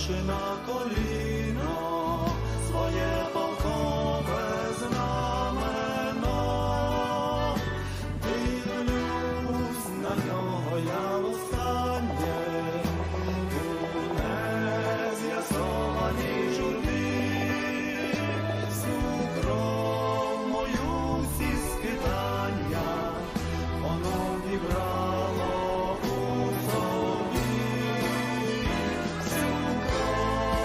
ставши на коліно, своє полкове знамено, дивлюсь на нього я востаннє, у нез'ясованій журбі, всю кров мою, всі скитання, воно вібрало у собі, всю кров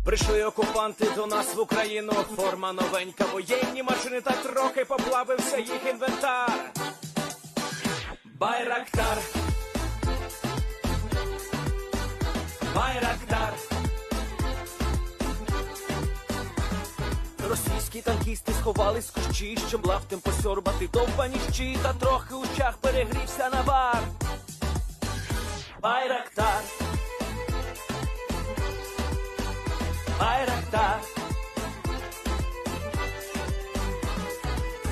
Прийшли окупанти до нас в Україну, форма новенька, воєнні машини та трохи поплавився їх інвентар. Байрактар, Байрактар. Російські танкісти сховались в кущі, щоб лаптем посьорбати довбані щі, та трохи у щах перегрівся навар. Байрактар, Байрактар.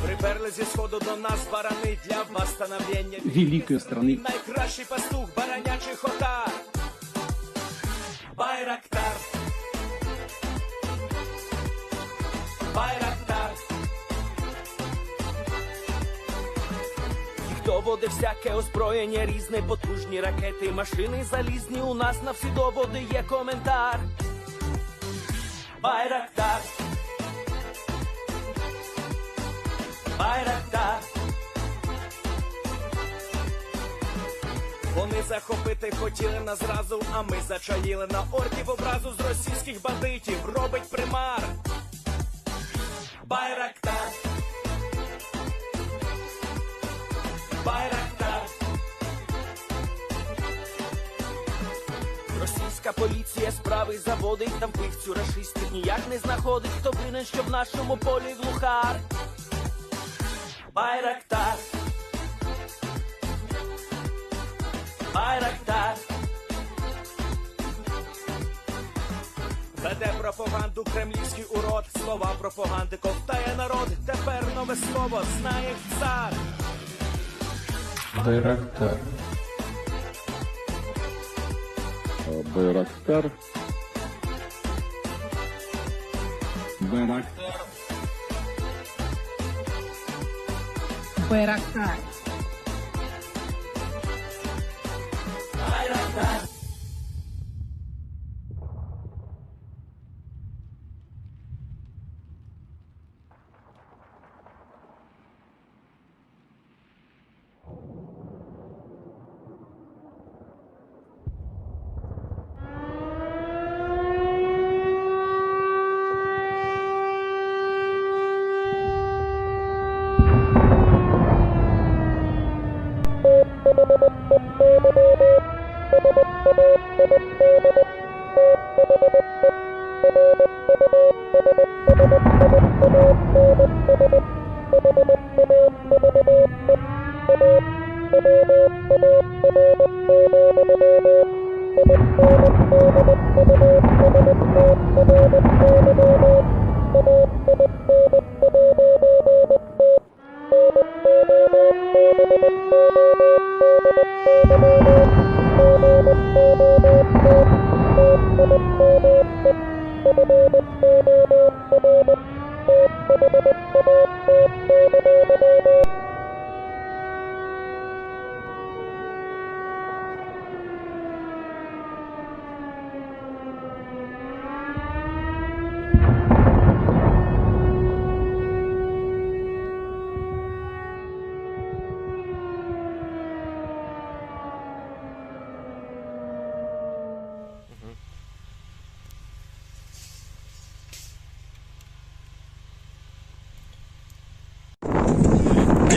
Приперли зі сходу до нас барани для восстановлення великой страны. Найкращий пастух баранячих отар. Байрактар, Байрактар. Їх доводи всяке озброєння різне, потужні ракети, машини залізні, у нас на всі доводи є коментар. Байрактар, Байрактар. Вони захопити хотіли нас зразу, а ми зачаїли на орків образу з російських бандитів, робить примар. Байрактар, Байрактар. Російська поліція справи заводить, там вбивцю рашистів ніяк не знаходить, хто винен, що в нашому полі глухар. Байрактар, Байрактар. Веде пропаганду кремлівський урод, слова пропаганди ковтає народ, тепер нове слово знає цар. Байрактар. Байрактар. Байрактар. Байрактар. Байрактар.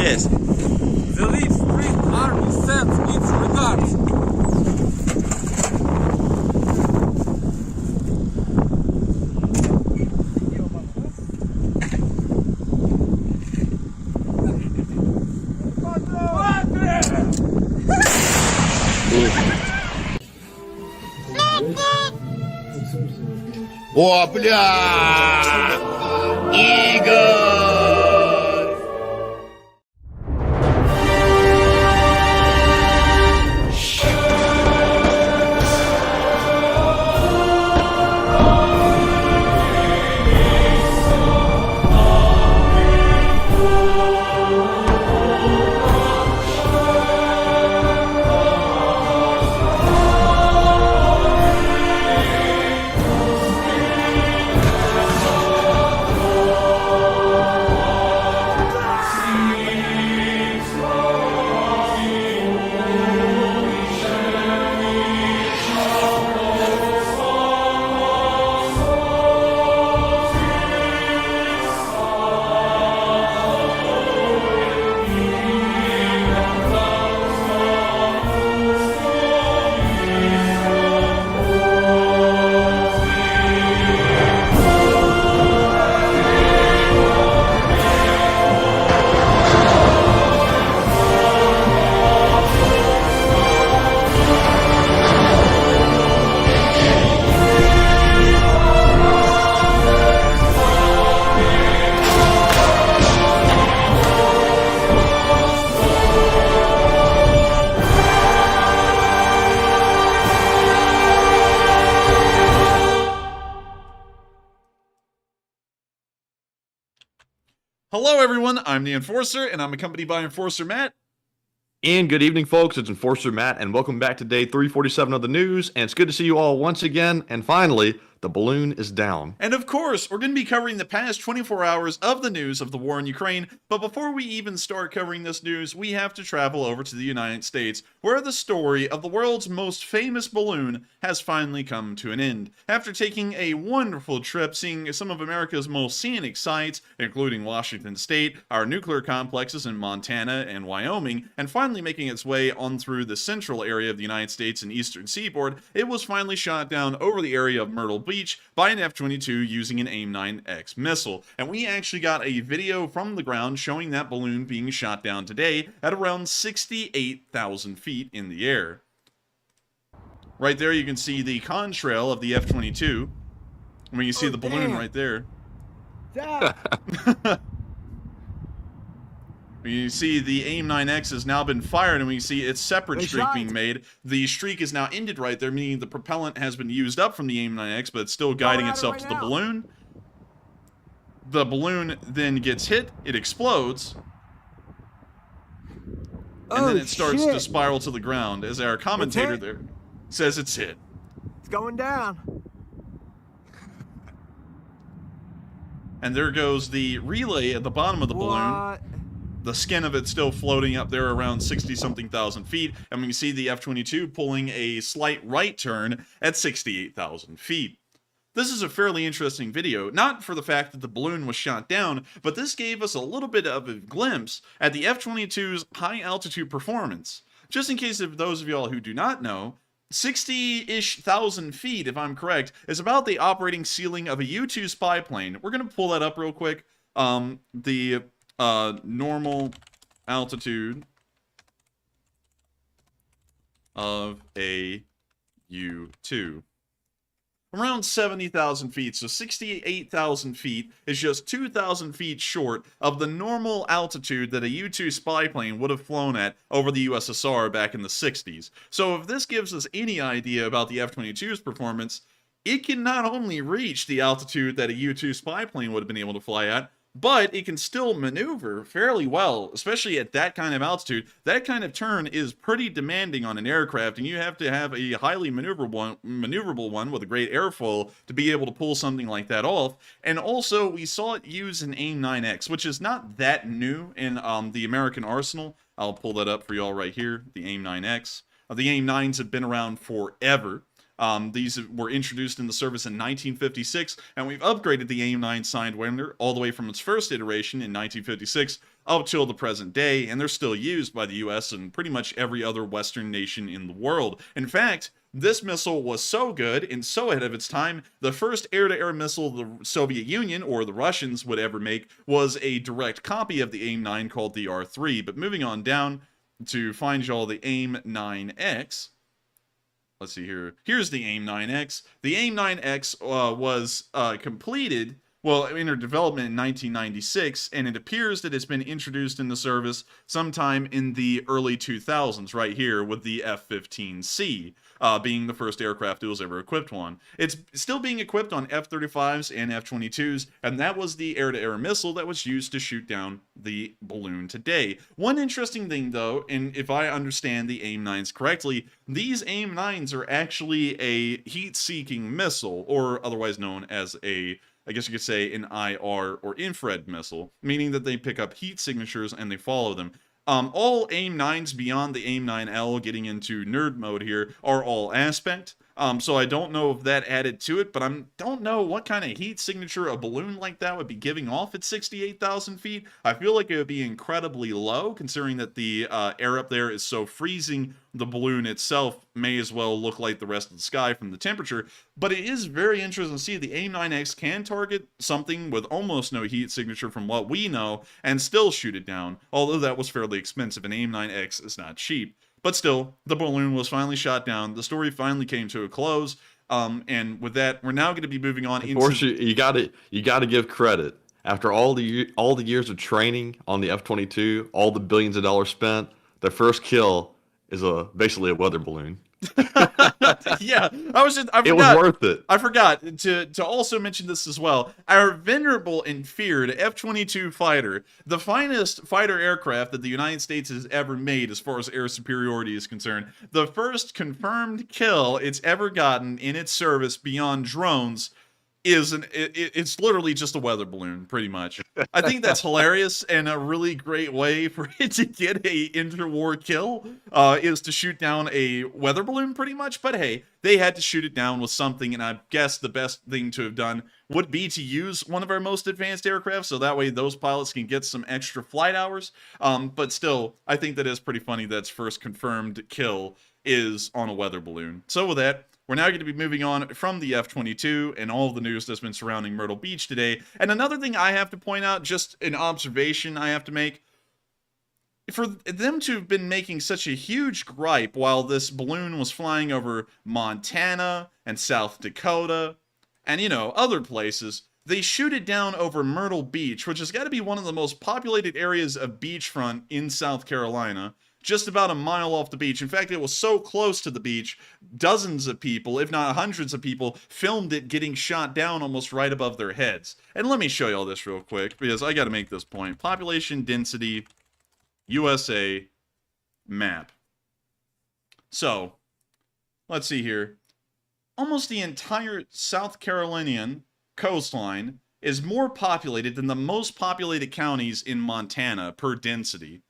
Yes. The Leaf Street Army sends its regards. О, бля! Игорь! Hello, everyone. I'm the Enforcer, and I'm accompanied by Enforcer Matt. And good evening, folks. It's Enforcer Matt, and welcome back to day 347 of the news. And it's good to see you all once again. And finally, the balloon is down. And of course, we're going to be covering the past 24 hours of the news of the war in Ukraine. But before we even start covering this news, we have to travel over to the United States, where the story of the world's most famous balloon has finally come to an end. After taking a wonderful trip, seeing some of America's most scenic sites, including Washington State, our nuclear complexes in Montana and Wyoming, and finally making its way on through the central area of the United States and eastern seaboard, it was finally shot down over the area of Myrtle Beach by an F-22 using an AIM-9X missile. And we actually got a video from the ground showing that balloon being shot down today at around 68,000 feet in the air. Right there you can see the contrail of the F-22. I mean, you see the balloon right there. You see the AIM-9X has now been fired, and we see its separate streak being made. The streak is now ended right there, meaning the propellant has been used up from the AIM-9X, but it's still guiding itself to the balloon. The balloon then gets hit, it explodes, and then it starts to spiral to the ground, as our commentator there says it's hit. It's going down. And there goes the relay at the bottom of the balloon. The skin of it still floating up there around 60-something thousand feet, and we can see the F-22 pulling a slight right turn at 68,000 feet. This is a fairly interesting video, not for the fact that the balloon was shot down, but this gave us a little bit of a glimpse at the F-22's high-altitude performance. Just in case of those of y'all who do not know, 60-ish thousand feet, if I'm correct, is about the operating ceiling of a U-2 spy plane. We're going to pull that up real quick. Normal altitude of a U-2. Around 70,000 feet, so 68,000 feet is just 2,000 feet short of the normal altitude that a U-2 spy plane would have flown at over the USSR back in the 60s. So if this gives us any idea about the F-22's performance, it can not only reach the altitude that a U-2 spy plane would have been able to fly at, but it can still maneuver fairly well, especially at that kind of altitude. That kind of turn is pretty demanding on an aircraft, and you have to have a highly maneuverable one with a great airfoil to be able to pull something like that off. And also, we saw it use an AIM-9X, which is not that new in the American arsenal. I'll pull that up for y'all right here, the AIM-9X. The AIM-9s have been around forever. These were introduced in the service in 1956, and we've upgraded the AIM-9 Sidewinder all the way from its first iteration in 1956 up till the present day, and they're still used by the US and pretty much every other Western nation in the world. In fact, this missile was so good and so ahead of its time, the first air-to-air missile the Soviet Union, or the Russians, would ever make was a direct copy of the AIM-9 called the R-3. But moving on down to find y'all the AIM-9X. Let's see here. Here's the AIM-9X. The AIM-9X was completed, entered development in 1996, and it appears that it's been introduced in the service sometime in the early 2000s, right here, with the F-15C being the first aircraft it was ever equipped on. It's still being equipped on F-35s and F-22s, and that was the air-to-air missile that was used to shoot down the balloon today. One interesting thing, though, and if I understand the AIM-9s correctly, these AIM-9s are actually a heat-seeking missile, or otherwise known as I guess you could say an IR or infrared missile, meaning that they pick up heat signatures and they follow them. All AIM-9s beyond the AIM-9L, getting into nerd mode here, are all aspect. So I don't know if that added to it, but I don't know what kind of heat signature a balloon like that would be giving off at 68,000 feet. I feel like it would be incredibly low, considering that the air up there is so freezing. The balloon itself may as well look like the rest of the sky from the temperature, but it is very interesting to see the AIM-9X can target something with almost no heat signature from what we know and still shoot it down, although that was fairly expensive. An AIM-9X is not cheap. But still, the balloon was finally shot down. The story finally came to a close. And with that, we're now going to be moving on into... You gotta give credit. After all the years of training on the F-22, all the billions of dollars spent, the first kill is basically a weather balloon. Yeah, I forgot. It was worth it. I forgot to also mention this as well. Our venerable and feared F-22 fighter, the finest fighter aircraft that the United States has ever made as far as air superiority is concerned, the first confirmed kill it's ever gotten in its service beyond drones is it's literally just a weather balloon, pretty much. I think that's hilarious, and a really great way for it to get a interwar kill is to shoot down a weather balloon, pretty much. But hey, they had to shoot it down with something, and I guess the best thing to have done would be to use one of our most advanced aircraft, so that way those pilots can get some extra flight hours. But still, I think that is pretty funny that its first confirmed kill is on a weather balloon. So with that, we're now going to be moving on from the F-22 and all of the news that's been surrounding Myrtle Beach today. And another thing I have to point out, just an observation I have to make, for them to have been making such a huge gripe while this balloon was flying over Montana and South Dakota and, you know, other places, they shoot it down over Myrtle Beach, which has got to be one of the most populated areas of beachfront in South Carolina, just about a mile off the beach. In fact, it was so close to the beach, dozens of people, if not hundreds of people, filmed it getting shot down almost right above their heads. And let me show you all this real quick, because I got to make this point. Population density, USA, map. So, let's see here. Almost the entire South Carolinian coastline is more populated than the most populated counties in Montana per density.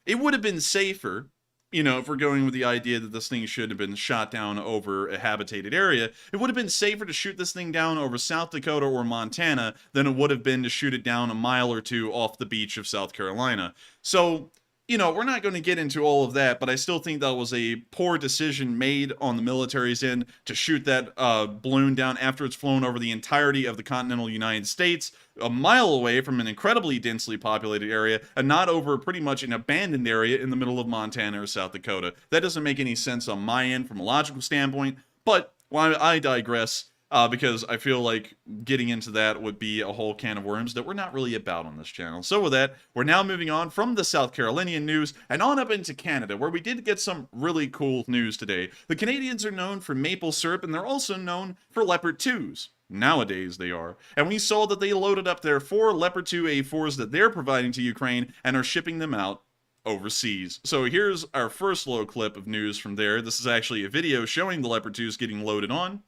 It would have been safer, you know, if we're going with the idea that this thing should have been shot down over a habitated area, it would have been safer to shoot this thing down over South Dakota or Montana than it would have been to shoot it down a mile or two off the beach of South Carolina. So, you know, we're not going to get into all of that, but I still think that was a poor decision made on the military's end to shoot that balloon down after it's flown over the entirety of the continental United States, a mile away from an incredibly densely populated area, and not over pretty much an abandoned area in the middle of Montana or South Dakota. That doesn't make any sense on my end from a logical standpoint, but I digress. Because I feel like getting into that would be a whole can of worms that we're not really about on this channel. So with that, we're now moving on from the South Carolinian news and on up into Canada, where we did get some really cool news today. The Canadians are known for maple syrup, and they're also known for Leopard 2s. Nowadays they are. And we saw that they loaded up their 4 Leopard 2 A4s that they're providing to Ukraine and are shipping them out overseas. So here's our first little clip of news from there. This is actually a video showing the Leopard 2s getting loaded on.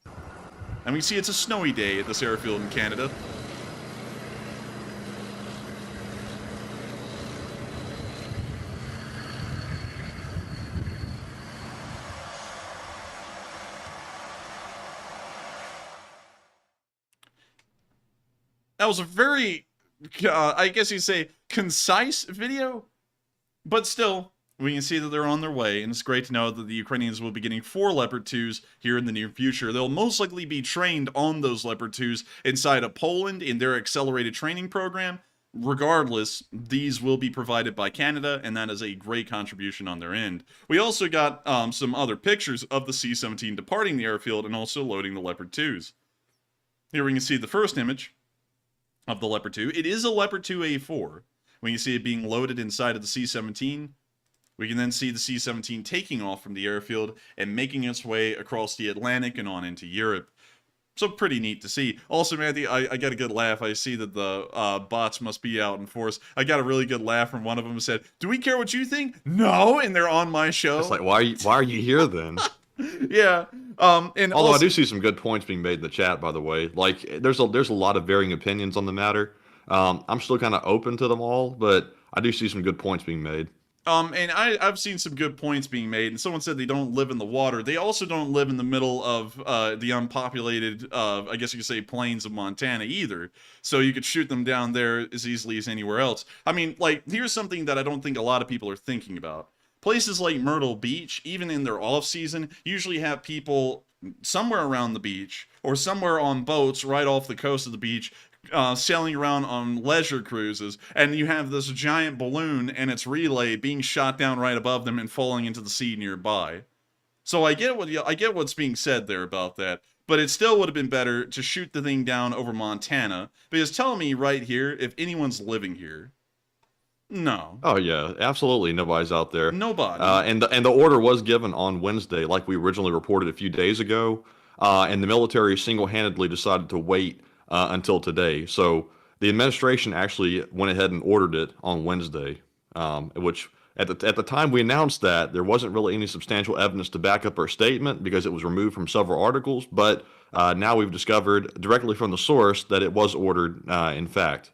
And we see it's a snowy day at this airfield in Canada. That was a very, I guess you'd say, concise video, but still, we can see that they're on their way, and it's great to know that the Ukrainians will be getting 4 Leopard 2s here in the near future. They'll most likely be trained on those Leopard 2s inside of Poland in their accelerated training program. Regardless, these will be provided by Canada, and that is a great contribution on their end. We also got some other pictures of the C-17 departing the airfield and also loading the Leopard 2s. Here we can see the first image of the Leopard 2. It is a Leopard 2 A4. When you see it being loaded inside of the C-17, we can then see the C-17 taking off from the airfield and making its way across the Atlantic and on into Europe. So pretty neat to see. Also, Matthew, I got a good laugh. I see that the bots must be out in force. I got a really good laugh from one of them who said, "Do we care what you think?" No, and they're on my show. It's like, why are you here then? Yeah. And although also, I do see some good points being made in the chat, by the way. Like, there's a lot of varying opinions on the matter. I'm still kind of open to them all, but I do see some good points being made. And I've seen some good points being made, and someone said they don't live in the water. They also don't live in the middle of the unpopulated, I guess you could say, plains of Montana either. So you could shoot them down there as easily as anywhere else. I mean, like, here's something that I don't think a lot of people are thinking about. Places like Myrtle Beach, even in their off-season, usually have people somewhere around the beach or somewhere on boats right off the coast of the beach, sailing around on leisure cruises, and you have this giant balloon and its relay being shot down right above them and falling into the sea nearby. So I get what's being said there about that, but it still would have been better to shoot the thing down over Montana, because tell me right here if anyone's living here. No. Oh yeah, absolutely. Nobody's out there. Nobody. And the order was given on Wednesday, like we originally reported a few days ago. And the military single-handedly decided to wait until today. So the administration actually went ahead and ordered it on Wednesday, which at the time we announced that there wasn't really any substantial evidence to back up our statement because it was removed from several articles. But now we've discovered directly from the source that it was ordered, in fact.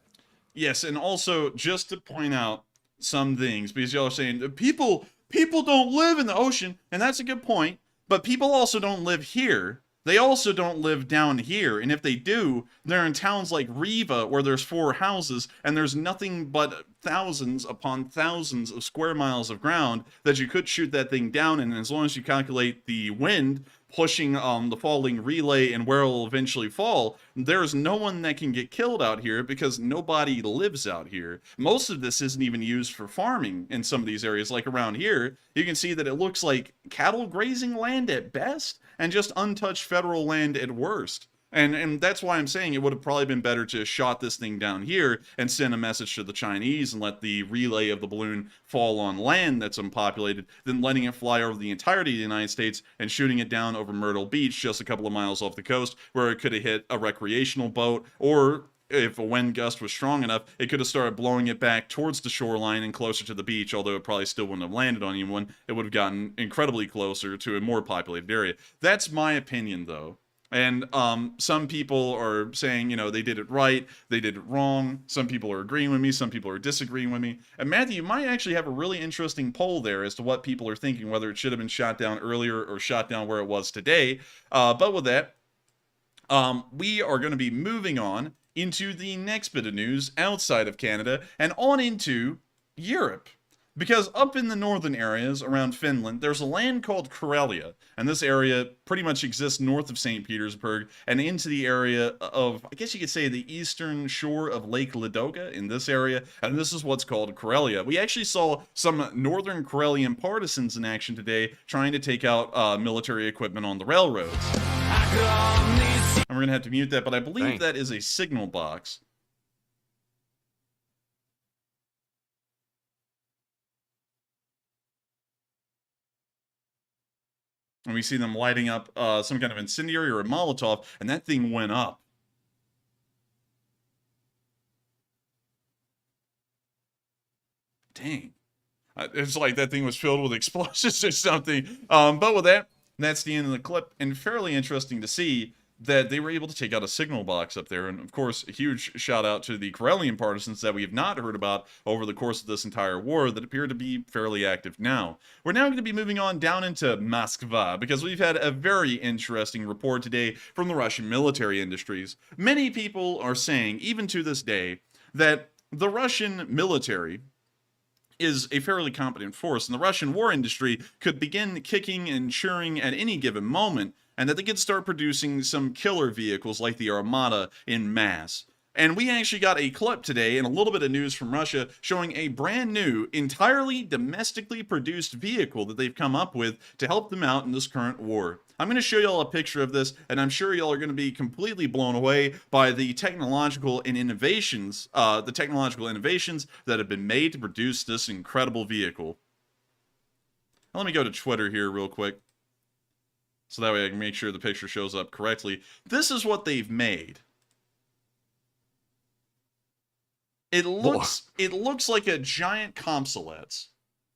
Yes, and also just to point out some things, because y'all are saying people don't live in the ocean, and that's a good point, but people also don't live here. They also don't live down here, and if they do, they're in towns like Riva, where there's 4 houses, and there's nothing but thousands upon thousands of square miles of ground that you could shoot that thing down in, and as long as you calculate the wind pushing the falling relay and where it'll eventually fall, there's no one that can get killed out here because nobody lives out here. Most of this isn't even used for farming in some of these areas. Like around here, you can see that it looks like cattle grazing land at best and just untouched federal land at worst. And that's why I'm saying it would have probably been better to shot this thing down here and send a message to the Chinese and let the relay of the balloon fall on land that's unpopulated than letting it fly over the entirety of the United States and shooting it down over Myrtle Beach just a couple of miles off the coast where it could have hit a recreational boat, or if a wind gust was strong enough, it could have started blowing it back towards the shoreline and closer to the beach, although it probably still wouldn't have landed on anyone. It would have gotten incredibly closer to a more populated area. That's my opinion, though. And some people are saying, you know, they did it right, they did it wrong. Some people are agreeing with me, some people are disagreeing with me. And Matthew, you might actually have a really interesting poll there as to what people are thinking, whether it should have been shot down earlier or shot down where it was today. But with that, we are going to be moving on into the next bit of news outside of Canada and on into Europe. Because up in the northern areas around Finland, there's a land called Karelia, and this area pretty much exists north of St. Petersburg and into the area of, I guess you could say, the eastern shore of Lake Ladoga in this area, and this is what's called Karelia. We actually saw some northern Karelian partisans in action today trying to take out military equipment on the railroads. And we're going to have to mute that, but I believe that is a signal box. And we see them lighting up some kind of incendiary or a Molotov, and that thing went up. Dang. It's like that thing was filled with explosives or something. But with that, that's the end of the clip. And fairly interesting to see that they were able to take out a signal box up there. And of course, a huge shout out to the Karelian partisans that we have not heard about over the course of this entire war that appear to be fairly active now. We're now going to be moving on down into Moskva because we've had a very interesting report today from the Russian military industries. Many people are saying, even to this day, that the Russian military is a fairly competent force, and the Russian war industry could begin kicking and churning at any given moment, and that they could start producing some killer vehicles like the Armada in mass. And we actually got a clip today and a little bit of news from Russia showing a brand new, entirely domestically produced vehicle that they've come up with to help them out in this current war. I'm going to show y'all a picture of this, and I'm sure y'all are going to be completely blown away by the technological innovations that have been made to produce this incredible vehicle. Now, let me go to Twitter here real quick, so that way I can make sure the picture shows up correctly. This is what they've made. It looks like a giant Compsolets,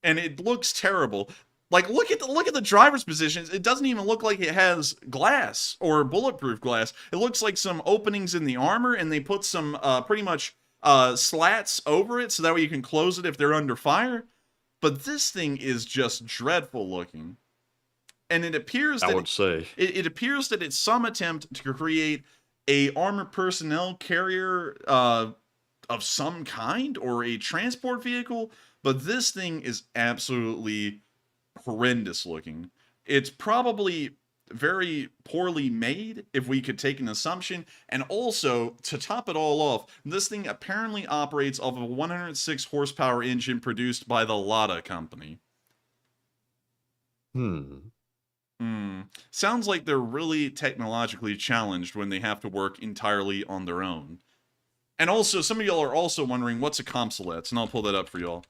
and it looks terrible. Like, look at the driver's positions. It doesn't even look like it has glass or bulletproof glass. It looks like some openings in the armor, and they put some pretty much slats over it so that way you can close it if they're under fire. But this thing is just dreadful looking. And it appears that it appears that it's some attempt to create a armored personnel carrier of some kind or a transport vehicle, but this thing is absolutely horrendous looking. It's probably very poorly made, if we could take an assumption, and also, to top it all off, this thing apparently operates off of a 106 horsepower engine produced by the Lada company. Sounds like they're really technologically challenged when they have to work entirely on their own. And also, some of y'all are also wondering what's a Komsolets, and I'll pull that up for y'all.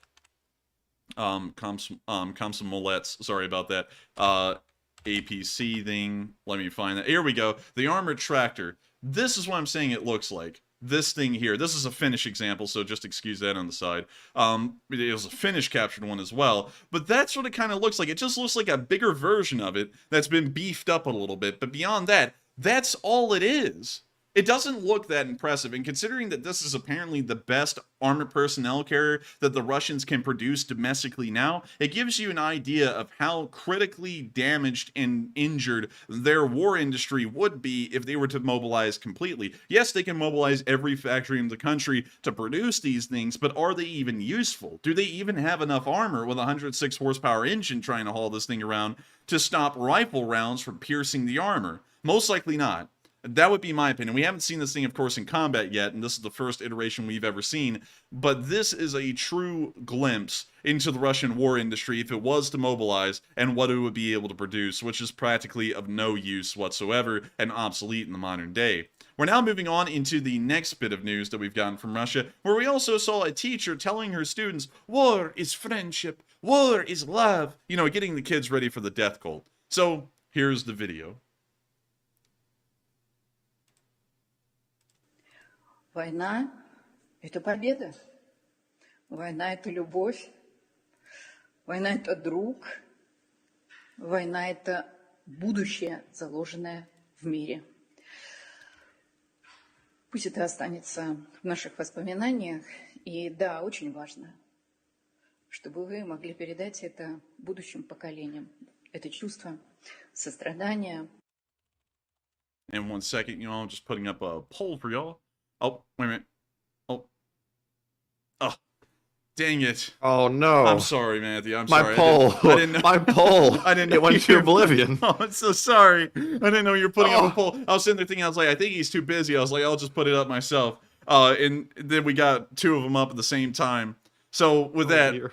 Komsolets, sorry about that. APC thing, let me find that. Here we go. The armored tractor. This is what I'm saying it looks like. This thing here. This is a Finnish example, so just excuse that on the side. It was a Finnish captured one as well. But that's what it kind of looks like. It just looks like a bigger version of it that's been beefed up a little bit. But beyond that, that's all it is. It doesn't look that impressive, and considering that this is apparently the best armored personnel carrier that the Russians can produce domestically now, it gives you an idea of how critically damaged and injured their war industry would be if they were to mobilize completely. Yes, they can mobilize every factory in the country to produce these things, but are they even useful? Do they even have enough armor with a 106 horsepower engine trying to haul this thing around to stop rifle rounds from piercing the armor? Most likely not. That would be my opinion. We haven't seen this thing, of course, in combat yet, and this is the first iteration we've ever seen, but this is a true glimpse into the Russian war industry if it was to mobilize and what it would be able to produce, which is practically of no use whatsoever and obsolete in the modern day. We're now moving on into the next bit of news that we've gotten from Russia, where we also saw a teacher telling her students, war is friendship, war is love, you know, getting the kids ready for the death cult. So, here's the video. Война – это победа. Война – это любовь. Война – это друг. Война – это будущее, заложенное в мире. Пусть это останется в наших воспоминаниях. И да, очень важно, чтобы вы могли передать это будущим поколениям. Это чувство сострадания. And 1 second, you know, I'm just putting up a poll for y'all. Oh, wait a minute. Oh. Dang it. Oh, no. I'm sorry, Matthew. I'm My sorry. poll. I didn't know. My poll. I didn't know. It went to oblivion. Oh, I'm so sorry. I didn't know you were putting up a poll. I was sitting there thinking, I was like, I think he's too busy. I was like, I'll just put it up myself. And then we got two of them up at the same time. So with that, Dear.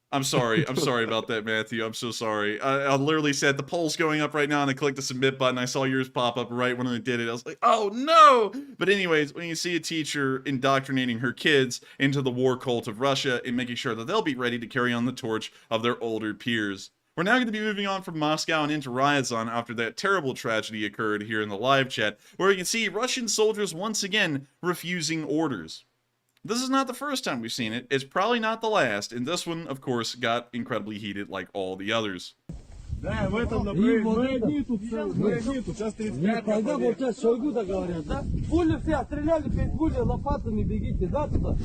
I'm sorry. I'm sorry about that, Matthew. I'm so sorry. I literally said the poll's going up right now, and I clicked the submit button. I saw yours pop up right when I did it. I was like, oh no! But anyways, when you see a teacher indoctrinating her kids into the war cult of Russia and making sure that they'll be ready to carry on the torch of their older peers. We're now going to be moving on from Moscow and into Ryazan after that terrible tragedy occurred here in the live chat, where you can see Russian soldiers once again refusing orders. This is not the first time we've seen it. It's probably not the last, and this one, of course, got incredibly heated like all the others. Да, в этом направлении. Мы одни тут, сейчас 35. Когда вот сейчас Шойгу-то говорят, да? Пули все отстреляли, 5 пулей, лопатами бегите, да, туда?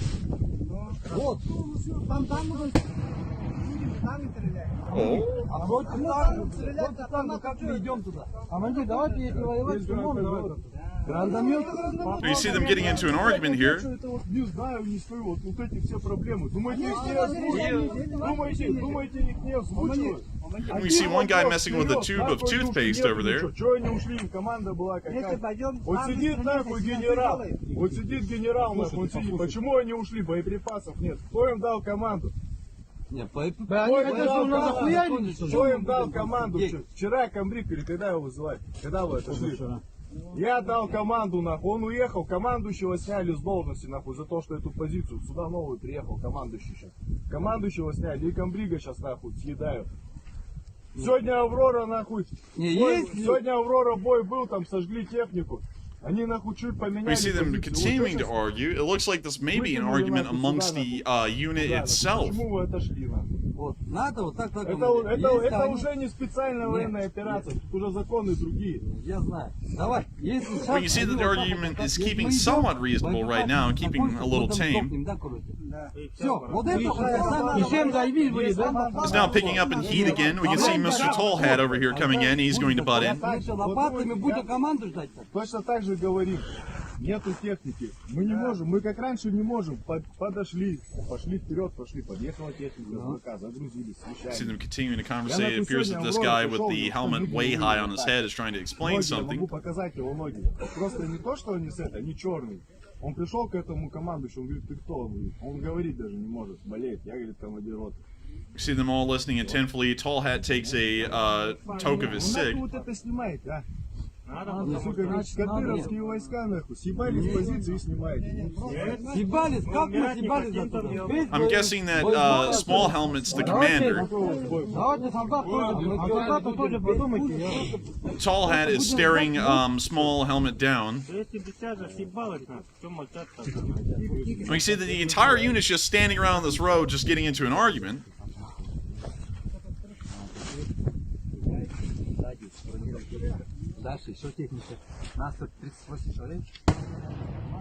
Вот. А против танка, как мы идем туда? Аманди, давайте, если воевать, то можно. You see them getting into an argument here. Не знаю, не стою, вот эти все проблемы. Думаете, их не озвучивают? Думаете, их не озвучивают? We see one guy messing with a tube of toothpaste over there. Чего они ушли? Команда была какая? Вот сидит нахуй генерал. Вот сидит генерал нахуй, он сидит. Почему они ушли? Боеприпасов нет. Кто им дал команду? Кто им дал команду? Вчера комбриг или когда его вызывать? Когда вы это шли? Я дал команду, нахуй, он уехал, командующего сняли с должности, нахуй, за то, что эту позицию, сюда новую приехал, командующий сейчас. Командующего сняли, и комбрига сейчас, нахуй, съедаю. Сегодня Аврора, нахуй, сегодня Аврора бой был, там сожгли технику. Они, нахуй, чуть поменяли. We see them continuing to argue. It looks like this may be an argument amongst the unit itself. Почему вы отошли, нахуй? Вот, НАТО вот так. Это уже не специальная военная операция, тут уже законы другие. Я знаю. Давай, если Well, you see that the argument is keeping somewhat reasonable right now and keeping a little tame. Все, вот это и всем заявили были, да? It's now picking up in heat again. We can see Mr. Tallhat over here coming in. He's going to butt in. Лопатами будете команду ждать. Точно так же говорим. Нету техники. Мы не можем, мы как раньше не можем. Подошли, пошли вперед, пошли, подъехала техника, загрузились, See them continuing to conversate. It appears that this guy with the helmet way high on his head is trying to explain something. Могу показать его ноги. Просто не то, что они с этой, они черные. Он пришел к этому командующему, он говорит, ты кто? Он говорить даже не может, болеет. Я, говорит, командир роты. You see them all listening intentfully. Tall Hat takes a toke of his cig. Вот это снимает, а? Сука, кадыровские войска, нахуй, съебались с позиции и снимаете. Съебались? Как мы съебались за туда? I'm guessing that Small Helmet's the commander. Давайте солдат тоже подумайте. Tall Hat is staring Small Helmet down. We see that the entire unit's just standing around this road, just getting into an argument.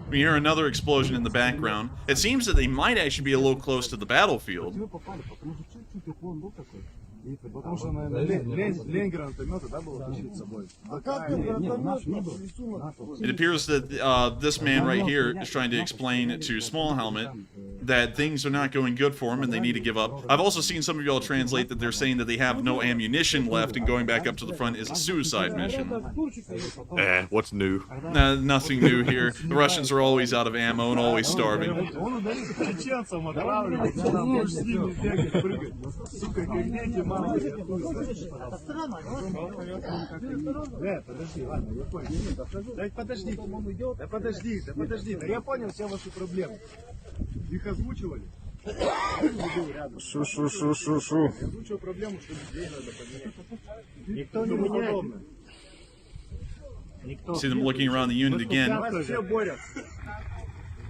We hear another explosion in the background. It seems that they might actually be a little close to the battlefield. Потому что, наверное, лень гранатомета, да, было перед собой. It appears that this man right here is trying to explain to Small Helmet that things are not going good for him and they need to give up. I've also seen some of y'all translate that they're saying that they have no ammunition left and going back up to the front is a suicide mission. What's new? Nothing new here. The Russians are always out of ammo and always starving. Он ударит чеченцам, отравливается, он с ними бегает, прыгает. Сука, как дети малые. Подожди, ладно, я понял. Да подожди, да я понял все ваши проблемы. Их озвучивали? Шу. Я озвучил проблему, что людей надо поднять. Никто не меняет. See them looking around the unit again. Все борются.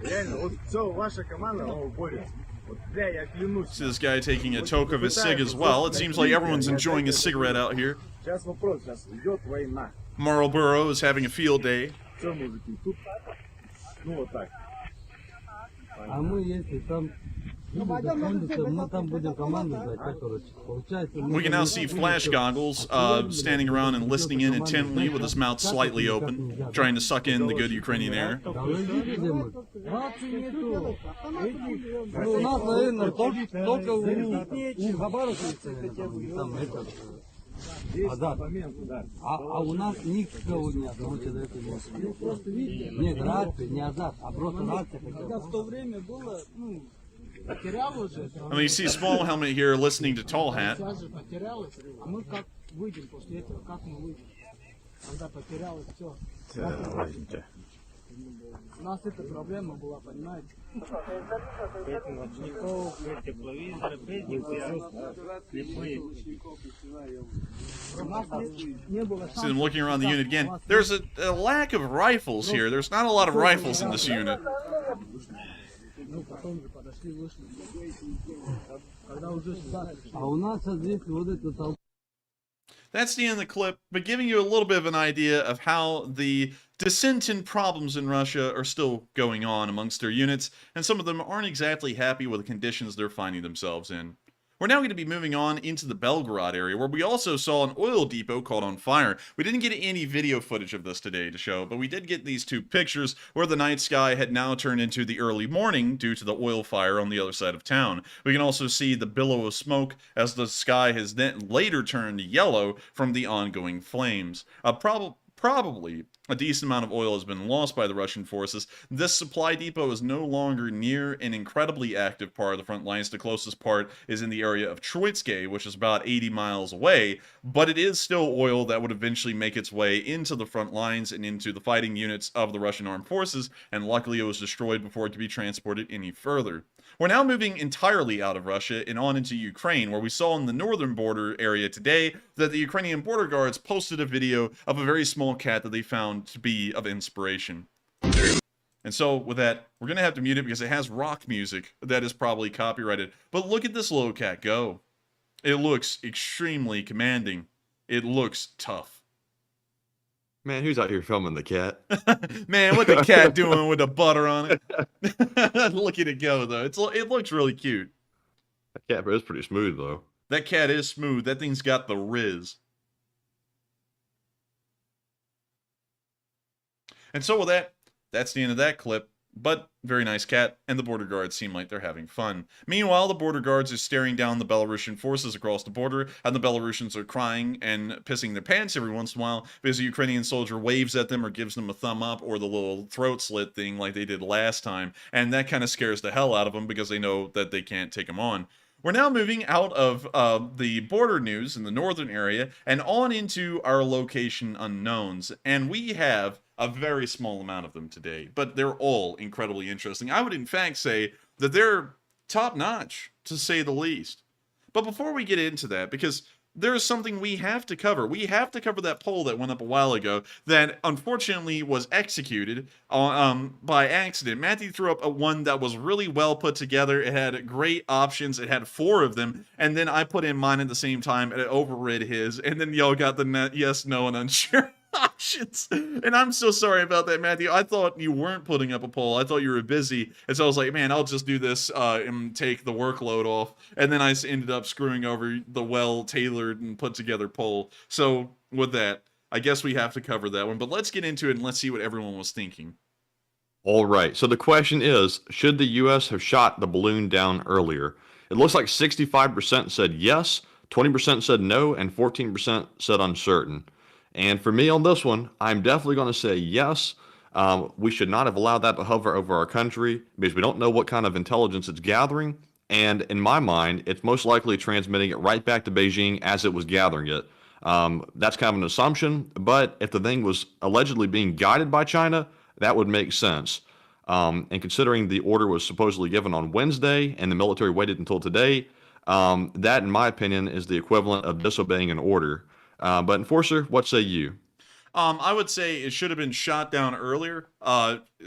Реально, вот все, ваша команда, борется. See this guy taking a toke of his cig as well. It seems like everyone's enjoying a cigarette out here. Marlboro is having a field day. We can now see Flash Goggles standing around and listening in intently with his mouth slightly open, trying to suck in the good Ukrainian air. А у нас никого не одного человека нет. Нет рации, не азарт, а просто рация. В то время было, потерял уже. I mean, you see Small Helmet here listening to Tall Hat. Потерялось, а мы как выйдем после этого, как мы выйдем? Когда потерялось все. У нас эта проблема была, понимаете? See them looking around the unit again. There's a lack of rifles here. There's not a lot of rifles in this unit. That's the end of the clip, but giving you a little bit of an idea of how the dissent and problems in Russia are still going on amongst their units, and some of them aren't exactly happy with the conditions they're finding themselves in. We're now going to be moving on into the Belgorod area, where we also saw an oil depot caught on fire. We didn't get any video footage of this today to show, but we did get these two pictures where the night sky had now turned into the early morning due to the oil fire on the other side of town. We can also see the billow of smoke as the sky has then later turned yellow from the ongoing flames. Probably a decent amount of oil has been lost by the Russian forces. This supply depot is no longer near an incredibly active part of the front lines. The closest part is in the area of Troitsky, which is about 80 miles away, but it is still oil that would eventually make its way into the front lines and into the fighting units of the Russian armed forces, and luckily it was destroyed before it could be transported any further. We're now moving entirely out of Russia and on into Ukraine, where we saw in the northern border area today that the Ukrainian border guards posted a video of a very small cat that they found to be of inspiration. And so, with that, we're going to have to mute it because it has rock music that is probably copyrighted. But look at this little cat go. It looks extremely commanding. It looks tough. Man, who's out here filming the cat? Man, what the cat doing with the butter on it? Look at it go, though. It looks really cute. That cat is pretty smooth, though. That cat is smooth. That thing's got the riz. And so with that, that's the end of that clip. But very nice cat, and the border guards seem like they're having fun. Meanwhile, the border guards are staring down the Belarusian forces across the border, and the Belarusians are crying and pissing their pants every once in a while because a Ukrainian soldier waves at them or gives them a thumb up or the little throat slit thing like they did last time, and that kind of scares the hell out of them because they know that they can't take them on. we're now moving out of the border news in the northern area and on into our location unknowns. And we have a very small amount of them today, but they're all incredibly interesting. I would in fact say that they're top notch, to say the least. But before we get into that, because there's something we have to cover. We have to cover that poll that went up a while ago that unfortunately was executed by accident. Matthew threw up a one that was really well put together. It had great options. It had 4 of them. And then I put in mine at the same time and it overrid his. And then y'all got the yes, no, and unsure options. And I'm so sorry about that, Matthew. I thought you weren't putting up a poll. I thought you were busy. And so I was like, man, I'll just do this and take the workload off. And then I ended up screwing over the well-tailored and put together poll. So with that, I guess we have to cover that one. But let's get into it and let's see what everyone was thinking. All right. So the question is, should the U.S. have shot the balloon down earlier? It looks like 65% said yes, 20% said no, and 14% said uncertain. And for me on this one, I'm definitely going to say yes. We should not have allowed that to hover over our country because we don't know what kind of intelligence it's gathering. And in my mind, it's most likely transmitting it right back to Beijing as it was gathering it. That's kind of an assumption, but if the thing was allegedly being guided by China, that would make sense. And considering the order was supposedly given on Wednesday and the military waited until today, that, in my opinion, is the equivalent of disobeying an order. But Enforcer, what say you? I would say it should have been shot down earlier.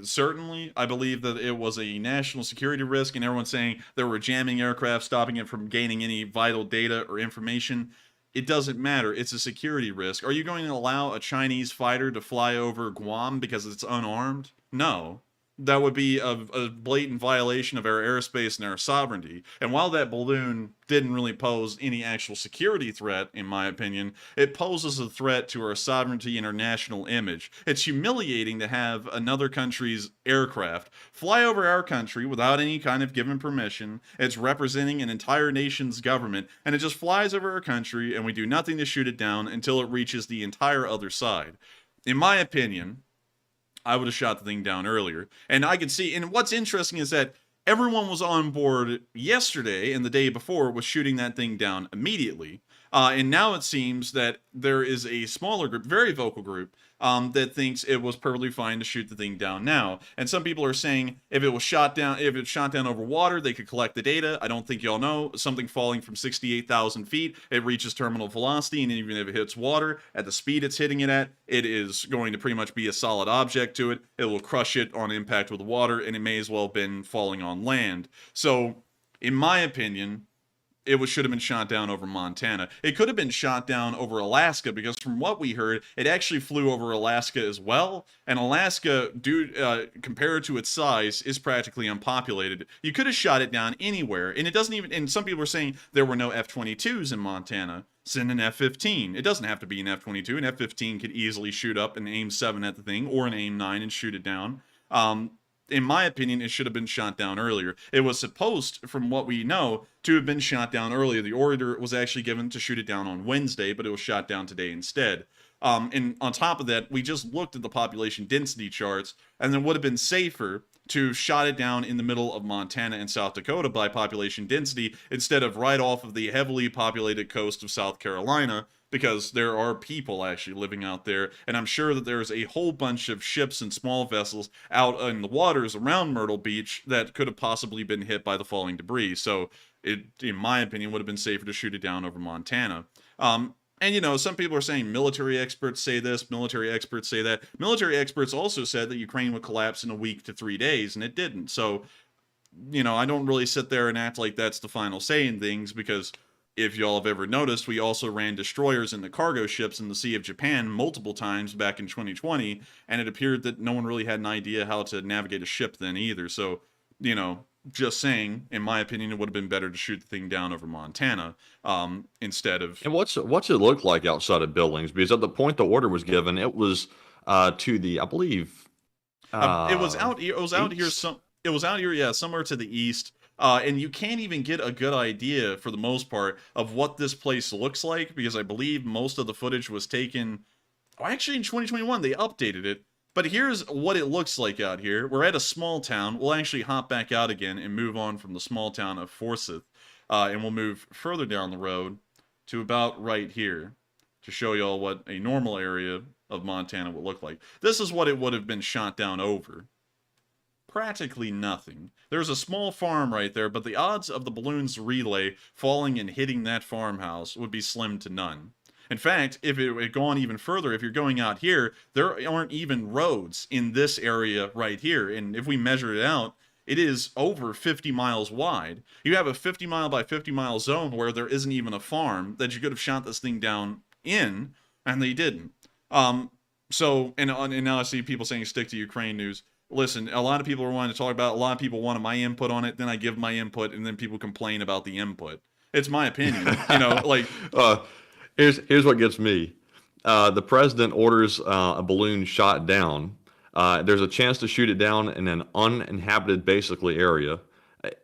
Certainly, I believe that it was a national security risk, and everyone's saying there were jamming aircraft, stopping it from gaining any vital data or information. It doesn't matter. It's a security risk. Are you going to allow a Chinese fighter to fly over Guam because it's unarmed? No. That would be a blatant violation of our airspace and our sovereignty. And while that balloon didn't really pose any actual security threat, in my opinion, it poses a threat to our sovereignty and our national image. It's humiliating to have another country's aircraft fly over our country without any kind of given permission. It's representing an entire nation's government, and it just flies over our country, and we do nothing to shoot it down until it reaches the entire other side. In my opinion, I would have shot the thing down earlier. And I can see, and what's interesting is that everyone was on board yesterday and the day before was shooting that thing down immediately. And now it seems that there is a smaller group, very vocal group, that thinks it was perfectly fine to shoot the thing down now. And some people are saying if it's shot down over water, they could collect the data. I don't think y'all know. Something falling from 68,000 feet, it reaches terminal velocity, and even if it hits water, at the speed it's hitting it at, it is going to pretty much be a solid object to it. It will crush it on impact with water, and it may as well have been falling on land. So, in my opinion, it should have been shot down over Montana. It could have been shot down over Alaska because from what we heard, it actually flew over Alaska as well. And Alaska, compared to its size, is practically unpopulated. You could have shot it down anywhere. And it doesn't even, and some people are saying there were no F-22s in Montana. Send an F-15. It doesn't have to be an F-22. An F-15 could easily shoot up an AIM-7 at the thing or an AIM-9 and shoot it down. In my opinion, it should have been shot down earlier. It was supposed, from what we know, to have been shot down earlier. The order was actually given to shoot it down on Wednesday, but it was shot down today instead. And on top of that, we just looked at the population density charts, and it would have been safer to shot it down in the middle of Montana and South Dakota by population density instead of right off of the heavily populated coast of South Carolina, because there are people actually living out there, and I'm sure that there's a whole bunch of ships and small vessels out in the waters around Myrtle Beach that could have possibly been hit by the falling debris. So it, in my opinion, would have been safer to shoot it down over Montana. And, you know, some people are saying military experts say this, military experts say that. Military experts also said that Ukraine would collapse in a week to 3 days, and it didn't. So, you know, I don't really sit there and act like that's the final say in things, because if y'all have ever noticed, we also ran destroyers into cargo ships in the Sea of Japan multiple times back in 2020, and it appeared that no one really had an idea how to navigate a ship then either. So, you know, just saying, in my opinion, it would have been better to shoot the thing down over Montana instead of... And what's it look like outside of Billings? Because at the point the order was given, it was to the, I believe... it was out here, yeah, somewhere to the east. And you can't even get a good idea, for the most part, of what this place looks like, because I believe most of the footage was taken... Oh, actually, in 2021, they updated it. But here's what it looks like out here. We're at a small town. We'll actually hop back out again and move on from the small town of Forsyth. and we'll move further down the road to about right here to show y'all what a normal area of Montana would look like. This is what it would have been shot down over. Practically nothing. There's a small farm right there, but the odds of the balloon's relay falling and hitting that farmhouse would be slim to none. In fact, if it had gone even further, if you're going out here, there aren't even roads in this area right here. And if we measure it out, it is over 50 miles wide. You have a 50 mile by 50 mile zone where there isn't even a farm that you could have shot this thing down in, and they didn't. So, and now I see people saying stick to Ukraine news. Listen, a lot of people are wanting to talk about it. A lot of people wanted my input on it. Then I give my input, and then people complain about the input. It's my opinion. You know, like... Here's what gets me. The president orders a balloon shot down. There's a chance to shoot it down in an uninhabited, basically, area.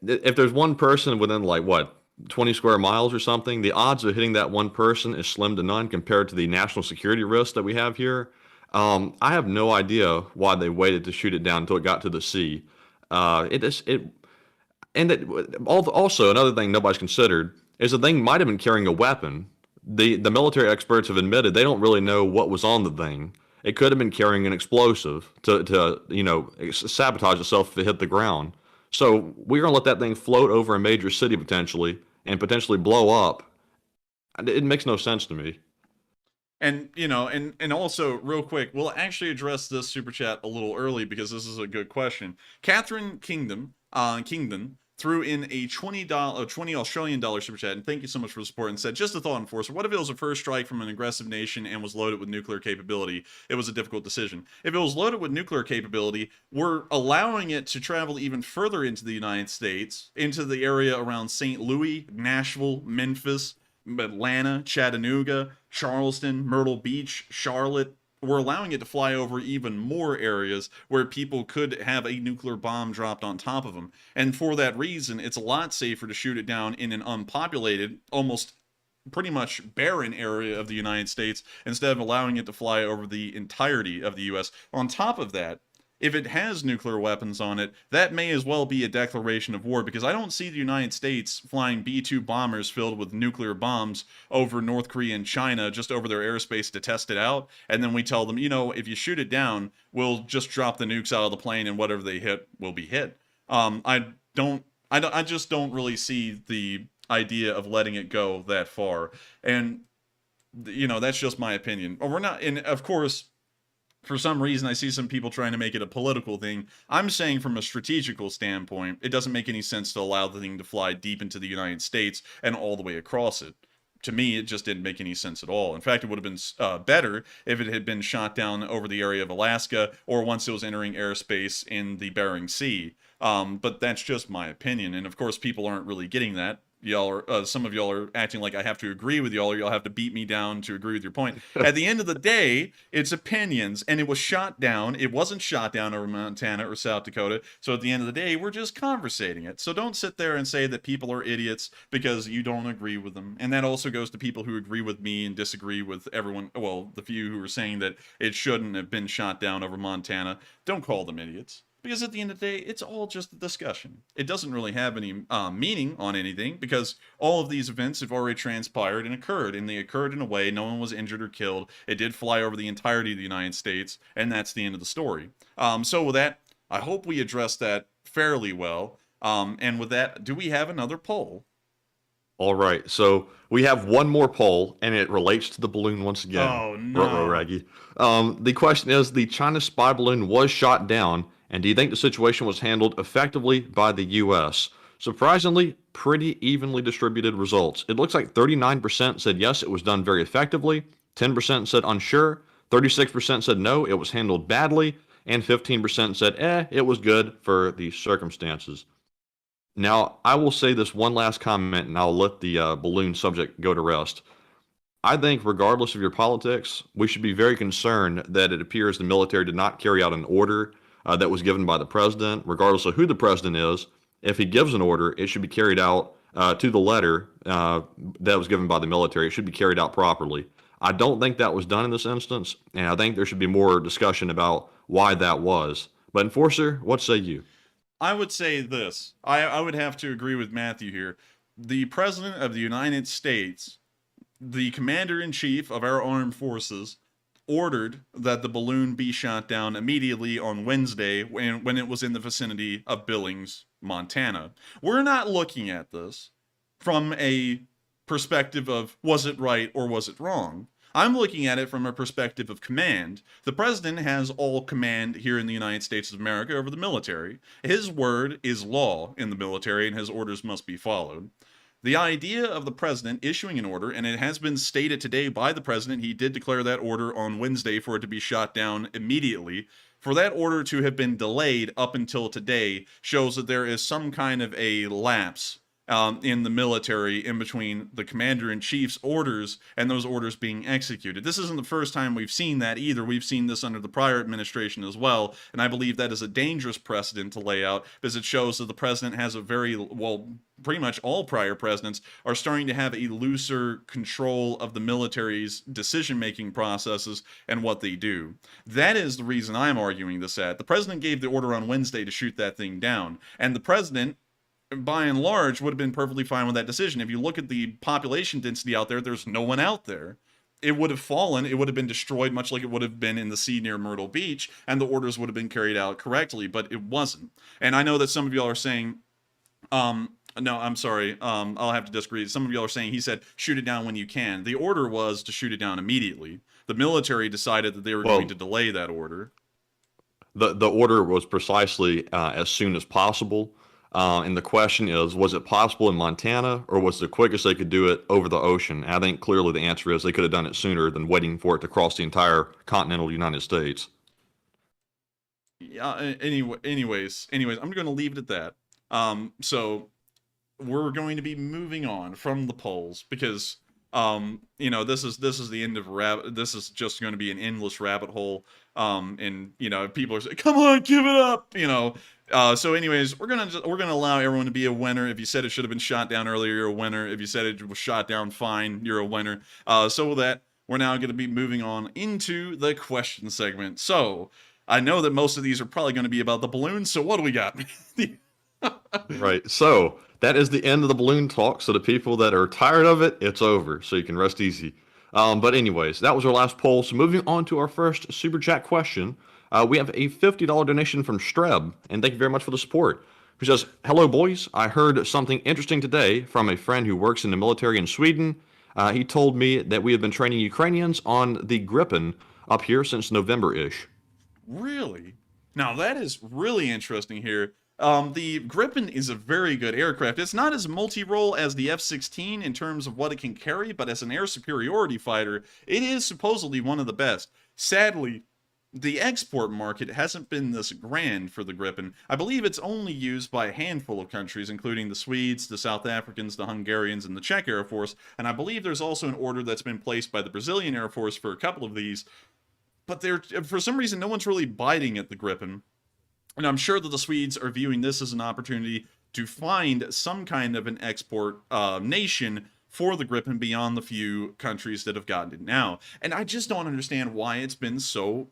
If there's one person within, like, what, 20 square miles or something, the odds of hitting that one person is slim to none compared to the national security risk that we have here. I have no idea why they waited to shoot it down until it got to the sea. Also, another thing nobody's considered is the thing might have been carrying a weapon. The military experts have admitted they don't really know what was on the thing. It could have been carrying an explosive to sabotage itself if it hit the ground. So we're going to let that thing float over a major city potentially and potentially blow up. It makes no sense to me. And, you know, and also, real quick, we'll actually address this super chat a little early because this is a good question. Catherine Kingdon threw in a $20 Australian dollar super chat, and thank you so much for the support, and said, just a thought, Enforcer, what if it was a first strike from an aggressive nation and was loaded with nuclear capability? It was a difficult decision. If it was loaded with nuclear capability, we're allowing it to travel even further into the United States, into the area around St. Louis, Nashville, Memphis, Atlanta, Chattanooga, Charleston, Myrtle Beach, Charlotte. We're allowing it to fly over even more areas where people could have a nuclear bomb dropped on top of them. And for that reason, it's a lot safer to shoot it down in an unpopulated, almost pretty much barren area of the United States instead of allowing it to fly over the entirety of the U.S. On top of that, if it has nuclear weapons on it, that may as well be a declaration of war, because I don't see the United States flying B-2 bombers filled with nuclear bombs over North Korea and China, just over their airspace to test it out, and then we tell them, you know, if you shoot it down, we'll just drop the nukes out of the plane and whatever they hit will be hit. I just don't really see the idea of letting it go that far. And, you know, that's just my opinion. We're not, and of course, for some reason, I see some people trying to make it a political thing. I'm saying from a strategical standpoint, it doesn't make any sense to allow the thing to fly deep into the United States and all the way across it. To me, it just didn't make any sense at all. In fact, it would have been better if it had been shot down over the area of Alaska or once it was entering airspace in the Bering Sea. But that's just my opinion. And of course, people aren't really getting that. Y'all are, some of y'all are acting like I have to agree with y'all, or y'all have to beat me down to agree with your point. At the end of the day, it's opinions, and it was shot down. It wasn't shot down over Montana or South Dakota. So at the end of the day, we're just conversating it. So don't sit there and say that people are idiots because you don't agree with them. And that also goes to people who agree with me and disagree with everyone. Well, the few who are saying that it shouldn't have been shot down over Montana. Don't call them idiots. Because at the end of the day, it's all just a discussion. It doesn't really have any meaning on anything, because all of these events have already transpired and occurred, and they occurred in a way no one was injured or killed. It did fly over the entirety of the United States, and that's the end of the story. So with that, I hope we addressed that fairly well. And with that, do we have another poll? All right, so we have one more poll, and it relates to the balloon once again. Oh, no. Raggy. The question is, the China spy balloon was shot down, and do you think the situation was handled effectively by the U.S.? Surprisingly, pretty evenly distributed results. It looks like 39% said yes, it was done very effectively, 10% said unsure, 36% said no, it was handled badly, and 15% said, it was good for the circumstances. Now, I will say this one last comment, and I'll let the balloon subject go to rest. I think regardless of your politics, we should be very concerned that it appears the military did not carry out an order that was given by the president, regardless of who the president is. If he gives an order, it should be carried out to the letter that was given by the military. It should be carried out properly. I don't think that was done in this instance, and I think there should be more discussion about why that was. But Enforcer, what say you? I would say this. I would have to agree with Matthew here. the President of the United States, the Commander-in-Chief of our armed forces, ordered that the balloon be shot down immediately on Wednesday when it was in the vicinity of Billings, Montana. We're not looking at this from a perspective of was it right or was it wrong. I'm looking at it from a perspective of command. The president has all command here in the United States of America over the military. His word is law in the military, and his orders must be followed. The idea of the president issuing an order, and it has been stated today by the president, he did declare that order on Wednesday for it to be shot down immediately. For that order to have been delayed up until today shows that there is some kind of a lapse in the military in between the commander-in-chief's orders and those orders being executed. This isn't the first time we've seen that either. We've seen this under the prior administration as well, and I believe that is a dangerous precedent to lay out because it shows that the president has a very, well, pretty much all prior presidents are starting to have a looser control of the military's decision-making processes and what they do. That is the reason I'm arguing this at. The president gave the order on Wednesday to shoot that thing down, and the president, by and large, would have been perfectly fine with that decision. If you look at the population density out there, there's no one out there. It would have fallen, it would have been destroyed much like it would have been in the sea near Myrtle Beach, and the orders would have been carried out correctly, but it wasn't. And I know that some of y'all are saying, no, I'm sorry, I'll have to disagree. Some of y'all are saying he said, shoot it down when you can. The order was to shoot it down immediately. The military decided that they were going to delay that order. The order was precisely as soon as possible. And the question is, was it possible in Montana, or was the quickest they could do it over the ocean? And I think clearly the answer is they could have done it sooner than waiting for it to cross the entire continental United States. Yeah. Anyways, I'm going to leave it at that. So we're going to be moving on from the polls because, this is the end of this is just going to be an endless rabbit hole. And people are saying, come on, give it up, So anyways, we're gonna allow everyone to be a winner. If you said it should have been shot down earlier, you're a winner. If you said it was shot down fine, you're a winner. So with that, we're now going to be moving on into the question segment. So I know that most of these are probably going to be about the balloon. So what do we got? Right. So that is the end of the balloon talk. So the people that are tired of it, it's over. So you can rest easy. But anyways, that was our last poll. So moving on to our first super chat question. We have a $50 donation from Streb, and thank you very much for the support. Who says, hello boys, I heard something interesting today from a friend who works in the military in Sweden. He told me that we have been training Ukrainians on the Gripen up here since November-ish. Really? Now that is really interesting here. The Gripen is a very good aircraft. It's not as multi-role as the F-16 in terms of what it can carry, but as an air superiority fighter, it is supposedly one of the best. Sadly, the export market hasn't been this grand for the Gripen. I believe it's only used by a handful of countries, including the Swedes, the South Africans, the Hungarians, and the Czech Air Force, and I believe there's also an order that's been placed by the Brazilian Air Force for a couple of these, but for some reason, no one's really biting at the Gripen. And I'm sure that the Swedes are viewing this as an opportunity to find some kind of an export nation for the Gripen beyond the few countries that have gotten it now. And I just don't understand why it's been so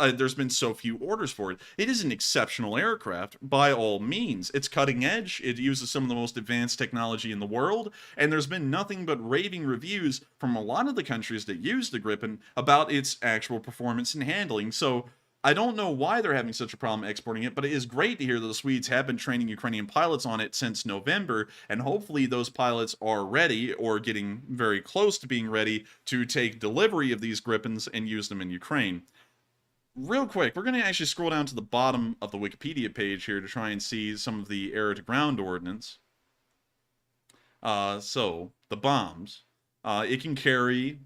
there's been so few orders for it. It is an exceptional aircraft by all means. It's cutting edge. It uses some of the most advanced technology in the world, and there's been nothing but raving reviews from a lot of the countries that use the Gripen about its actual performance and handling. So I don't know why they're having such a problem exporting it, but it is great to hear that the Swedes have been training Ukrainian pilots on it since November, and hopefully those pilots are ready, or getting very close to being ready, to take delivery of these Gripens and use them in Ukraine. Real quick, we're going to actually scroll down to the bottom of the Wikipedia page here to try and see some of the air-to-ground ordnance. So, the bombs. It can carry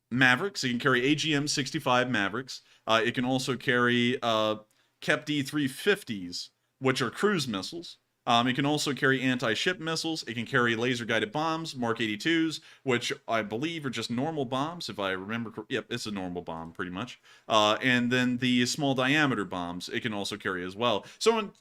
Mavericks. It can carry AGM-65 Mavericks. It can also carry KEP-D350s, which are cruise missiles. It can also carry anti-ship missiles. It can carry laser-guided bombs, Mark 82s, which I believe are just normal bombs, if I remember. Yep, it's a normal bomb, pretty much. And then the small-diameter bombs it can also carry as well. So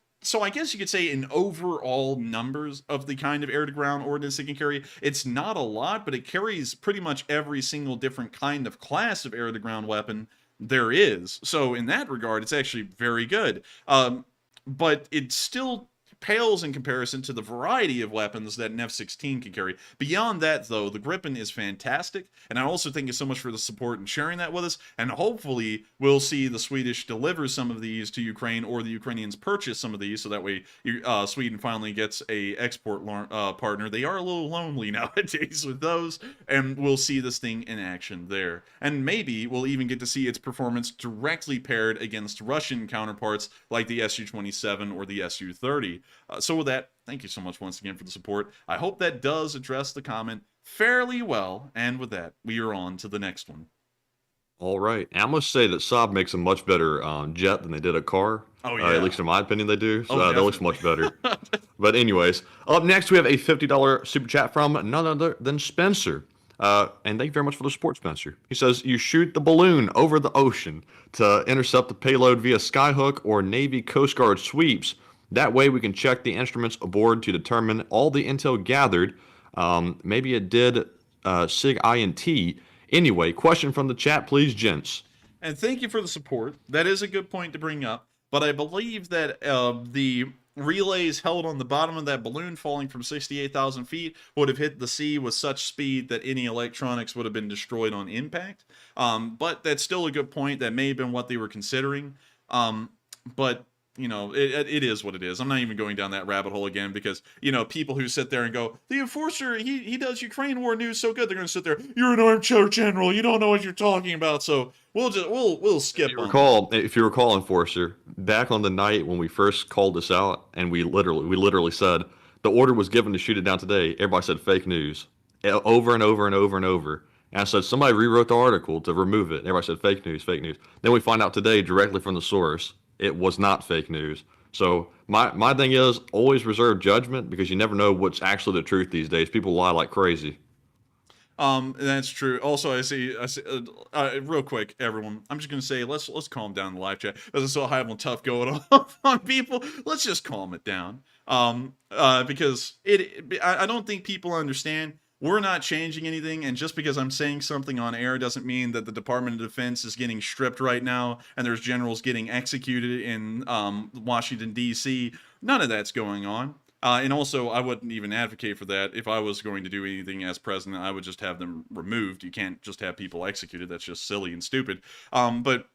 I guess you could say in overall numbers of the kind of air-to-ground ordnance it can carry, it's not a lot, but it carries pretty much every single different kind of class of air-to-ground weapon there is. So in that regard, it's actually very good. But it's still pales in comparison to the variety of weapons that an F-16 can carry. Beyond that, though, the Gripen is fantastic, and I also thank you so much for the support and sharing that with us, and hopefully we'll see the Swedish deliver some of these to Ukraine, or the Ukrainians purchase some of these, so that way Sweden finally gets a export partner. They are a little lonely nowadays with those, and we'll see this thing in action there. And maybe we'll even get to see its performance directly paired against Russian counterparts like the Su-27 or the Su-30. So with that, thank you so much once again for the support. I hope that does address the comment fairly well. And with that, we are on to the next one. All right. And I must say that Saab makes a much better jet than they did a car. Oh, yeah. At least in my opinion, they do. So that looks much better. Definitely. But anyways, up next, we have a $50 super chat from none other than Spencer. And thank you very much for the support, Spencer. He says, you shoot the balloon over the ocean to intercept the payload via Skyhook or Navy Coast Guard sweeps. That way we can check the instruments aboard to determine all the intel gathered. Maybe it did SIG INT. Anyway, question from the chat, please, gents. And thank you for the support. That is a good point to bring up. But I believe that the relays held on the bottom of that balloon falling from 68,000 feet would have hit the sea with such speed that any electronics would have been destroyed on impact. But that's still a good point. That may have been what they were considering. But you know, it is what it is. I'm not even going down that rabbit hole again because, you know, people who sit there and go, the Enforcer, he does Ukraine war news so good, they're going to sit there, you're an armchair general, you don't know what you're talking about, so we'll skip on. If you recall, Enforcer, back on the night when we first called this out, and we literally said, the order was given to shoot it down today, everybody said fake news. Over and over and over and over. And I said, somebody rewrote the article to remove it. Everybody said fake news, fake news. Then we find out today, directly from the source, it was not fake news. So my thing is always reserve judgment because you never know what's actually the truth these days. People lie like crazy. That's true. Also, I see real quick, everyone, I'm just going to say, let's calm down the live chat. There's so high and tough going on people. Let's just calm it down. Because I don't think people understand. We're not changing anything, and just because I'm saying something on air doesn't mean that the Department of Defense is getting stripped right now and there's generals getting executed in Washington, D.C. None of that's going on. And also, I wouldn't even advocate for that. If I was going to do anything as president, I would just have them removed. You can't just have people executed. That's just silly and stupid. But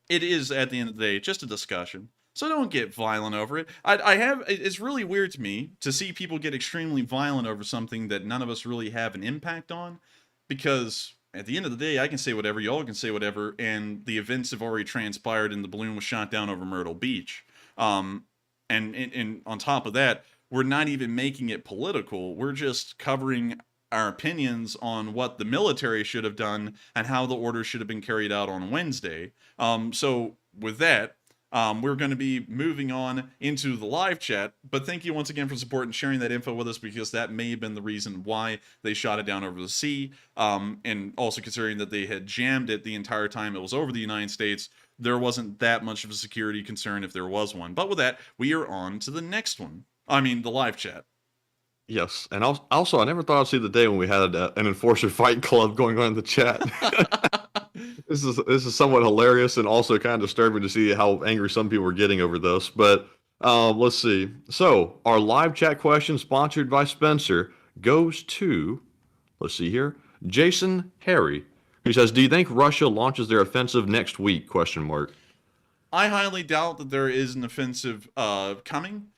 it is, at the end of the day, just a discussion. So don't get violent over it. It's really weird to me to see people get extremely violent over something that none of us really have an impact on, because at the end of the day, I can say whatever, y'all can say whatever, and the events have already transpired and the balloon was shot down over Myrtle Beach. And on top of that, we're not even making it political. We're just covering our opinions on what the military should have done and how the order should have been carried out on Wednesday. So with that, we're going to be moving on into the live chat, but thank you once again for support and sharing that info with us, because that may have been the reason why they shot it down over the sea, and also considering that they had jammed it the entire time it was over the United States, there wasn't that much of a security concern if there was one. But with that, we are on to the next one. I mean, the live chat. Yes, and also I never thought I'd see the day when we had an Enforcer fight club going on in the chat. This is somewhat hilarious and also kind of disturbing to see how angry some people are getting over this. But let's see. So our live chat question, sponsored by Spencer, goes to, let's see here, Jason Harry, who says, "Do you think Russia launches their offensive next week?" ? I highly doubt that there is an offensive coming,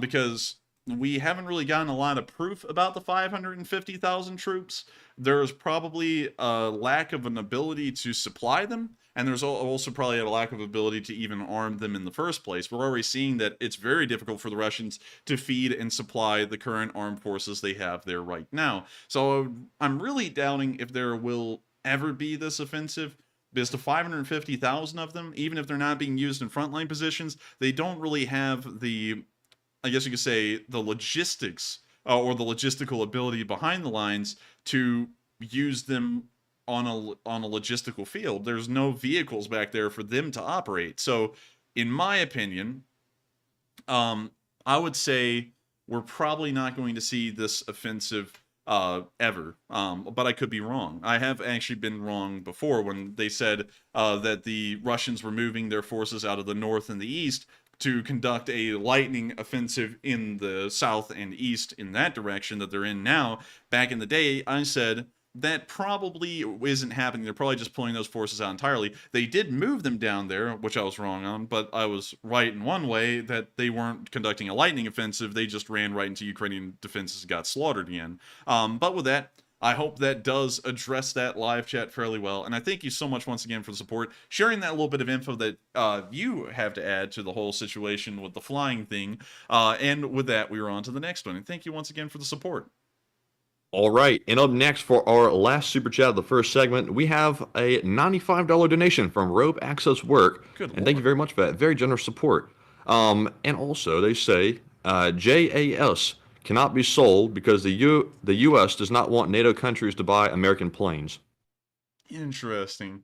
because we haven't really gotten a lot of proof about the 550,000 troops. There's probably a lack of an ability to supply them, and there's also probably a lack of ability to even arm them in the first place. We're already seeing that it's very difficult for the Russians to feed and supply the current armed forces they have there right now. So I'm really doubting if there will ever be this offensive, because the 550,000 of them, even if they're not being used in frontline positions, they don't really have the, I guess you could say, the logistics or the logistical ability behind the lines to use them on a logistical field. There's no vehicles back there for them to operate. So, in my opinion, I would say we're probably not going to see this offensive ever. But I could be wrong. I have actually been wrong before when they said that the Russians were moving their forces out of the north and the east to conduct a lightning offensive in the south and east in that direction that they're in now. Back in the day, I said that probably isn't happening. They're probably just pulling those forces out entirely. They did move them down there, which I was wrong on, but I was right in one way that they weren't conducting a lightning offensive. They just ran right into Ukrainian defenses and got slaughtered again. But with that, I hope that does address that live chat fairly well. And I thank you so much once again for the support, sharing that little bit of info that you have to add to the whole situation with the flying thing. And with that, we are on to the next one. And thank you once again for the support. All right, and up next for our last super chat of the first segment, we have a $95 donation from Rope Access Work. Good and thank you very much for that. Very generous support. And also, they say JAS cannot be sold because the U.S. does not want NATO countries to buy American planes. Interesting.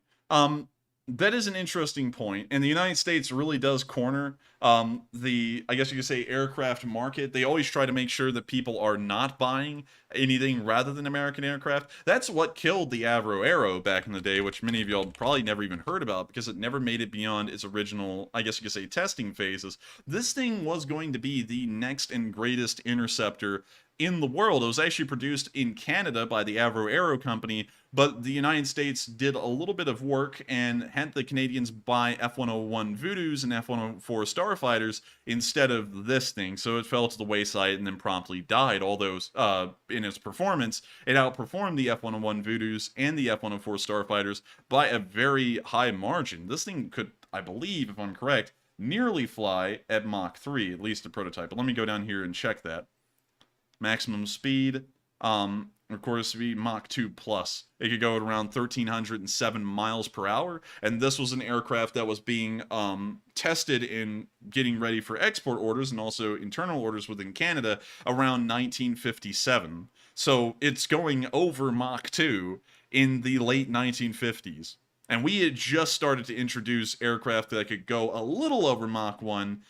That is an interesting point, and the United States really does corner the, I guess you could say, aircraft market. They always try to make sure that people are not buying anything rather than American aircraft. That's what killed the Avro Arrow back in the day, which many of y'all probably never even heard about because it never made it beyond its original, I guess you could say, testing phases. This thing was going to be the next and greatest interceptor in the world. It was actually produced in Canada by the Avro Arrow company, but the United States did a little bit of work and had the Canadians buy F-101 Voodoos and F-104 Starfighters instead of this thing, so it fell to the wayside and then promptly died. Although in its performance, it outperformed the F-101 Voodoos and the F-104 Starfighters by a very high margin. This thing could, I believe, if I'm correct, nearly fly at Mach 3, at least a prototype. But let me go down here and check that. Maximum speed, of course, be Mach 2 plus. It could go at around 1,307 miles per hour, and this was an aircraft that was being tested in getting ready for export orders and also internal orders within Canada around 1957. So it's going over Mach 2 in the late 1950s. And we had just started to introduce aircraft that could go a little over Mach 1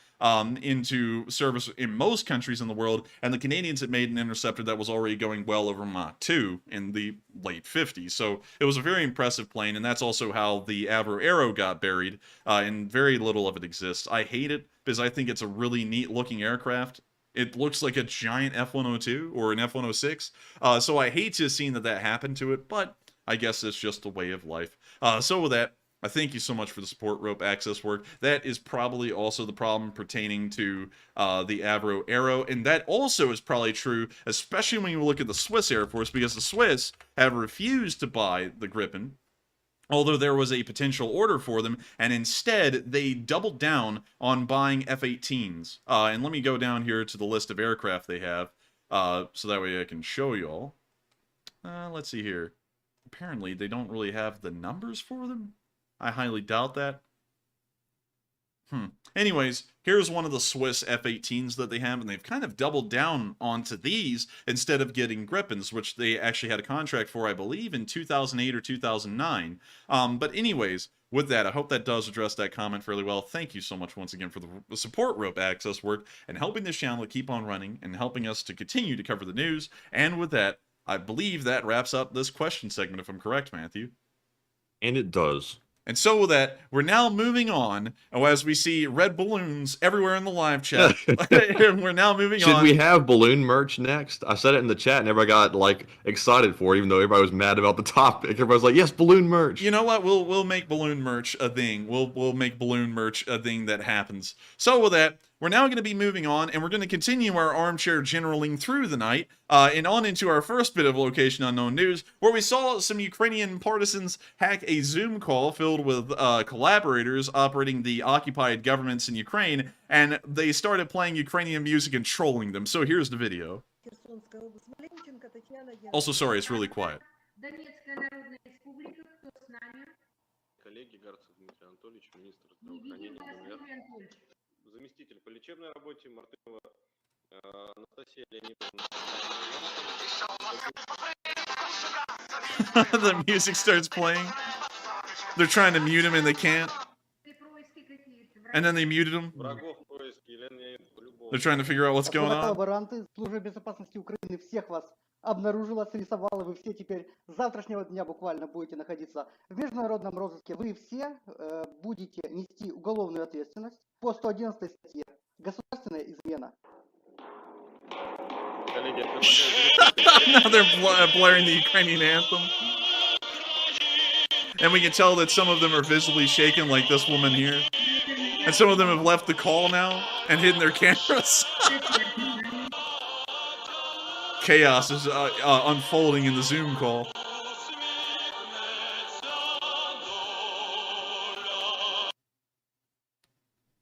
into service in most countries in the world, and the Canadians had made an interceptor that was already going well over Mach 2 in the late 50s. So it was a very impressive plane, and that's also how the Avro Arrow got buried, and very little of it exists. I hate it because I think it's a really neat looking aircraft. It looks like a giant F-102 or an F-106, so I hate to have seen that happened to it, but I guess it's just a way of life. So with that, I thank you so much for the support, Rope Access Work. That is probably also the problem pertaining to the Avro Arrow, and that also is probably true, especially when you look at the Swiss Air Force, because the Swiss have refused to buy the Gripen, although there was a potential order for them, and instead they doubled down on buying F-18s. And let me go down here to the list of aircraft they have, so that way I can show y'all. Let's see here. Apparently they don't really have the numbers for them. I highly doubt that. Anyways, here's one of the Swiss F-18s that they have, and they've kind of doubled down onto these instead of getting Gripens, which they actually had a contract for, I believe, in 2008 or 2009. But anyways, with that, I hope that does address that comment fairly well. Thank you so much once again for the support, Rope Access Work, and helping this channel to keep on running and helping us to continue to cover the news. And with that, I believe that wraps up this question segment, if I'm correct, Matthew. And it does. And so with that, we're now moving on, as we see red balloons everywhere in the live chat. We're now moving on. Should we have balloon merch next? I said it in the chat and everybody got like excited for it, even though everybody was mad about the topic. Everybody's like, yes, balloon merch. You know what? We'll make balloon merch a thing. We'll make balloon merch a thing that happens. So with that, we're now going to be moving on, and we're going to continue our armchair generaling through the night, and on into our first bit of Location Unknown news, where we saw some Ukrainian partisans hack a Zoom call filled with collaborators operating the occupied governments in Ukraine, and they started playing Ukrainian music and trolling them. So here's the video. Also, sorry, it's really quiet. Заместитель по лечебной работе Мартынова Анастасия Леонидовна. The music starts playing. They're trying to mute him and they can't. And then they muted him. They're trying to figure out what's going on. Коллаборанты, служба безопасности Украины всех вас обнаружила, срисовала. Вы все теперь с завтрашнего дня буквально будете находиться в международном розыске. Вы все будете нести уголовную ответственность по 111 статье «Государственная измена». Коллеги, я Now they're blaring the Ukrainian anthem. And we can tell that some of them are visibly shaken, like this woman here. And some of them have left the call now and hidden their cameras. Chaos is unfolding in the Zoom call.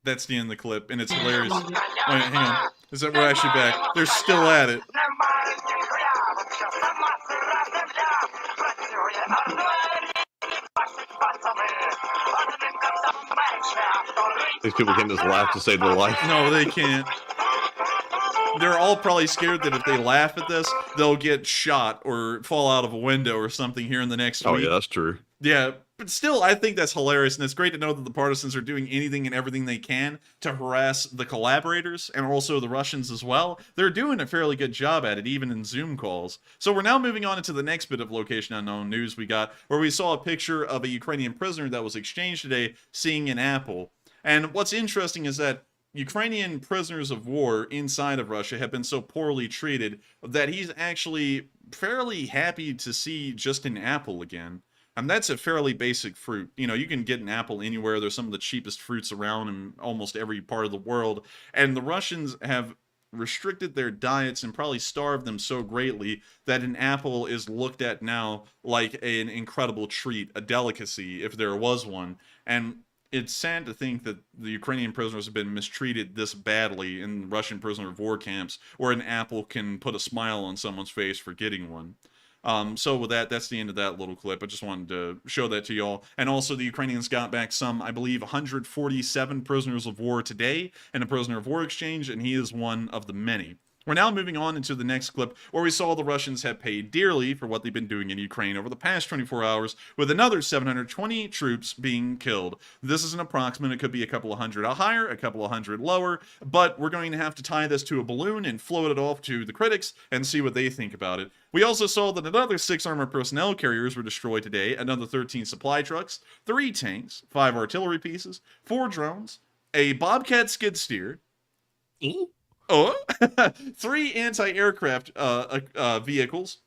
That's the end of the clip, and it's hilarious. Wait, hang on. Is that we're actually back? They're still at it. These people can't just laugh to save their life. No, they can't. They're all probably scared that if they laugh at this, they'll get shot or fall out of a window or something here in the next week. Oh, yeah, that's true. Yeah, but still, I think that's hilarious, and it's great to know that the partisans are doing anything and everything they can to harass the collaborators, and also the Russians as well. They're doing a fairly good job at it, even in Zoom calls. So we're now moving on into the next bit of Location Unknown news we got, where we saw a picture of a Ukrainian prisoner that was exchanged today seeing an apple. And what's interesting is that Ukrainian prisoners of war inside of Russia have been so poorly treated that he's actually fairly happy to see just an apple again. And that's a fairly basic fruit. You know, you can get an apple anywhere. There's some of the cheapest fruits around in almost every part of the world. And the Russians have restricted their diets and probably starved them so greatly that an apple is looked at now like an incredible treat, a delicacy, if there was one. And it's sad to think that the Ukrainian prisoners have been mistreated this badly in Russian prisoner of war camps, where an apple can put a smile on someone's face for getting one. So with that, that's the end of that little clip. I just wanted to show that to y'all. And also, the Ukrainians got back some, I believe, 147 prisoners of war today in a prisoner of war exchange, and he is one of the many. We're now moving on into the next clip, where we saw the Russians have paid dearly for what they've been doing in Ukraine over the past 24 hours, with another 720 troops being killed. This is an approximate. It could be a couple of hundred higher, a couple of hundred lower, but we're going to have to tie this to a balloon and float it off to the critics and see what they think about it. We also saw that another 6 armored personnel carriers were destroyed today, another 13 supply trucks, 3 tanks, 5 artillery pieces, 4 drones, a Bobcat skid steer, 3 anti-aircraft vehicles,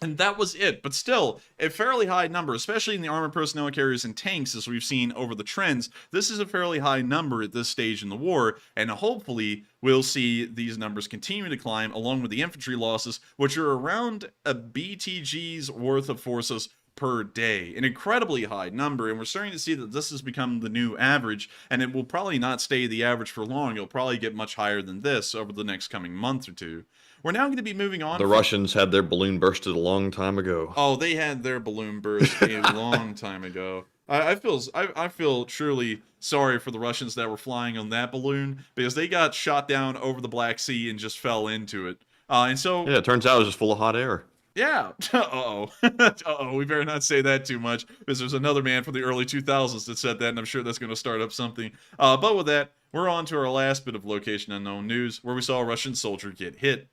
and that was it. But still, a fairly high number, especially in the armored personnel carriers and tanks, as we've seen over the trends. This is a fairly high number at this stage in the war, and hopefully we'll see these numbers continue to climb, along with the infantry losses, which are around a BTG's worth of forces per day, an incredibly high number, and we're starting to see that this has become the new average, and it will probably not stay the average for long. It'll probably get much higher than this over the next coming month or two. We're now going to be moving on. The Russians had their balloon bursted a long time ago. Oh, they had their balloon burst a long time ago. I feel truly sorry for the Russians that were flying on that balloon, because they got shot down over the Black Sea and just fell into it. And so yeah, it turns out it was just full of hot air. Yeah. Uh-oh. Uh-oh. We better not say that too much, because there's another man from the early 2000s that said that, and I'm sure that's going to start up something. But with that, we're on to our last bit of Location Unknown news, where we saw a Russian soldier get hit.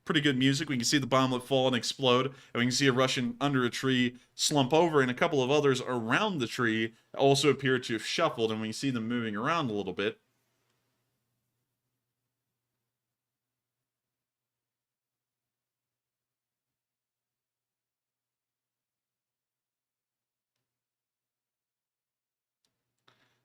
Pretty good music. We can see the bomblet fall and explode, and we can see a Russian under a tree slump over, and a couple of others around the tree also appear to have shuffled, and we can see them moving around a little bit.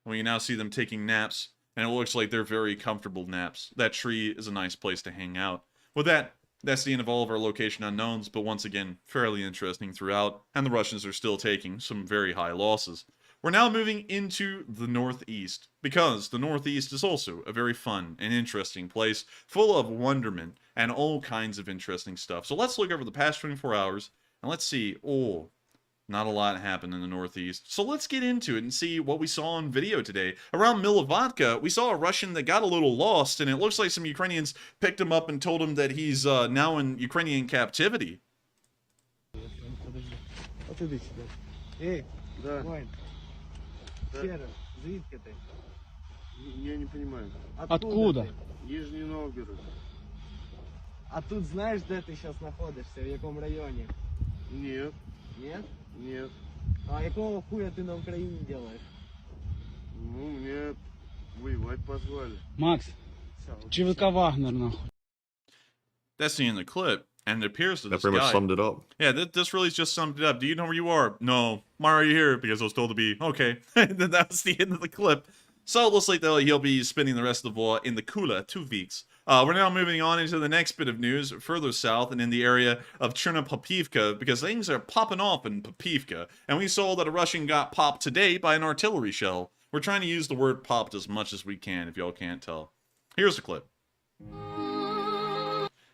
We can now see them taking naps, and it looks like they're very comfortable naps. That tree is a nice place to hang out. With that, that's the end of all of our Location Unknowns, but once again, fairly interesting throughout, and the Russians are still taking some very high losses. We're now moving into the Northeast, because the Northeast is also a very fun and interesting place, full of wonderment and all kinds of interesting stuff. So let's look over the past 24 hours, and let's see. Not a lot happened in the Northeast. So let's get into it and see what we saw on video today. Around Milivotka, we saw a Russian that got a little lost, and it looks like some Ukrainians picked him up and told him that he's now in Ukrainian captivity. Я не понимаю. Откуда? ты? Нижний Новгород. А тут знаешь, де ти зараз знаходишся, в якому районі? Нет, Нет? нет. А якого хуя ти на Україні делаєш? Ну, мне воевать позвали. Макс, ЧВК Вагнер, нахуй. That's the end of the clip, and it appears that That this pretty much guy... summed it up. Yeah, this really just summed it up. Do you know where you are? No. Why are you here? Because I was told to be. Okay. And then that was the end of the clip. So it looks like he'll be spending the rest of the war in the Kula 2 weeks. We're now moving on into the next bit of news, further south and in the area of Chernopopivka, because things are popping off in Popivka. And we saw that a Russian got popped today by an artillery shell. We're trying to use the word popped as much as we can, if y'all can't tell. Here's the clip.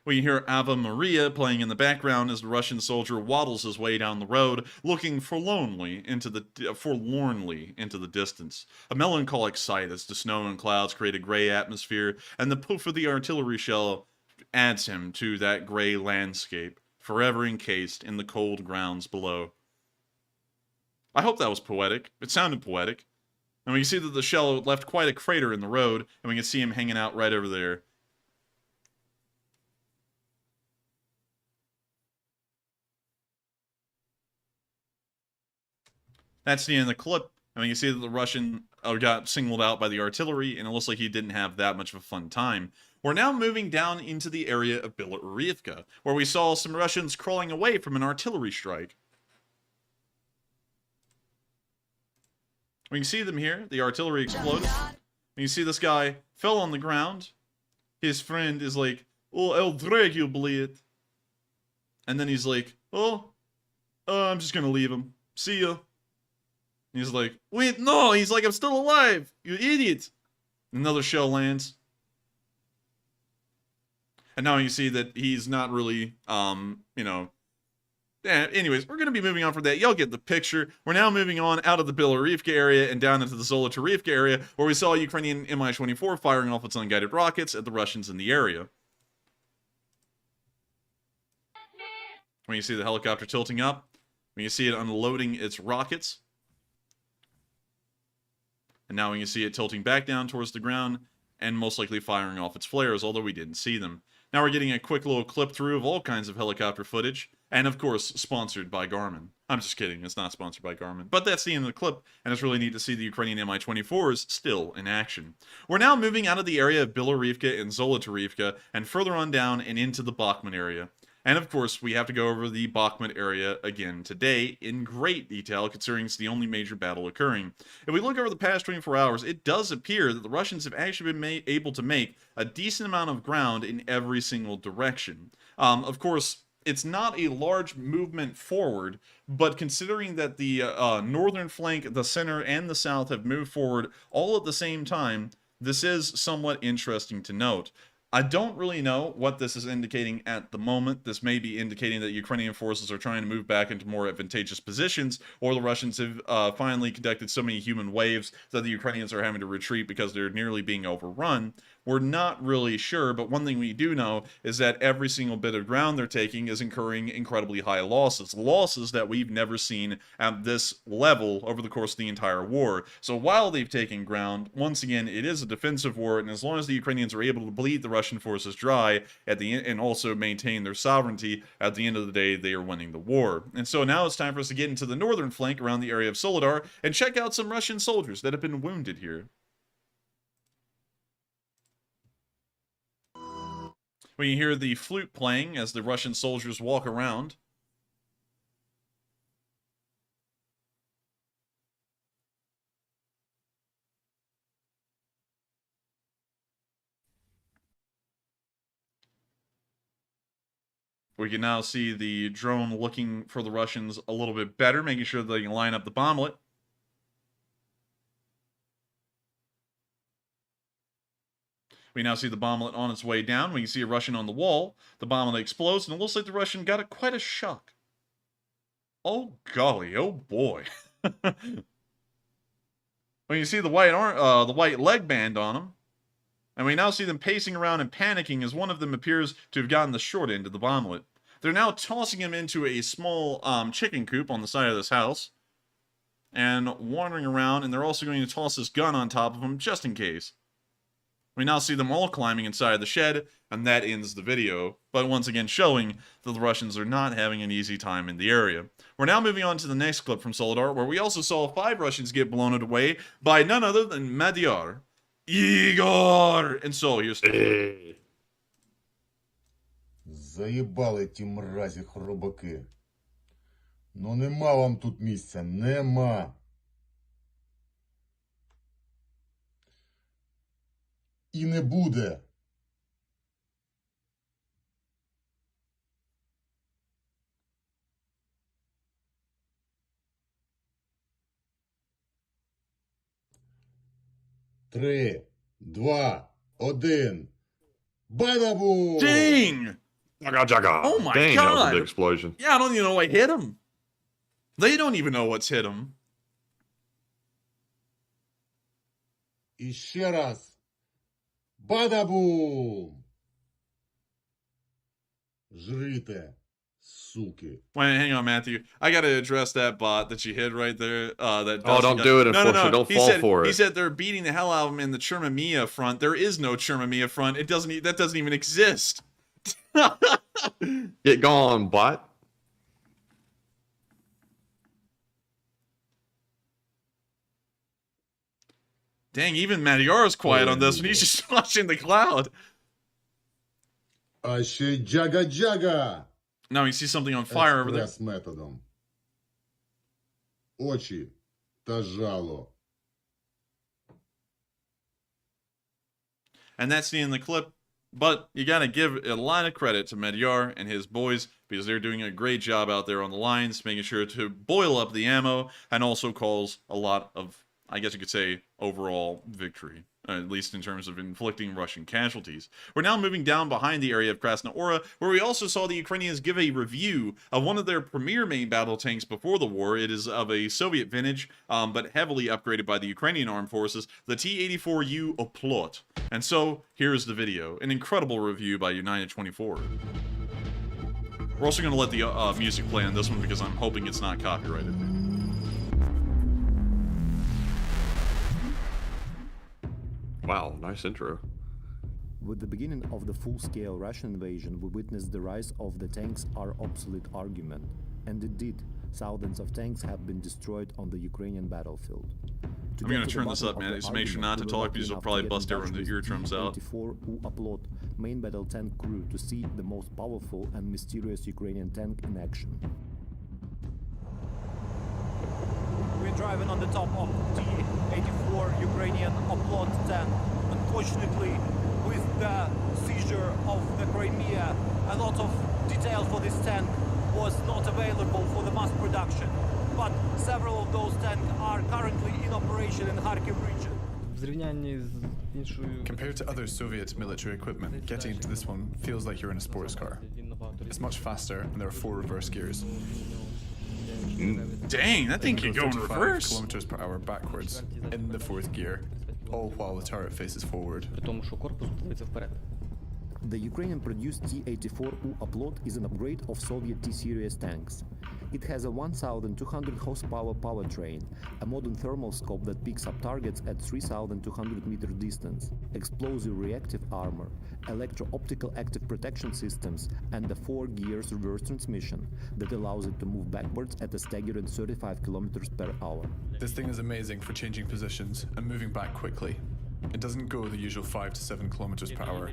We hear Ave Maria playing in the background as the Russian soldier waddles his way down the road, looking forlornly into the distance. A melancholic sight as the snow and clouds create a gray atmosphere, and the poof of the artillery shell adds him to that gray landscape, forever encased in the cold grounds below. I hope that was poetic. It sounded poetic. And we can see that the shell left quite a crater in the road, and we can see him hanging out right over there. That's the end of the clip. I mean, you see that the Russian got singled out by the artillery, and it looks like he didn't have that much of a fun time. We're now moving down into the area of Belgorod, where we saw some Russians crawling away from an artillery strike. We can see them here. The artillery exploded. And you see this guy fell on the ground. His friend is like, "Oh, I'll drag you, bleed." And then he's like, "Oh, I'm just gonna leave him. See ya." He's like, "Wait, no!" He's like, "I'm still alive, you idiot!" Another shell lands. And now you see that he's not really, Yeah, anyways, we're going to be moving on from that. Y'all get the picture. We're now moving on out of the Belorivka area and down into the Zolotarivka area, where we saw Ukrainian Mi-24 firing off its unguided rockets at the Russians in the area. When you see the helicopter tilting up, when you see it unloading its rockets, and now when you see it tilting back down towards the ground, and most likely firing off its flares, although we didn't see them. Now we're getting a quick little clip through of all kinds of helicopter footage, and of course, sponsored by Garmin. I'm just kidding, it's not sponsored by Garmin. But that's the end of the clip, and it's really neat to see the Ukrainian Mi-24s still in action. We're now moving out of the area of Belorivka and Zolotarivka, and further on down and into the Bakhmut area. And of course, we have to go over the Bakhmut area again today in great detail, considering it's the only major battle occurring. If we look over the past 24 hours, it does appear that the Russians have actually been able to make a decent amount of ground in every single direction. Of course, it's not a large movement forward, but considering that the northern flank, the center, and the south have moved forward all at the same time, this is somewhat interesting to note. I don't really know what this is indicating at the moment. This may be indicating that Ukrainian forces are trying to move back into more advantageous positions, or the Russians have finally conducted so many human waves that the Ukrainians are having to retreat because they're nearly being overrun. We're not really sure, but one thing we do know is that every single bit of ground they're taking is incurring incredibly high losses. Losses that we've never seen at this level over the course of the entire war. So while they've taken ground, once again, it is a defensive war, and as long as the Ukrainians are able to bleed the Russian forces dry at the end and also maintain their sovereignty, at the end of the day, they are winning the war. And so now it's time for us to get into the northern flank around the area of Vuhledar and check out some Russian soldiers that have been wounded here. When you hear the flute playing as the Russian soldiers walk around. We can now see the drone looking for the Russians a little bit better, making sure they can line up the bomblet. We now see the bomblet on its way down. We can see a Russian on the wall. The bomblet explodes, and it looks like the Russian got quite a shock. Oh, golly. Oh, boy. When you see the white leg band on him, and we now see them pacing around and panicking as one of them appears to have gotten the short end of the bomblet. They're now tossing him into a small chicken coop on the side of this house. and wandering around, and they're also going to toss this gun on top of them just in case. We now see them all climbing inside the shed, and that ends the video, but once again showing that the Russians are not having an easy time in the area. We're now moving on to the next clip from Vuhledar, where we also saw 5 Russians get blown away by none other than Madyar. Igor! And so, here's... Заїбали ті мразі хробаки. Ну нема вам тут місця, нема. І не буде. Три, два, один. Bada-boom! Dang! Oh my Dang, god! that was a big explosion. Yeah, I don't even know what hit him. They don't even know what's hit him. І ще раз. Бада-бум! Жрите, суки. Wait, hang on, Matthew. I gotta address that bot that you hit right there. Don't do it, unfortunately. Don't fall for it. He said they're beating the hell out of him in the Chermamia front. There is no Chermamia front. That doesn't even exist. Get gone, bot. Dang, even Madyar's quiet on this one. He's just watching the cloud. А ще джага-джага! Now you see something on fire over there. Експрес-методом. Очі та жало. And that's the end of the clip. But you gotta give a lot of credit to Madyar and his boys, because they're doing a great job out there on the lines, making sure to boil up the ammo, and also cause a lot of, I guess you could say, overall victory. At least in terms of inflicting Russian casualties. We're now moving down behind the area of Krasnohora, where we also saw the Ukrainians give a review of one of their premier main battle tanks before the war. It is of a Soviet vintage, but heavily upgraded by the Ukrainian armed forces, the T-84U Oplot. And so, here's the video. An incredible review by United 24. We're also going to let the music play on this one because I'm hoping it's not copyrighted. Wow, nice intro. With the beginning of the full-scale Russian invasion, we witnessed the rise of the tanks are obsolete argument. And it did. Thousands of tanks have been destroyed on the Ukrainian battlefield. I'm going to turn this up, man. Just make sure not to talk because it'll probably bust everyone's eardrums out. T-84U Oplot, main battle tank crew, to see the most powerful and mysterious Ukrainian tank in action. We're driving on the top of T-84 Ukrainian Oplot tank. Unfortunately, with the seizure of the Crimea, a lot of detail for this tank was not available for the mass production. But several of those tanks are currently in operation in Kharkiv region. Compared to other Soviet military equipment, getting into this one feels like you're in a sports car. It's much faster, and there are 4 reverse gears. Dang, that thing can go in reverse. Kilometers per hour backwards in the 4th gear, all while the turret faces forward. The Ukrainian-produced T-84U Oplot is an upgrade of Soviet T-series tanks. It has a 1,200 horsepower powertrain, a modern thermal scope that picks up targets at 3,200 meter distance, explosive reactive armor, electro-optical active protection systems, and a 4 gears reverse transmission that allows it to move backwards at a staggering 35 kilometers per hour. This thing is amazing for changing positions and moving back quickly. It doesn't go the usual 5 to 7 kilometers per hour.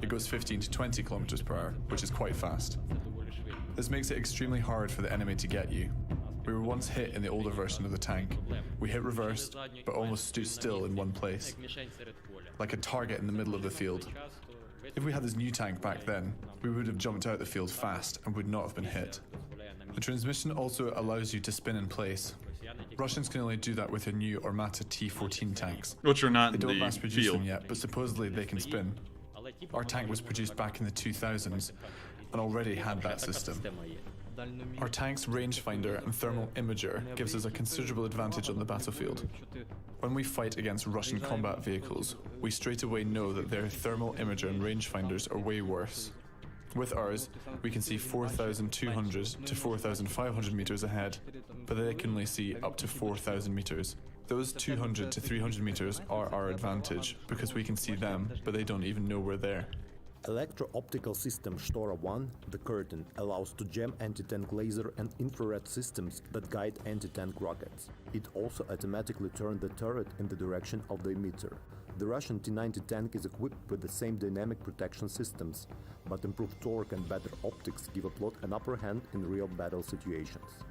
It goes 15 to 20 kilometers per hour, which is quite fast. This makes it extremely hard for the enemy to get you. We were once hit in the older version of the tank. We hit reversed, but almost stood still in one place, like a target in the middle of the field. If we had this new tank back then, we would have jumped out the field fast and would not have been hit. The transmission also allows you to spin in place. Russians can only do that with their new Armata T-14 tanks. Which are not They in don't the mass produce field them yet, but supposedly they can spin. Our tank was produced back in the 2000s and already had that system. Our tank's rangefinder and thermal imager gives us a considerable advantage on the battlefield. When we fight against Russian combat vehicles, we straight away know that their thermal imager and rangefinders are way worse. With ours, we can see 4,200 to 4,500 meters ahead, but they can only see up to 4,000 meters. Those 200 to 300 meters are our advantage because we can see them, but they don't even know we're there. Electro-optical system Shtora 1, the curtain, allows to jam anti-tank laser and infrared systems that guide anti-tank rockets. It also automatically turns the turret in the direction of the emitter. The Russian T-90 tank is equipped with the same dynamic protection systems, but improved torque and better optics give a plot an upper hand in real battle situations.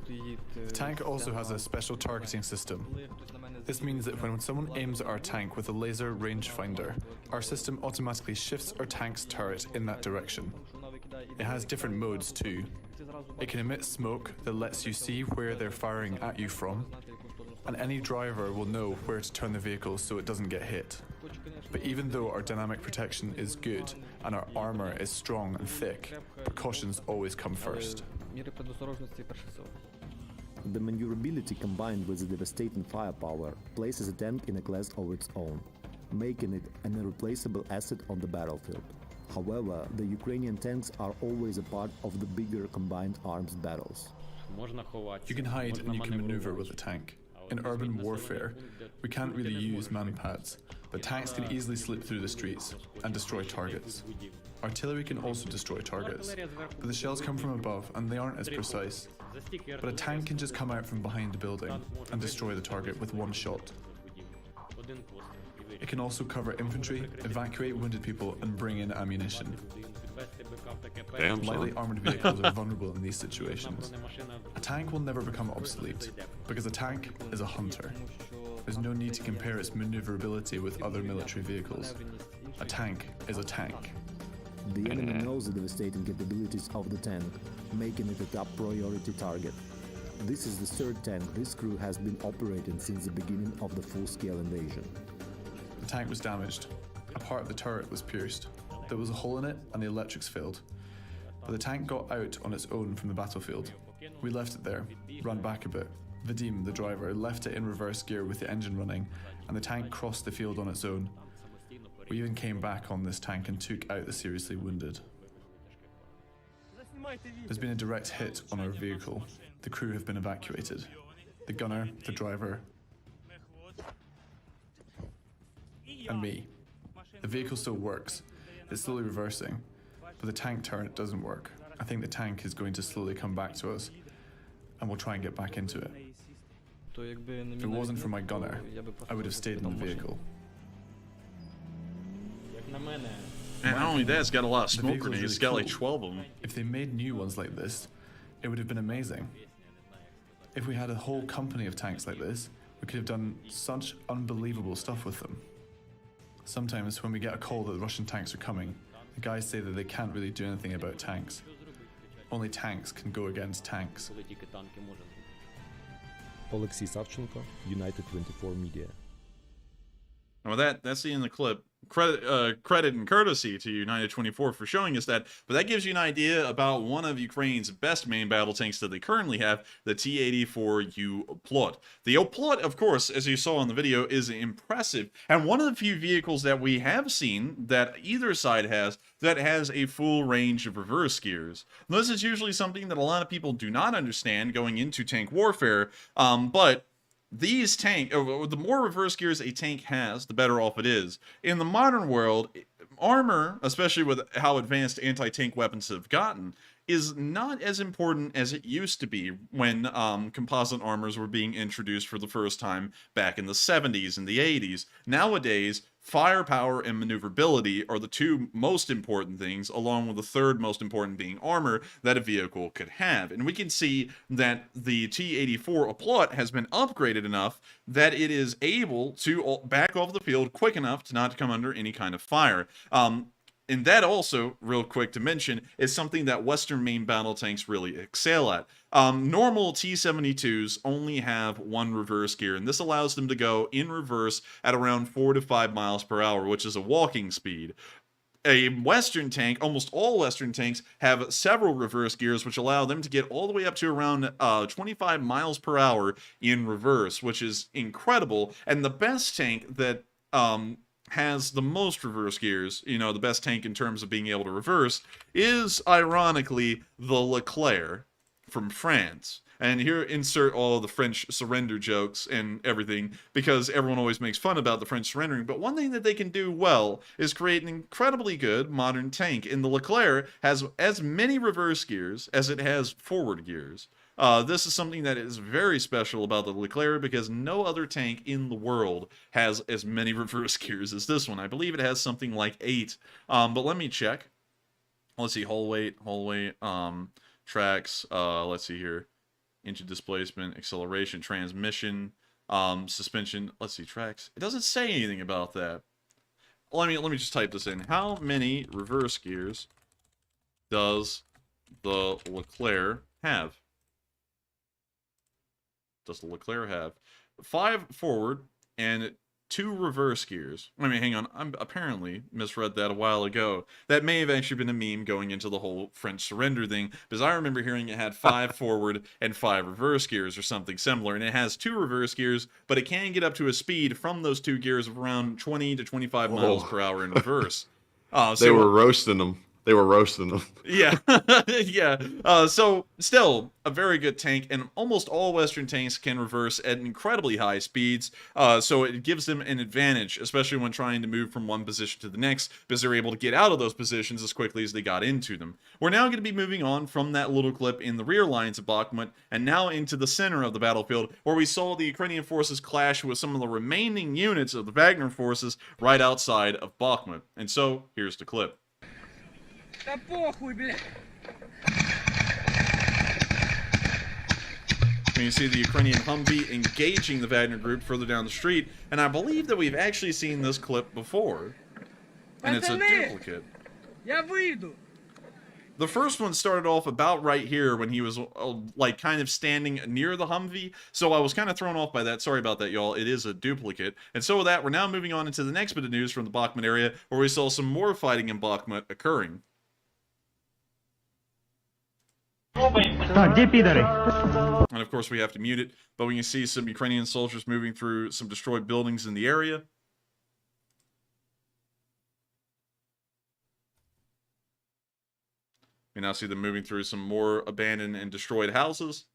The tank also has a special targeting system. This means that when someone aims at our tank with a laser rangefinder, our system automatically shifts our tank's turret in that direction. It has different modes too. It can emit smoke that lets you see where they're firing at you from, and any driver will know where to turn the vehicle so it doesn't get hit. But even though our dynamic protection is good and our armor is strong and thick, precautions always come first. The maneuverability combined with the devastating firepower places a tank in a class of its own, making it an irreplaceable asset on the battlefield. However, the Ukrainian tanks are always a part of the bigger combined arms battles. You can hide and you can maneuver with a tank. In urban warfare, we can't really use man-pads, but tanks can easily slip through the streets and destroy targets. Artillery can also destroy targets, but the shells come from above and they aren't as precise. But a tank can just come out from behind a building and destroy the target with one shot. It can also cover infantry, evacuate wounded people, and bring in ammunition. Damn, Lightly son. armored vehicles are vulnerable in these situations. A tank will never become obsolete, because a tank is a hunter. There's no need to compare its maneuverability with other military vehicles. A tank is a tank. The enemy knows the devastating capabilities of the tank, making it a top priority target. This is the third tank this crew has been operating since the beginning of the full-scale invasion. The tank was damaged. A part of the turret was pierced. There was a hole in it and the electrics failed. But the tank got out on its own from the battlefield. We left it there, ran back a bit. Vadim, the driver, left it in reverse gear with the engine running, and the tank crossed the field on its own. We even came back on this tank and took out the seriously wounded. There's been a direct hit on our vehicle. The crew have been evacuated. The gunner, the driver, and me. The vehicle still works. It's slowly reversing, but the tank turret doesn't work. I think the tank is going to slowly come back to us, and we'll try and get back into it. If it wasn't for my gunner, I would have stayed in the vehicle. And not only that, it's got a lot of The smoke vehicle is grenades. It's really got like cool. 12 of them. If they made new ones like this, it would have been amazing. If we had a whole company of tanks like this, we could have done such unbelievable stuff with them. Sometimes when we get a call that the Russian tanks are coming, the guys say that they can't really do anything about tanks. Only tanks can go against tanks. Oleksiy Savchenko, United 24 Media. Well, that's the end of the clip. Credit and courtesy to United 24 for showing us that, but that gives you an idea about one of Ukraine's best main battle tanks that they currently have, the T-84U Oplot. The Oplot, of course, as you saw in the video, is impressive, and one of the few vehicles that we have seen that either side has that has a full range of reverse gears. Now, this is usually something that a lot of people do not understand going into tank warfare, but these the more reverse gears a tank has, the better off it is. In the modern world, armor, especially with how advanced anti-tank weapons have gotten, is not as important as it used to be when composite armors were being introduced for the first time back in the 70s and the 80s. Nowadays, firepower and maneuverability are the two most important things, along with the third most important being armor that a vehicle could have. And we can see that the T-84 Oplot has been upgraded enough that it is able to back off the field quick enough to not come under any kind of fire. And that also, real quick to mention, is something that Western main battle tanks really excel at. Normal T-72s only have one reverse gear, and this allows them to go in reverse at around 4 to 5 miles per hour, which is a walking speed. A Western tank, almost all Western tanks, have several reverse gears, which allow them to get all the way up to around 25 miles per hour in reverse, which is incredible. And the best tank that has the most reverse gears, the best tank in terms of being able to reverse, is ironically the Leclerc from France. And here, insert all of the French surrender jokes and everything, because everyone always makes fun about the French surrendering. But one thing that they can do well is create an incredibly good modern tank. And the Leclerc has as many reverse gears as it has forward gears. This is something that is very special about the Leclerc, because no other tank in the world has as many reverse gears as this one. I believe it has something like 8. But let me check. Let's see, hull weight, tracks, let's see here. Engine displacement, acceleration, transmission, suspension. Let's see, tracks. It doesn't say anything about that. Let me just type this in. How many reverse gears does the Leclerc have? Does the Leclerc have 5 forward and 2 reverse gears? I mean, hang on. I apparently misread that a while ago. That may have actually been a meme going into the whole French surrender thing, because I remember hearing it had 5 forward and 5 reverse gears or something similar, and it has 2 reverse gears, but it can get up to a speed from those 2 gears of around 20 to 25 miles per hour in reverse. They were roasting them. They were roasting them. Yeah, yeah. So, still, a very good tank, and almost all Western tanks can reverse at incredibly high speeds, so it gives them an advantage, especially when trying to move from one position to the next, because they're able to get out of those positions as quickly as they got into them. We're now going to be moving on from that little clip in the rear lines of Bakhmut, and now into the center of the battlefield, where we saw the Ukrainian forces clash with some of the remaining units of the Wagner forces right outside of Bakhmut. And so, here's the clip. Да похуй, блядь. You see the Ukrainian Humvee engaging the Wagner group further down the street, and I believe that we've actually seen this clip before, and it's a duplicate. Я выйду. The first one started off about right here when he was, like, kind of standing near the Humvee, so I was kind of thrown off by that. Sorry about that, y'all. It is a duplicate. And so with that, we're now moving on into the next bit of news from the Bakhmut area, where we saw some more fighting in Bakhmut occurring. And of course we have to mute it, but we can see some Ukrainian soldiers moving through some destroyed buildings in the area. We now see them moving through some more abandoned and destroyed houses.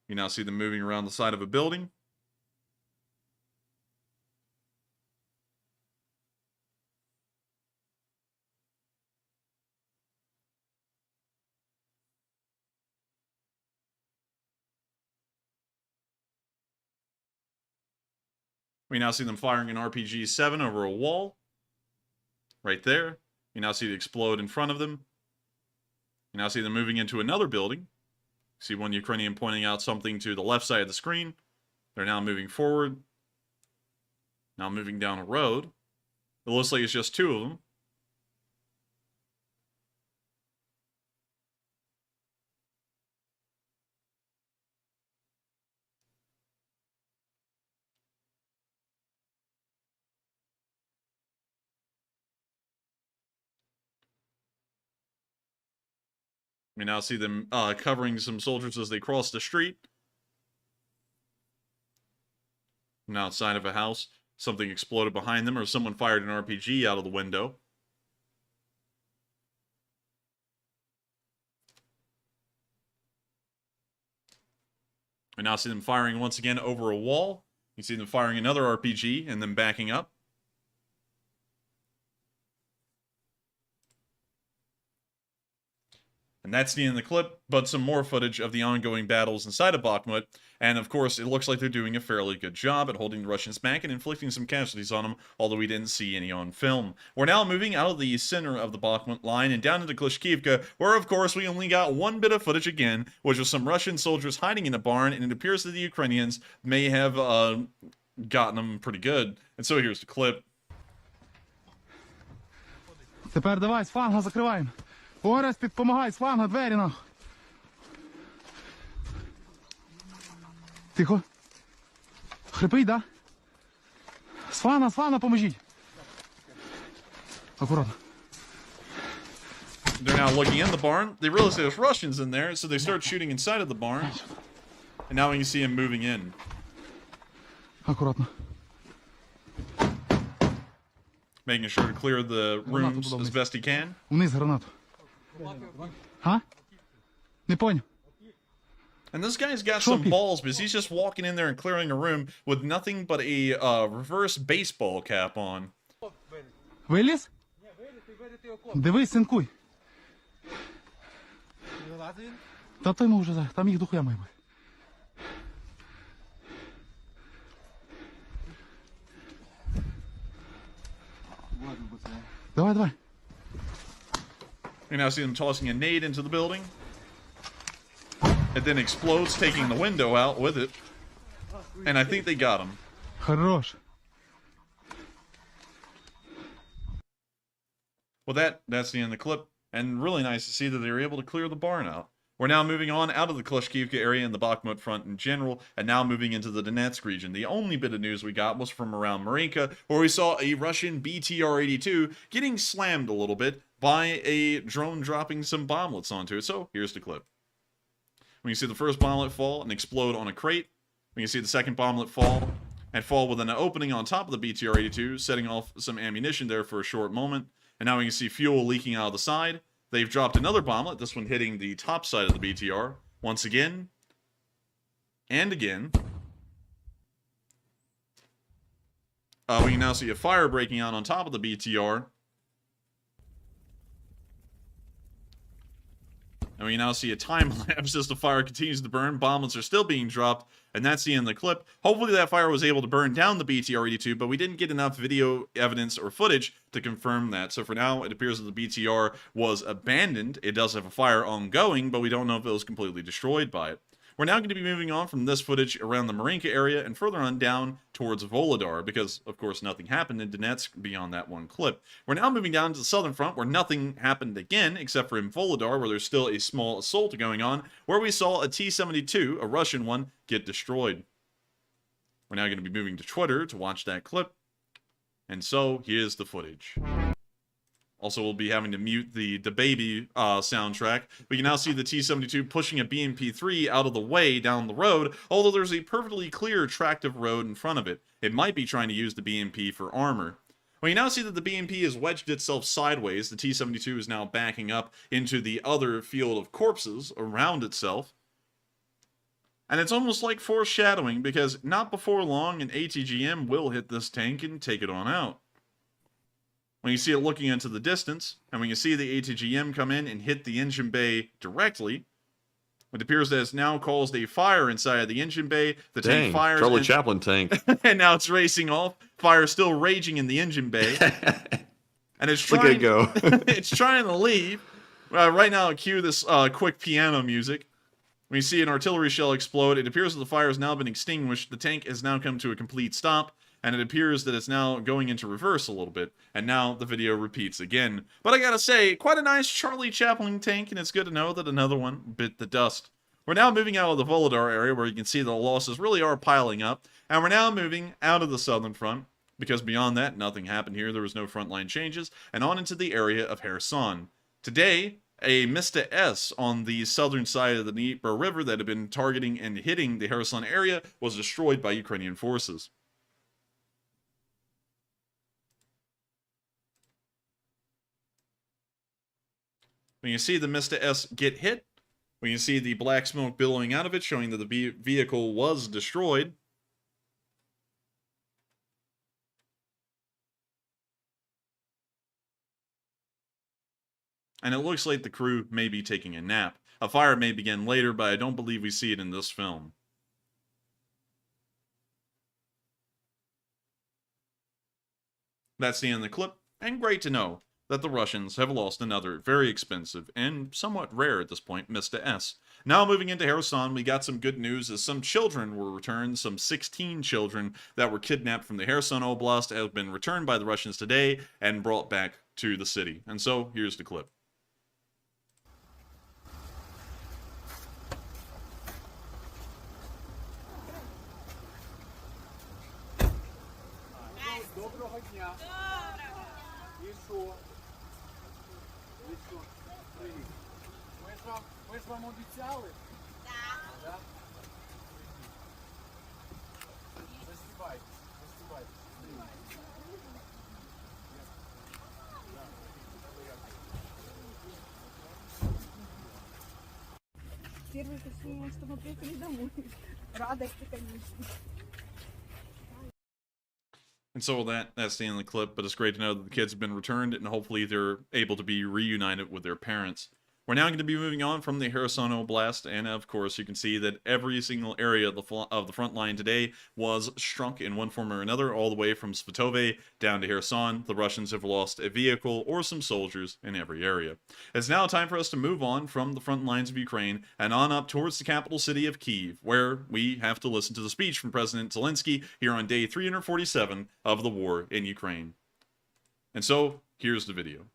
You now see them moving around the side of a building. We now see them firing an RPG-7 over a wall. Right there. You now see it explode in front of them. You now see them moving into another building. See one Ukrainian pointing out something to the left side of the screen. They're now moving forward. Now moving down a road. It looks like it's just 2 of them. We now see them covering some soldiers as they cross the street. And outside of a house, something exploded behind them, or someone fired an RPG out of the window. We now see them firing once again over a wall. You see them firing another RPG and then backing up. And that's the end of the clip, but some more footage of the ongoing battles inside of Bakhmut. And of course, it looks like they're doing a fairly good job at holding the Russians back and inflicting some casualties on them, although we didn't see any on film. We're now moving out of the center of the Bakhmut line and down into Klushkievka, where of course we only got one bit of footage again, which was some Russian soldiers hiding in a barn, and it appears that the Ukrainians may have gotten them pretty good. And so here's the clip. Тепер давай, з фланга закриваємо. Орес, підпомагай, з фланга, двері, нахуй. Тихо. Хрипить, да? З фланга, поможіть. Акуратно. They're now looking in the barn. They realize there's Russians in there, so they start shooting inside of the barn. And now we can see him moving in. Акуратно. making sure to clear the rooms as best he can. Вниз гранату. Ха? Не понял. And this guy's got some balls because he's just walking in there and clearing a room with nothing but a reverse baseball cap on. Виліз? Дивись, синкуй. Та той ми вже зараз, там їх дохуя має бути. Давай, давай. You now see them tossing a nade into the building. It then explodes, taking the window out with it. And I think they got him. Хорош. Well, that's the end of the clip. And really nice to see that they were able to clear the barn out. We're now moving on out of the Klushkievka area and the Bakhmut front in general, and now moving into the Donetsk region. The only bit of news we got was from around Marinka, where we saw a Russian BTR-82 getting slammed a little bit by a drone dropping some bomblets onto it. So here's the clip. We can see the first bomblet fall and explode on a crate. We can see the second bomblet fall and fall with an opening on top of the BTR-82, setting off some ammunition there for a short moment. And now we can see fuel leaking out of the side. They've dropped another bomblet, this one hitting the top side of the BTR. Once again. And again. We can now see a fire breaking out on top of the BTR. And we now see a time lapse as the fire continues to burn. Bomblets are still being dropped, and that's the end of the clip. Hopefully that fire was able to burn down the BTR-82, but we didn't get enough video evidence or footage to confirm that. So for now, it appears that the BTR was abandoned. It does have a fire ongoing, but we don't know if it was completely destroyed by it. We're now going to be moving on from this footage around the Marinka area and further on down towards Vuhledar, because, of course, nothing happened in Donetsk beyond that one clip. We're now moving down to the southern front, where nothing happened again, except for in Vuhledar, where there's still a small assault going on, where we saw a T-72, a Russian one, get destroyed. We're now going to be moving to Twitter to watch that clip. And so, here's the footage. Also, we'll be having to mute the baby soundtrack. We can now see the T-72 pushing a BMP-3 out of the way down the road, although there's a perfectly clear tract of road in front of it. It might be trying to use the BMP for armor. We now see that the BMP has wedged itself sideways. The T-72 is now backing up into the other field of corpses around itself. And it's almost like foreshadowing, because not before long an ATGM will hit this tank and take it on out. When you see it looking into the distance, and when you see the ATGM come in and hit the engine bay directly, it appears that it's now caused a fire inside of the engine bay. The tank fires. Charlie Chaplin tank. And now it's racing off. Fire is still raging in the engine bay. And it's trying, Look at it go. it's trying to leave. Right now, cue this quick piano music. When you see an artillery shell explode, it appears that the fire has now been extinguished. The tank has now come to a complete stop. And it appears that it's now going into reverse a little bit. And now the video repeats again. But I gotta say, quite a nice Charlie Chaplin tank, and it's good to know that another one bit the dust. We're now moving out of the Vuhledar area, where you can see the losses really are piling up. And we're now moving out of the southern front, because beyond that, nothing happened here. There was no frontline changes. And on into the area of Kherson. Today, a Mr. S on the southern side of the Dnieper River that had been targeting and hitting the Kherson area was destroyed by Ukrainian forces. When you see the Mr. S get hit, when you see the black smoke billowing out of it, showing that the vehicle was destroyed. And it looks like the crew may be taking a nap. A fire may begin later, but I don't believe we see it in this film. That's the end of the clip, and great to know that the Russians have lost another very expensive and somewhat rare at this point, Mr. S. Now moving into Kherson, we got some good news as some children were returned. Some 16 children that were kidnapped from the Kherson Oblast have been returned by the Russians today and brought back to the city. And so, here's the clip. Доброго дня. І що? Привіт. Ми ж вам обіцяли? Так. Застібайтесь. первое впечатление, что мы приехали домой. Радости, конечно. And so that's the end of the clip, but it's great to know that the kids have been returned and hopefully they're able to be reunited with their parents. We're now going to be moving on from the Kherson Oblast, and of course you can see that every single area of the front line today was shrunk in one form or another, all the way from Svatove down to Kherson. The Russians have lost a vehicle or some soldiers in every area. It's now time for us to move on from the front lines of Ukraine and on up towards the capital city of Kyiv, where we have to listen to the speech from President Zelenskyy here on day 347 of the war in Ukraine. And so, here's the video.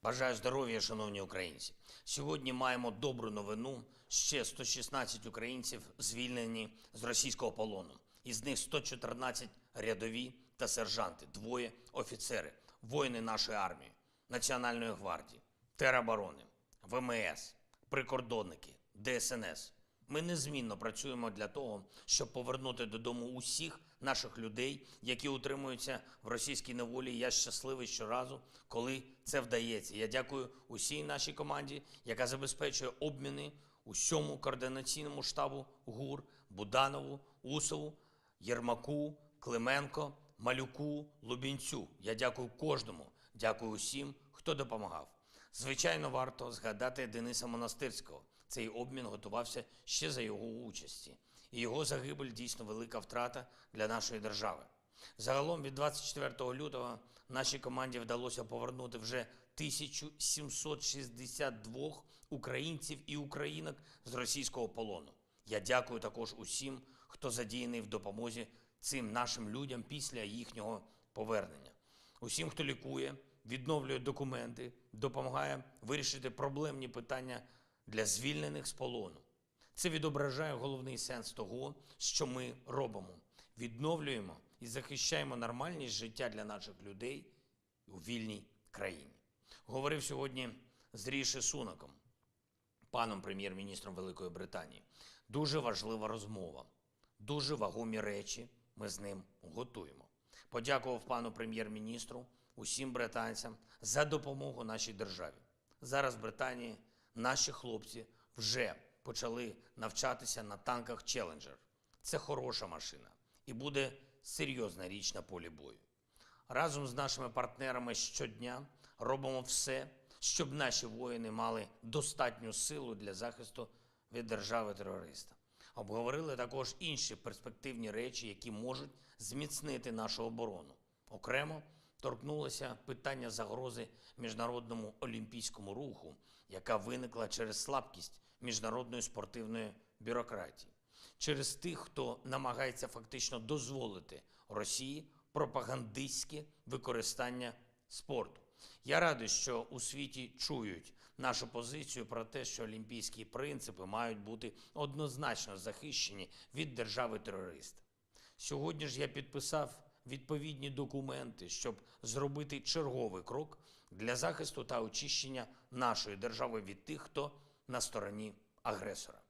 Бажаю здоров'я, шановні українці. Сьогодні маємо добру новину. Ще 116 українців звільнені з російського полону. Із них 114 рядові та сержанти, 2 офіцери, воїни нашої армії, Національної гвардії, тероборони, ВМС, прикордонники, ДСНС. Ми незмінно працюємо для того, щоб повернути додому усіх наших людей, які утримуються в російській неволі. Я щасливий щоразу, коли це вдається. Я дякую усій нашій команді, яка забезпечує обміни, усьому координаційному штабу ГУР, Буданову, Усову, Єрмаку, Клименко, Малюку, Лубінцю. Я дякую кожному, дякую усім, хто допомагав. Звичайно, варто згадати Дениса Монастирського. Цей обмін готувався ще за його участі. І його загибель дійсно велика втрата для нашої держави. Загалом від 24 лютого нашій команді вдалося повернути вже 1762 українців і українок з російського полону. Я дякую також усім, хто задіяний в допомозі цим нашим людям після їхнього повернення. Усім, хто лікує, відновлює документи, допомагає вирішити проблемні питання для звільнених з полону. Це відображає головний сенс того, що ми робимо. Відновлюємо і захищаємо нормальність життя для наших людей у вільній країні. Говорив сьогодні з Ріші Сунаком, паном прем'єр-міністром Великої Британії. Дуже важлива розмова. Дуже вагомі речі ми з ним готуємо. Подякував пану прем'єр-міністру, усім британцям за допомогу нашій державі. Зараз в Британії наші хлопці вже почали навчатися на танках Challenger. Це хороша машина і буде серйозна річ на полі бою. Разом з нашими партнерами щодня робимо все, щоб наші воїни мали достатню силу для захисту від держави-терориста. Обговорили також інші перспективні речі, які можуть зміцнити нашу оборону. Окремо торкнулося питання загрози міжнародному олімпійському руху, яка виникла через слабкість міжнародної спортивної бюрократії. Через тих, хто намагається фактично дозволити Росії пропагандистське використання спорту. Я радий, що у світі чують нашу позицію про те, що олімпійські принципи мають бути однозначно захищені від держави-терориста. Сьогодні ж я підписав відповідні документи, щоб зробити черговий крок для захисту та очищення нашої держави від тих, хто на стороні агресора.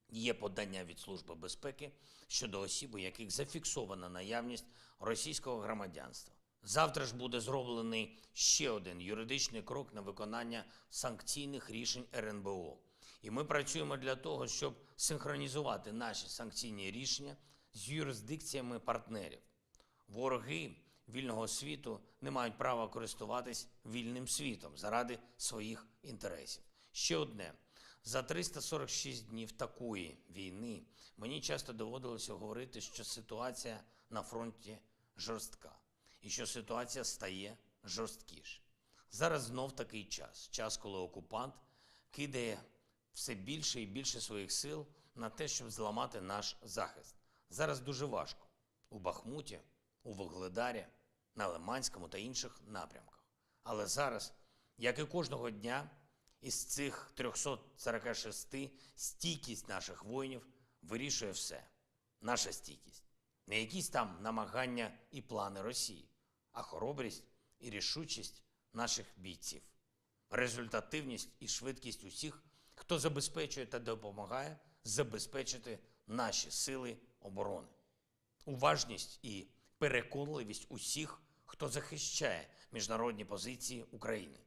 Є подання від Служби безпеки щодо осіб, у яких зафіксована наявність російського громадянства. Завтра ж буде зроблений ще один юридичний крок на виконання санкційних рішень РНБО. І ми працюємо для того, щоб синхронізувати наші санкційні рішення з юрисдикціями партнерів. Вороги вільного світу не мають права користуватись вільним світом заради своїх інтересів. Ще одне. За 346 днів такої війни мені часто доводилося говорити, що ситуація на фронті жорстка і що ситуація стає жорсткіше. Зараз знов такий час. Час, коли окупант кидає все більше і більше своїх сил на те, щоб зламати наш захист. Зараз дуже важко. У Бахмуті, у Vuhledarі, на Лиманському та інших напрямках. Але зараз, як і кожного дня, із цих 346 стійкість наших воїнів вирішує все. Наша стійкість. Не якісь там намагання і плани Росії, а хоробрість і рішучість наших бійців. Результативність і швидкість усіх, хто забезпечує та допомагає забезпечити наші сили оборони. Уважність і переконливість усіх, хто захищає міжнародні позиції України.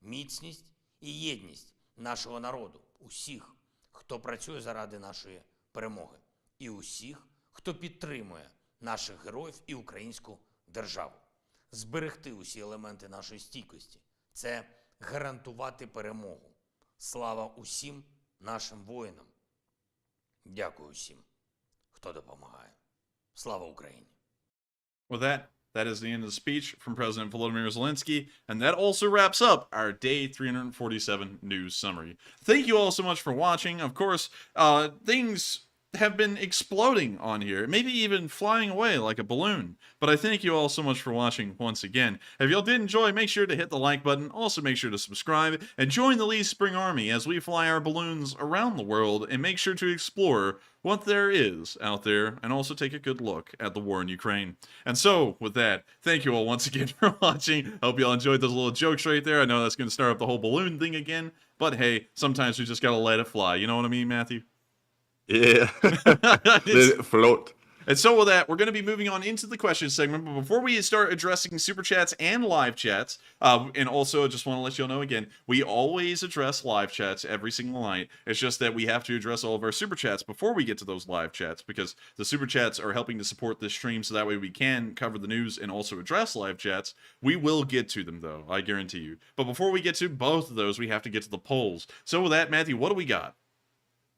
Міцність і єдність нашого народу, усіх, хто працює заради нашої перемоги, і усіх, хто підтримує наших героїв і українську державу. Зберегти усі елементи нашої стійкості – це гарантувати перемогу. Слава усім нашим воїнам. Дякую усім, хто допомагає. Слава Україні! With that is the end of the speech from President Volodymyr Zelenskyy, and that also wraps up our day 347 news summary. Thank you all so much for watching. Of course, things have been exploding on here, maybe even flying away like a balloon. But I thank you all so much for watching once again. If y'all did enjoy, make sure to hit the like button. Also make sure to subscribe and join the Lee Spring Army as we fly our balloons around the world and make sure to explore what there is out there and also take a good look at the war in Ukraine. And so, with that, thank you all once again for watching. I hope y'all enjoyed those little jokes right there. I know that's going to start up the whole balloon thing again, but hey, sometimes we just got to let it fly. You know what I mean, Matthew? Yeah. Let it float. And so with that, we're going to be moving on into the question segment. But before we start addressing super chats and live chats, and also just want to let you all know again, we always address live chats every single night. It's just that we have to address all of our super chats before we get to those live chats, because the super chats are helping to support this stream, so that way we can cover the news and also address live chats. We will get to them, though, I guarantee you. But before we get to both of those, we have to get to the polls. So with that, Matthew, what do we got?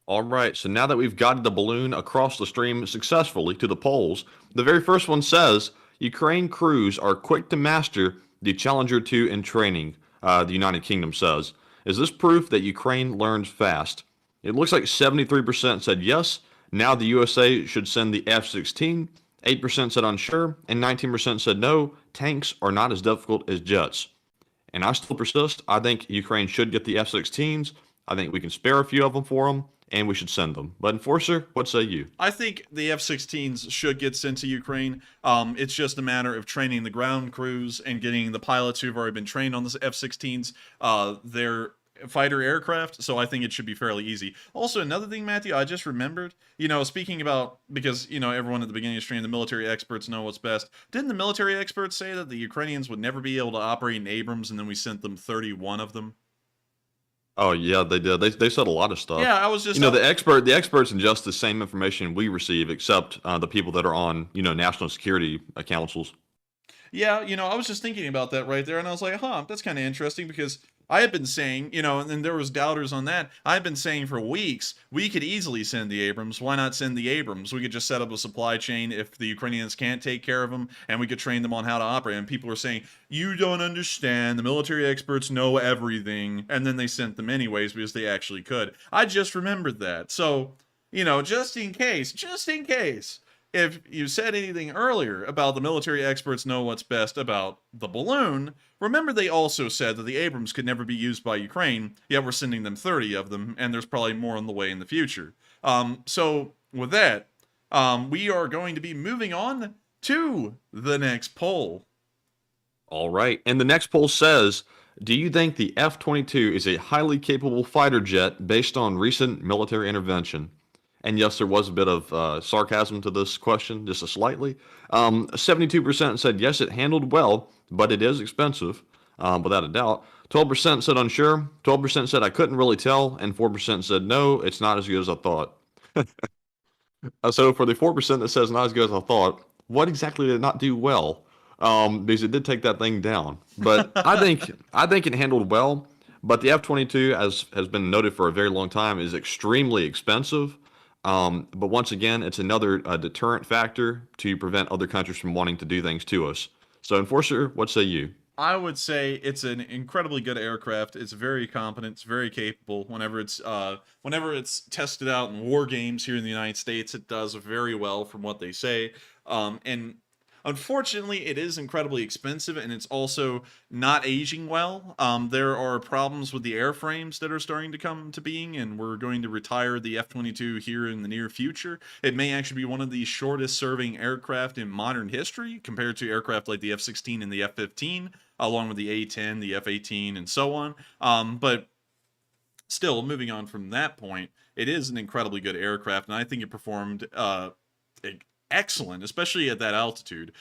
All right, so now that we've guided the balloon across the stream successfully to the polls, the very first one says, Ukraine crews are quick to master the Challenger 2 in training, the United Kingdom says. Is this proof that Ukraine learns fast? It looks like 73% said yes. Now the USA should send the F-16. 8% said unsure, and 19% said no. Tanks are not as difficult as jets. And I still persist. I think Ukraine should get the F-16s. I think we can spare a few of them for them, and we should send them. But Enforcer, what say you? I think the F-16s should get sent to Ukraine. It's just a matter of training the ground crews and getting the pilots who've already been trained on the F-16s their fighter aircraft, so I think it should be fairly easy. Also, another thing, Matthew, I just remembered, speaking about, because, everyone at the beginning of the stream, the military experts know what's best. Didn't the military experts say that the Ukrainians would never be able to operate in Abrams, and then we sent them 31 of them? Oh yeah, they did. They said a lot of stuff. Yeah, I was just the experts ingest the same information we receive, except the people that are on national security councils. Yeah, I was just thinking about that right there, and I was like, that's kind of interesting, because I had been saying, and there was doubters on that. I've been saying for weeks, we could easily send the Abrams. Why not send the Abrams? We could just set up a supply chain if the Ukrainians can't take care of them, and we could train them on how to operate. And people were saying, you don't understand. The military experts know everything. And then they sent them anyways because they actually could. I just remembered that. So, just in case, if you said anything earlier about the military experts know what's best about the balloon, remember they also said that the Abrams could never be used by Ukraine, yet we're sending them 30 of them, and there's probably more on the way in the future. So with that, we are going to be moving on to the next poll. All right, and the next poll says, do you think the F-22 is a highly capable fighter jet based on recent military intervention? And yes, there was a bit of sarcasm to this question, just a slightly. 72% said yes, it handled well, but it is expensive, without a doubt. 12% said unsure, 12% said I couldn't really tell, and 4% said no, it's not as good as I thought. So for the 4% that says not as good as I thought, what exactly did it not do well? Because it did take that thing down. But I think it handled well, but the F-22, as has been noted for a very long time, is extremely expensive. But once again, it's another deterrent factor to prevent other countries from wanting to do things to us. So, Enforcer, what say you? I would say it's an incredibly good aircraft. It's very competent. It's very capable. Whenever it's tested out in war games here in the United States, it does very well from what they say. And unfortunately, it is incredibly expensive, and it's also not aging well. There are problems with the airframes that are starting to come to being, and we're going to retire the F-22 here in the near future. It may actually be one of the shortest serving aircraft in modern history compared to aircraft like the F-16 and the F-15, along with the A-10, the F-18, and so on. But still, moving on from that point, it is an incredibly good aircraft, and I think it performed excellent, especially at that altitude.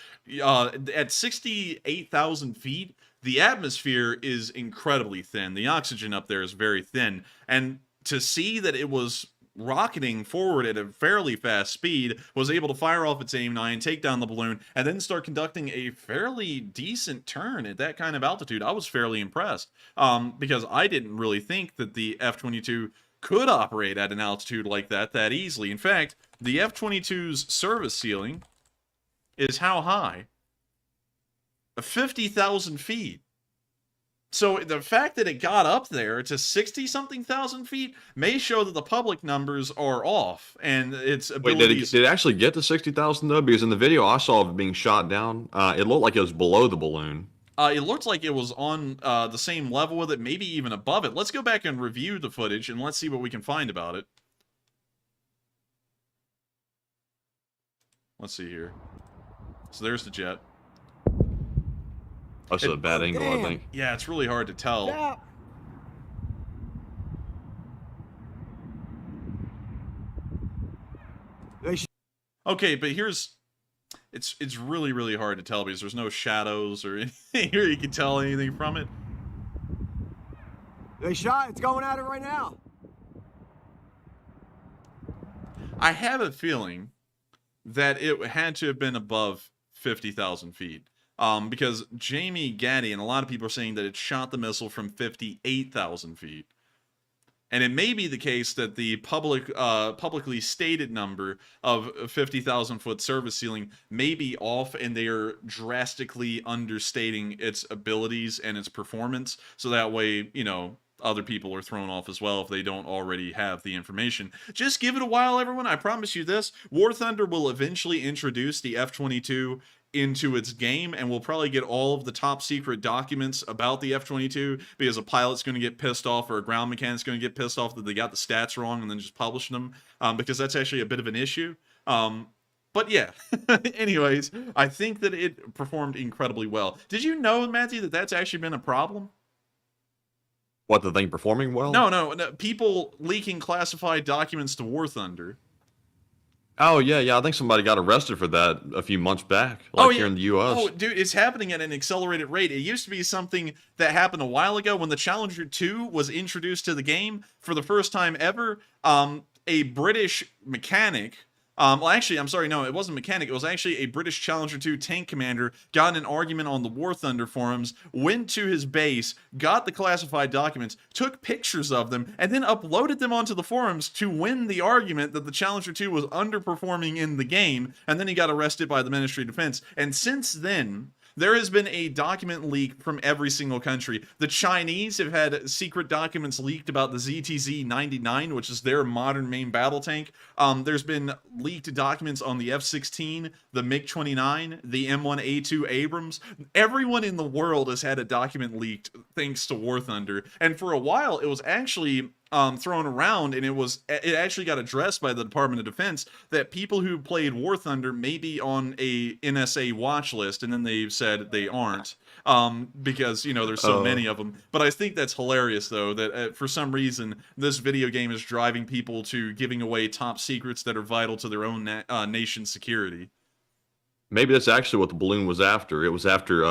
At 68,000 feet, the atmosphere is incredibly thin. The oxygen up there is very thin. And to see that it was rocketing forward at a fairly fast speed, was able to fire off its AIM-9, take down the balloon, and then start conducting a fairly decent turn at that kind of altitude, I was fairly impressed. Because I didn't really think that the F-22 could operate at an altitude like that easily. In fact, the F-22's service ceiling is how high? 50,000 feet. So the fact that it got up there to 60-something thousand feet may show that the public numbers are off, and its abilities... Wait, did it actually get to 60,000 though? Because in the video I saw of it being shot down, it looked like it was below the balloon. It looked like it was on the same level with it, maybe even above it. Let's go back and review the footage, and let's see what we can find about it. Let's see here. So there's the jet. That's a bad angle, I think. Yeah, it's really hard to tell. Yeah. Okay, but here's... It's really, really hard to tell because there's no shadows or anything here you can tell anything from it. They shot. It's going at it right now. I have a feeling that it had to have been above 50,000 feet. Because Jamie Gaddy and a lot of people are saying that it shot the missile from 58,000 feet. And it may be the case that the publicly stated number of 50,000 foot service ceiling may be off, and they are drastically understating its abilities and its performance. So that way, you know, other people are thrown off as well if they don't already have the information. Just give it a while, everyone. I promise you this. War Thunder will eventually introduce the F-22 into its game, and we'll probably get all of the top secret documents about the F-22 because a pilot's going to get pissed off or a ground mechanic's going to get pissed off that they got the stats wrong and then just publishing them, because that's actually a bit of an issue. But yeah, anyways, I think that it performed incredibly well. Did you know, Matthew, that that's actually been a problem? What, the thing performing well? No, people leaking classified documents to War Thunder. Oh, yeah, I think somebody got arrested for that a few months back, here in the U.S. Oh, dude, it's happening at an accelerated rate. It used to be something that happened a while ago when the Challenger 2 was introduced to the game for the first time ever. A British mechanic... well, actually, I'm sorry, no, it wasn't a mechanic. It was actually a British Challenger 2 tank commander, got in an argument on the War Thunder forums, went to his base, got the classified documents, took pictures of them, and then uploaded them onto the forums to win the argument that the Challenger 2 was underperforming in the game, and then he got arrested by the Ministry of Defense. And since then... there has been a document leak from every single country. The Chinese have had secret documents leaked about the ZTZ-99, which is their modern main battle tank. There's been leaked documents on the F-16, the MiG-29, the M1A2 Abrams. Everyone in the world has had a document leaked thanks to War Thunder. And for a while, it was actually... thrown around, and it actually got addressed by the Department of Defense that people who played War Thunder may be on a NSA watch list, and then they said they aren't, because, you know, there's so many of them. But I think that's hilarious, though, that for some reason this video game is driving people to giving away top secrets that are vital to their own nation's security. Maybe that's actually what the balloon was after. It was after,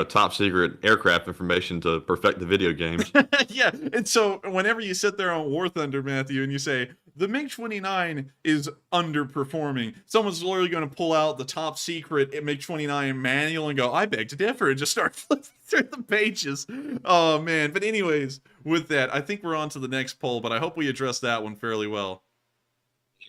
top secret aircraft information to perfect the video games. Yeah, and so whenever you sit there on War Thunder, Matthew, and you say, the MiG-29 is underperforming, someone's literally going to pull out the top secret MiG-29 manual and go, I beg to differ, and just start flipping through the pages. Oh, man. But anyways, with that, I think we're on to the next poll, but I hope we addressed that one fairly well.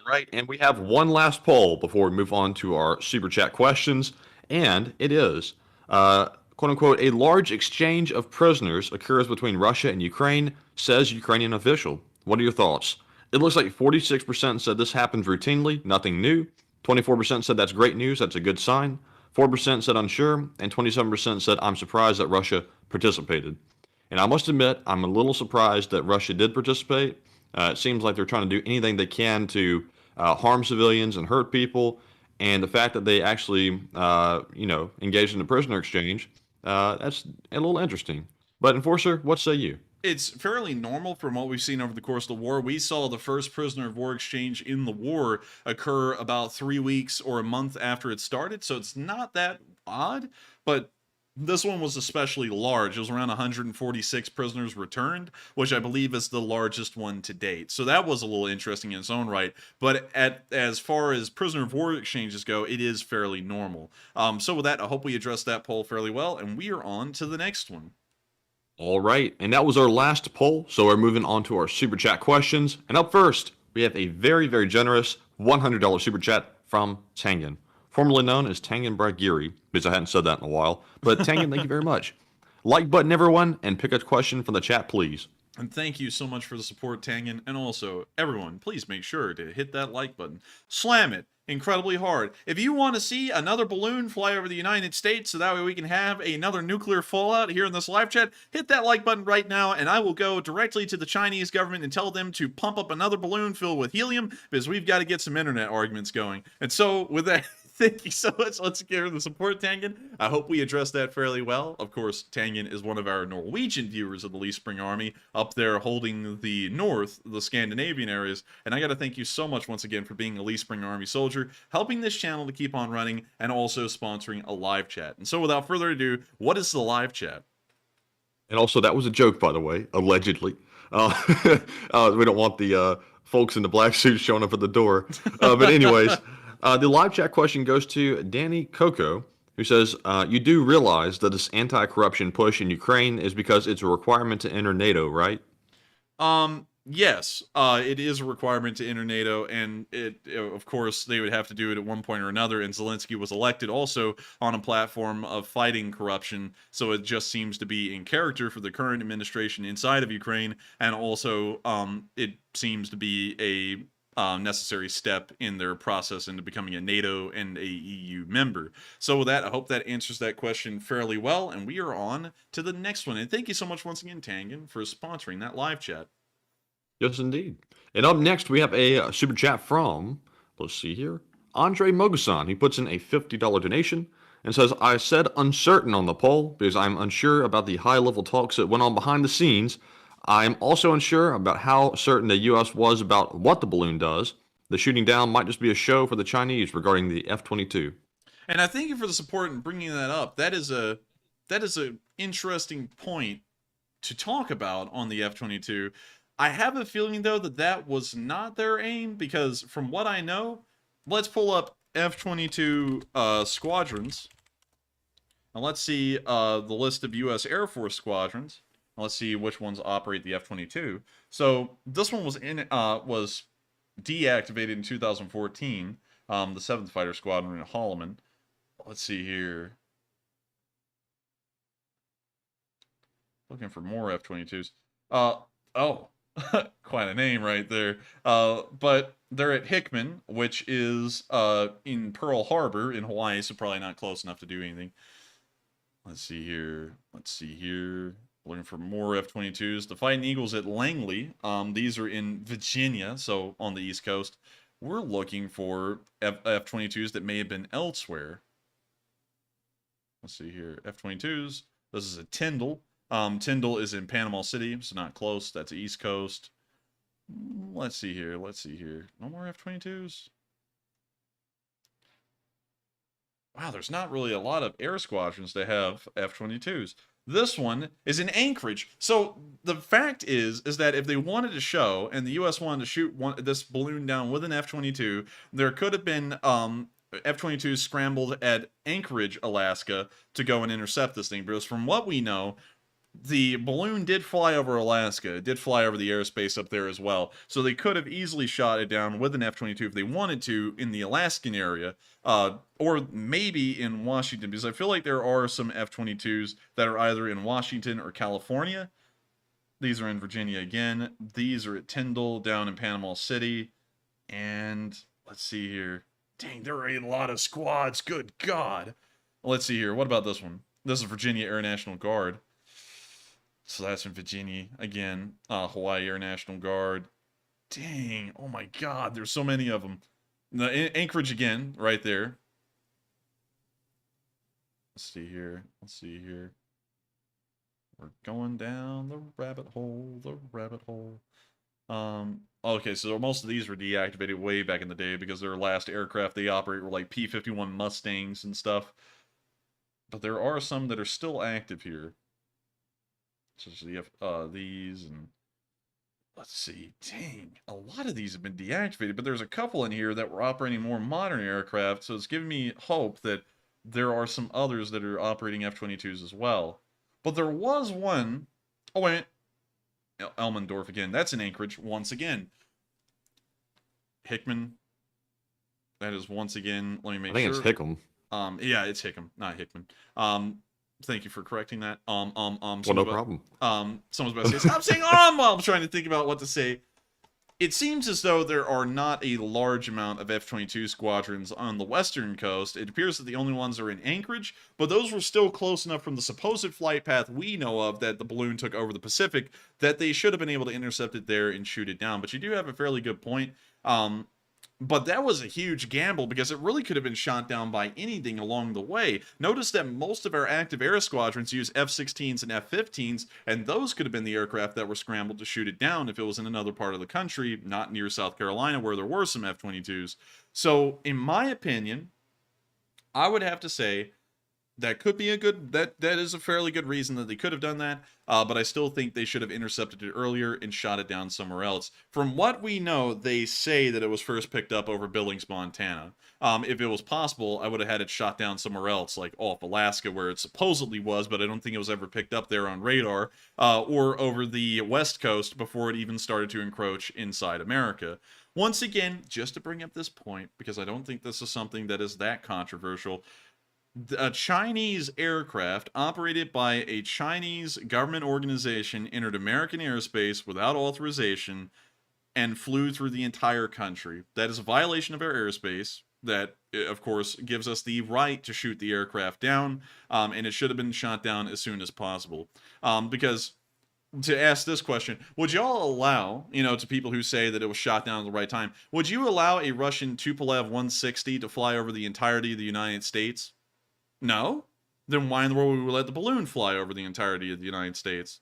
Right, and we have one last poll before we move on to our super chat questions, and it is, quote-unquote, a large exchange of prisoners occurs between Russia and Ukraine, says Ukrainian official. What are your thoughts? It looks like 46% said this happens routinely, nothing new. 24% said that's great news, that's a good sign. 4% said unsure, and 27% said I'm surprised that Russia participated. And I must admit, I'm a little surprised that Russia did participate. It seems like they're trying to do anything they can to harm civilians and hurt people, and the fact that they actually, engaged in a prisoner exchange, that's a little interesting. But Enforcer, what say you? it's fairly normal from what we've seen over the course of the war. We saw the first prisoner of war exchange in the war occur about 3 weeks or a month after it started, so it's not that odd, but this one was especially large. It was around 146 prisoners returned, which I believe is the largest one to date. So that was a little interesting in its own right. But as far as prisoner of war exchanges go, it is fairly normal. So with that, I hope we addressed that poll fairly well, and we are on to the next one. All right, and that was our last poll, so we're moving on to our Super Chat questions. And up first, we have a very, very generous $100 Super Chat from Tangen, formerly known as Tangen Bragiri, because I hadn't said that in a while. But Tangen, thank you very much. Like button, everyone, and pick a question from the chat, please. And thank you so much for the support, Tangen. And also, everyone, please make sure to hit that like button. Slam it incredibly hard. If you want to see another balloon fly over the United States so that way we can have another nuclear fallout here in this live chat, hit that like button right now, and I will go directly to the Chinese government and tell them to pump up another balloon filled with helium, because we've got to get some internet arguments going. And so, with that, thank you so much. Let's give the support, Tangen. I hope we addressed that fairly well. Of course, Tangen is one of our Norwegian viewers of the Lee Spring Army up there holding the north, the Scandinavian areas. And I got to thank you so much once again for being a Lee Spring Army soldier, helping this channel to keep on running, and also sponsoring a live chat. And so without further ado, what is the live chat? And also, that was a joke, by the way, allegedly. We don't want the folks in the black suits showing up at the door. But anyways... the live chat question goes to Danny Coco, who says, you do realize that this anti-corruption push in Ukraine is because it's a requirement to enter NATO, right? Yes, it is a requirement to enter NATO, and of course, they would have to do it at one point or another, and Zelenskyy was elected also on a platform of fighting corruption, so it just seems to be in character for the current administration inside of Ukraine, and also, it seems to be a necessary step in their process into becoming a NATO and a EU member. So with that, I hope that answers that question fairly well, and we are on to the next one. And thank you so much once again, Tangen, for sponsoring that live chat. Yes, indeed. And up next, we have a super chat from, let's see here, Andre Mogusan. He puts in a $50 donation and says, I said uncertain on the poll because I'm unsure about the high-level talks that went on behind the scenes. I'm also unsure about how certain the U.S. was about what the balloon does. The shooting down might just be a show for the Chinese regarding the F-22. And I thank you for the support in bringing that up. That is a interesting point to talk about on the F-22. I have a feeling, though, that that was not their aim, because from what I know, let's pull up F-22 squadrons, and let's see the list of U.S. Air Force squadrons. Let's see which ones operate the F-22. So this one was deactivated in 2014, the 7th Fighter Squadron in Holloman. Let's see here. Looking for more F-22s. Oh. Quite a name right there. But they're at Hickman, which is in Pearl Harbor in Hawaii, so probably not close enough to do anything. Let's see here. Looking for more F-22s. The Fighting Eagles at Langley. These are in Virginia, so on the East Coast. We're looking for F-22s that may have been elsewhere. Let's see here. F-22s. This is a Tyndall. Tyndall is in Panama City, so not close. That's East Coast. Let's see here. No more F-22s? Wow, there's not really a lot of air squadrons that have F-22s. This one is in Anchorage. So the fact is that if they wanted to show, and the U.S. wanted to shoot this balloon down with an F-22, there could have been F-22s scrambled at Anchorage, Alaska, to go and intercept this thing. Because from what we know, the balloon did fly over Alaska. It did fly over the airspace up there as well. So they could have easily shot it down with an F-22 if they wanted to in the Alaskan area, or maybe in Washington, because I feel like there are some F-22s that are either in Washington or California. These are in Virginia again. These are at Tyndall down in Panama City. And let's see here. Dang, there are a lot of squads. Good God. Let's see here. What about this one? This is Virginia Air National Guard. So that's in Virginia. Again, Hawaii Air National Guard. Dang. Oh my God. There's so many of them. Anchorage again, right there. Let's see here. We're going down the rabbit hole, Okay, so most of these were deactivated way back in the day because their last aircraft they operate were like P-51 Mustangs and stuff. But there are some that are still active here. Such as these and... Let's see. Dang, a lot of these have been deactivated, but there's a couple in here that were operating more modern aircraft, so it's giving me hope that there are some others that are operating F-22s as well. But there was one... Oh, wait. Elmendorf again. That's in Anchorage once again. Hickman. That is once again... Let me make sure. I think it's Hickam. Yeah, it's Hickam, not Hickman. Thank you for correcting that. Well, no problem. Someone's about to say, stop saying while I'm trying to think about what to say. It seems as though there are not a large amount of F-22 squadrons on the western coast. It appears that the only ones are in Anchorage, but those were still close enough from the supposed flight path we know of that the balloon took over the Pacific that they should have been able to intercept it there and shoot it down. But you do have a fairly good point. But that was a huge gamble because it really could have been shot down by anything along the way. Notice that most of our active air squadrons use F-16s and F-15s, and those could have been the aircraft that were scrambled to shoot it down if it was in another part of the country, not near South Carolina where there were some F-22s. So, in my opinion, I would have to say that could be a good, that is a fairly good reason that they could have done that, but I still think they should have intercepted it earlier and shot it down somewhere else. From what we know, they say that it was first picked up over Billings, Montana. If it was possible, I would have had it shot down somewhere else, like off Alaska, where it supposedly was, but I don't think it was ever picked up there on radar, or over the West Coast before it even started to encroach inside America. Once again, just to bring up this point, because I don't think this is something that is that controversial, a Chinese aircraft operated by a Chinese government organization entered American airspace without authorization and flew through the entire country. That is a violation of our airspace that, of course, gives us the right to shoot the aircraft down, and it should have been shot down as soon as possible. Because, to ask this question, would y'all allow, to people who say that it was shot down at the right time, would you allow a Russian Tupolev 160 to fly over the entirety of the United States? No? Then why in the world would we let the balloon fly over the entirety of the United States?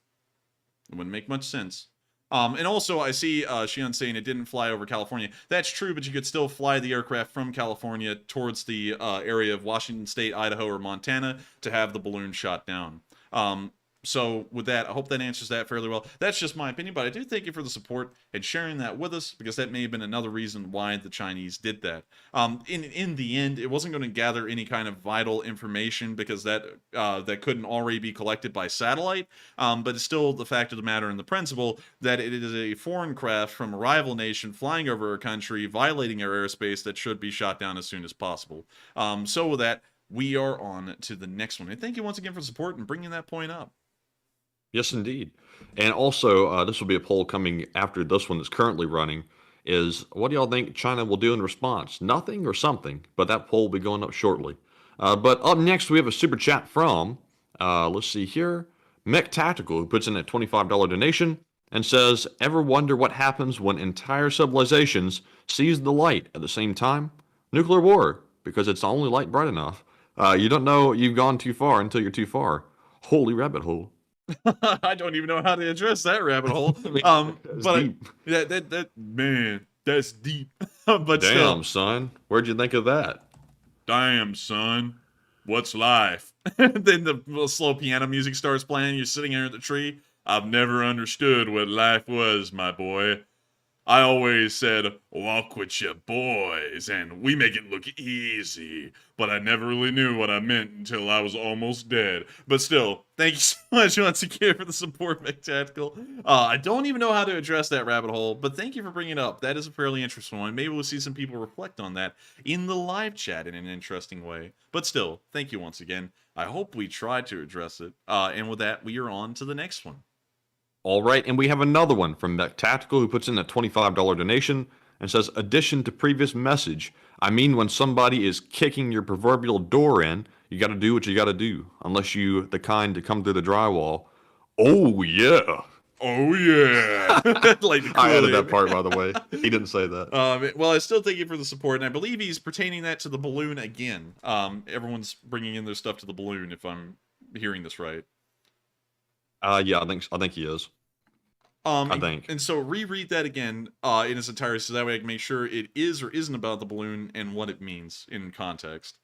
It wouldn't make much sense. And also, I see Xian saying it didn't fly over California. That's true, but you could still fly the aircraft from California towards the area of Washington State, Idaho, or Montana to have the balloon shot down. So with that, I hope that answers that fairly well. That's just my opinion, but I do thank you for the support and sharing that with us, because that may have been another reason why the Chinese did that. In the end, it wasn't going to gather any kind of vital information because that couldn't already be collected by satellite, but it's still the fact of the matter and the principle that it is a foreign craft from a rival nation flying over our country, violating our airspace, that should be shot down as soon as possible. So with that, we are on to the next one. And thank you once again for the support and bringing that point up. Yes, indeed. And also, this will be a poll coming after this one that's currently running, is what do y'all think China will do in response? Nothing or something? But that poll will be going up shortly. But up next, we have a super chat from, let's see here, Mech Tactical, who puts in a $25 donation and says, ever wonder what happens when entire civilizations seize the light at the same time? Nuclear war, because it's the only light bright enough. You don't know you've gone too far until you're too far. Holy rabbit hole. I don't even know how to address that rabbit hole. But man, that's deep. But damn, son, where'd you think of that? Damn, son, what's life? Then the little slow piano music starts playing. You're sitting here at the tree. I've never understood what life was, my boy. I always said, walk with your boys, and we make it look easy. But I never really knew what I meant until I was almost dead. But still, thank you so much once again for the support, Mech Tactical. I don't even know how to address that rabbit hole, but thank you for bringing it up. That is a fairly interesting one. Maybe we'll see some people reflect on that in the live chat in an interesting way. But still, thank you once again. I hope we tried to address it. And with that, we are on to the next one. All right, and we have another one from Mech Tactical, who puts in a $25 donation and says, addition to previous message, I mean when somebody is kicking your proverbial door in, you got to do what you got to do, unless you the kind to come through the drywall. Oh, yeah. Oh, yeah. Like I added that part, by the way. He didn't say that. Well, I still thank you for the support, and I believe he's pertaining that to the balloon again. Everyone's bringing in their stuff to the balloon, if I'm hearing this right. Yeah, I think he is. I think. And so reread that again in its entirety, so that way I can make sure it is or isn't about the balloon and what it means in context.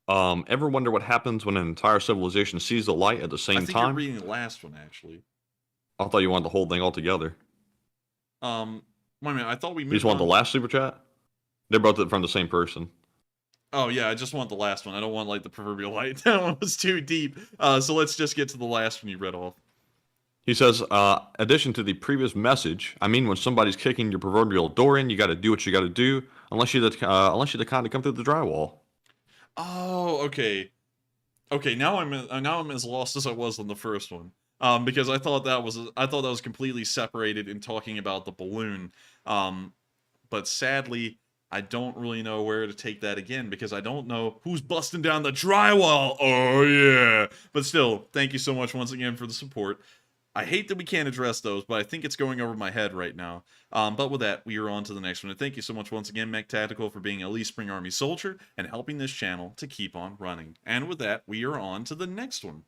Ever wonder what happens when an entire civilization sees the light at the same I think time? you're reading the last one, actually. I thought you wanted the whole thing all together. Wait a minute, I thought we moved You just want on. the last super chat? They're both from the same person. Oh, yeah, I just want the last one. I don't want, like, the proverbial light. That one was too deep. So let's just get to the last one you read off. He says, addition to the previous message, I mean, when somebody's kicking your proverbial door in, you got to do what you got to do, unless you're the kind to come through the drywall. Oh, okay. Okay, now I'm as lost as I was on the first one. Because I thought that was completely separated in talking about the balloon. But sadly, I don't really know where to take that again because I don't know who's busting down the drywall. Oh yeah. But still, thank you so much once again for the support. I hate that we can't address those, but I think it's going over my head right now. But with that, we are on to the next one. And thank you so much once again, Mech Tactical, for being a Lee Spring Army soldier and helping this channel to keep on running. And with that, we are on to the next one.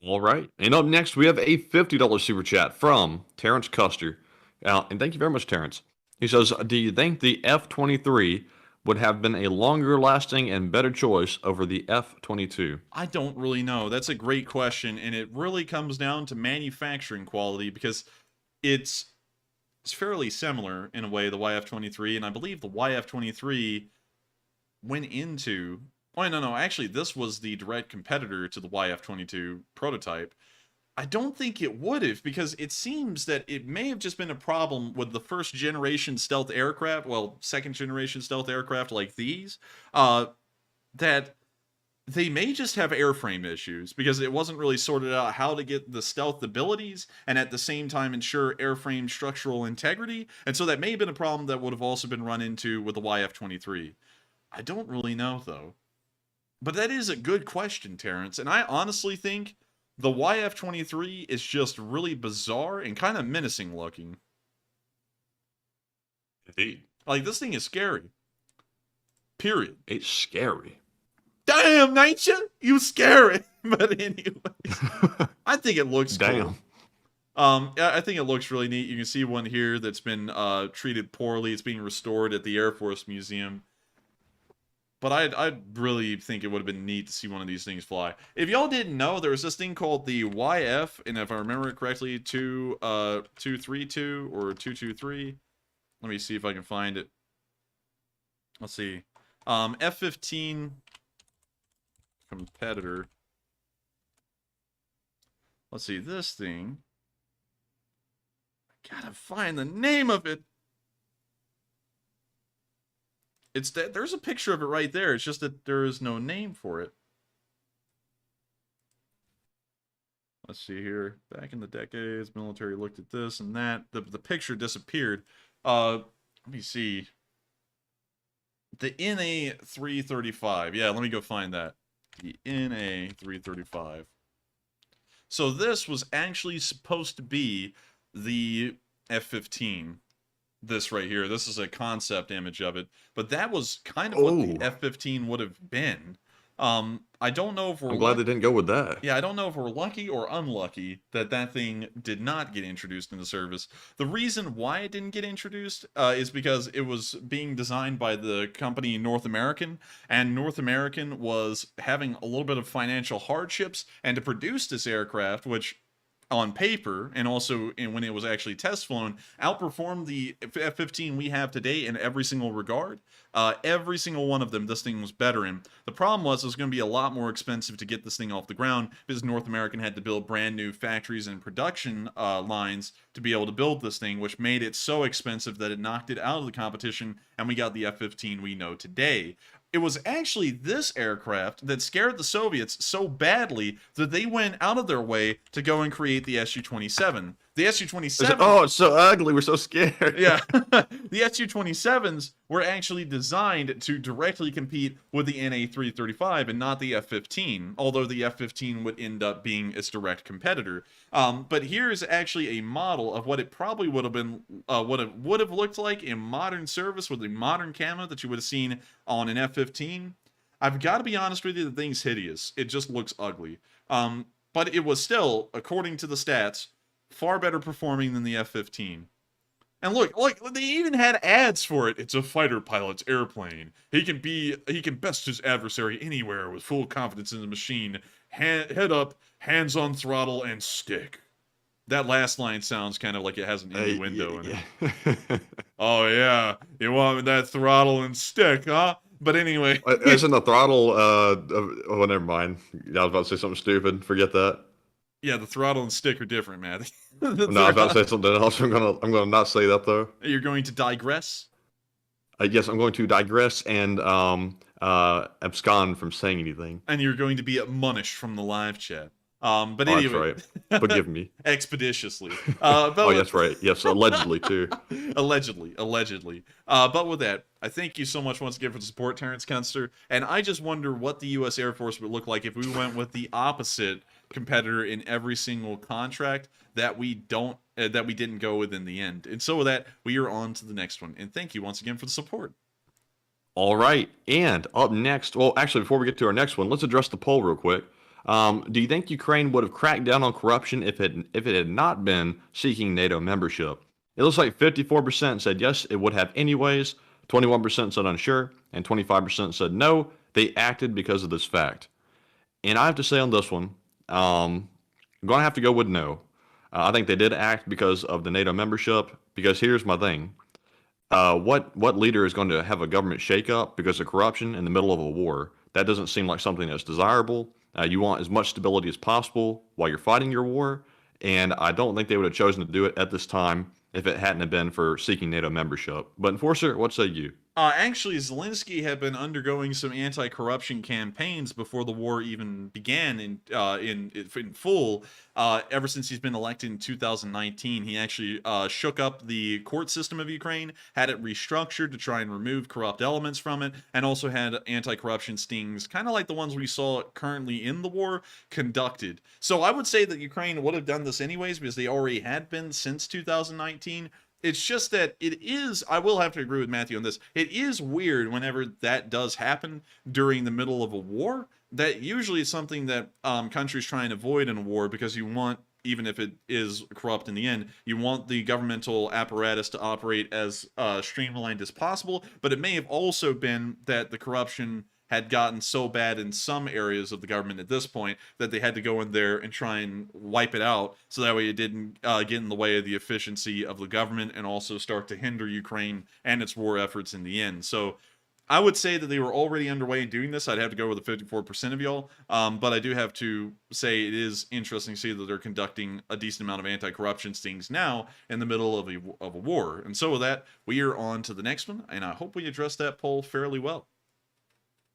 All right. And up next, we have a $50 super chat from Terrence Custer. And thank you very much, Terrence. He says, do you think the F-23 would have been a longer lasting and better choice over the F-22? I don't really know. That's a great question, and it really comes down to manufacturing quality because it's fairly similar in a way, the YF-23, and I believe the YF-23 went into... Oh, no, actually, this was the direct competitor to the YF-22 prototype. I don't think it would have, because it seems that it may have just been a problem with the first generation stealth aircraft, well, second generation stealth aircraft like these, that they may just have airframe issues, because it wasn't really sorted out how to get the stealth abilities, and at the same time ensure airframe structural integrity, and so that may have been a problem that would have also been run into with the YF-23. I don't really know, though. But that is a good question, Terrence, and I honestly think the YF-23 is just really bizarre and kind of menacing looking. Indeed. Like, this thing is scary. Period. It's scary. Damn, nature! You scary! But anyways, I think it looks Damn. cool. I think it looks really neat. You can see one here that's been treated poorly. It's being restored at the Air Force Museum. But I'd really think it would have been neat to see one of these things fly. If y'all didn't know, there was this thing called the YF, and if I remember it correctly, 232 or 223. Let me see if I can find it. Let's see. F-15 competitor. Let's see, this thing. I gotta find the name of it. It's that there's a picture of it right there. It's just that there is no name for it. Let's see here. Back in the decades, military looked at this and that. The picture disappeared. Let me see. The NA-335. Yeah, let me go find that. The NA-335. So this was actually supposed to be the F-15. This right here. This is a concept image of it. But that was kind of what the F-15 would have been. I don't know if we're... I'm glad they didn't go with that. Yeah, I don't know if we're lucky or unlucky that that thing did not get introduced into service. The reason why it didn't get introduced is because it was being designed by the company North American, and North American was having a little bit of financial hardships, and to produce this aircraft, which on paper, and also when it was actually test flown, outperformed the F-15 we have today in every single regard. Every single one of them, this thing was better in. The problem was it was going to be a lot more expensive to get this thing off the ground because North American had to build brand new factories and production lines to be able to build this thing, which made it so expensive that it knocked it out of the competition, and we got the F-15 we know today. It was actually this aircraft that scared the Soviets so badly that they went out of their way to go and create the Su-27. The Su-27... Oh, it's so ugly. We're so scared. Yeah. The Su-27s were actually designed to directly compete with the NA-335 and not the F-15, although the F-15 would end up being its direct competitor. But here's actually a model of what it probably would have been, what it would have looked like in modern service with the modern camo that you would have seen on an F-15. I've got to be honest with you, the thing's hideous. It just looks ugly. but it was still, according to the stats, far better performing than the F-15. And look, they even had ads for it. It's a fighter pilot's airplane. He can best his adversary anywhere with full confidence in the machine. Head up, hands on throttle, and stick. That last line sounds kind of like it has an innuendo in it. Oh yeah, you want that throttle and stick, huh? But anyway, isn't the throttle? Oh, never mind. I was about to say something stupid. Forget that. Yeah, the throttle and stick are different, man. No, I was about to say something else. I'm gonna not say that though. You're going to digress? Yes, I'm going to digress and abscond from saying anything. And you're going to be admonished from the live chat. But anyway, that's right. Forgive me. Expeditiously. Oh, that's right. Yes, allegedly too. allegedly. But with that, I thank you so much once again for the support, Terrence Kunster. And I just wonder what the U.S. Air Force would look like if we went with the opposite competitor in every single contract that we didn't go with in the end. And so with that, we are on to the next one. And thank you once again for the support. All right, and up next, well, actually, before we get to our next one, let's address the poll real quick. Do you think Ukraine would have cracked down on corruption if it had not been seeking NATO membership? It looks like 54% said yes, it would have anyways, 21% said unsure, and 25% said no, they acted because of this fact. And I have to say on this one, I'm going to have to go with no. I think they did act because of the NATO membership, because here's my thing. What leader is going to have a government shakeup because of corruption in the middle of a war? That doesn't seem like something that's desirable. You want as much stability as possible while you're fighting your war, and I don't think they would have chosen to do it at this time if it hadn't have been for seeking NATO membership. But Enforcer, what say you? Actually, Zelenskyy had been undergoing some anti-corruption campaigns before the war even began in full. Ever since he's been elected in 2019, he actually shook up the court system of Ukraine, had it restructured to try and remove corrupt elements from it, and also had anti-corruption stings, kind of like the ones we saw currently in the war, conducted. So I would say that Ukraine would have done this anyways because they already had been since 2019. It's just that it is, I will have to agree with Matthew on this, it is weird whenever that does happen during the middle of a war. That usually is something that countries try and avoid in a war because you want, even if it is corrupt in the end, you want the governmental apparatus to operate as streamlined as possible. But it may have also been that the corruption had gotten so bad in some areas of the government at this point that they had to go in there and try and wipe it out so that way it didn't get in the way of the efficiency of the government and also start to hinder Ukraine and its war efforts in the end. So I would say that they were already underway in doing this. I'd have to go with the 54% of y'all. But I do have to say it is interesting to see that they're conducting a decent amount of anti-corruption stings now in the middle of a war. And so with that, we are on to the next one, and I hope we address that poll fairly well.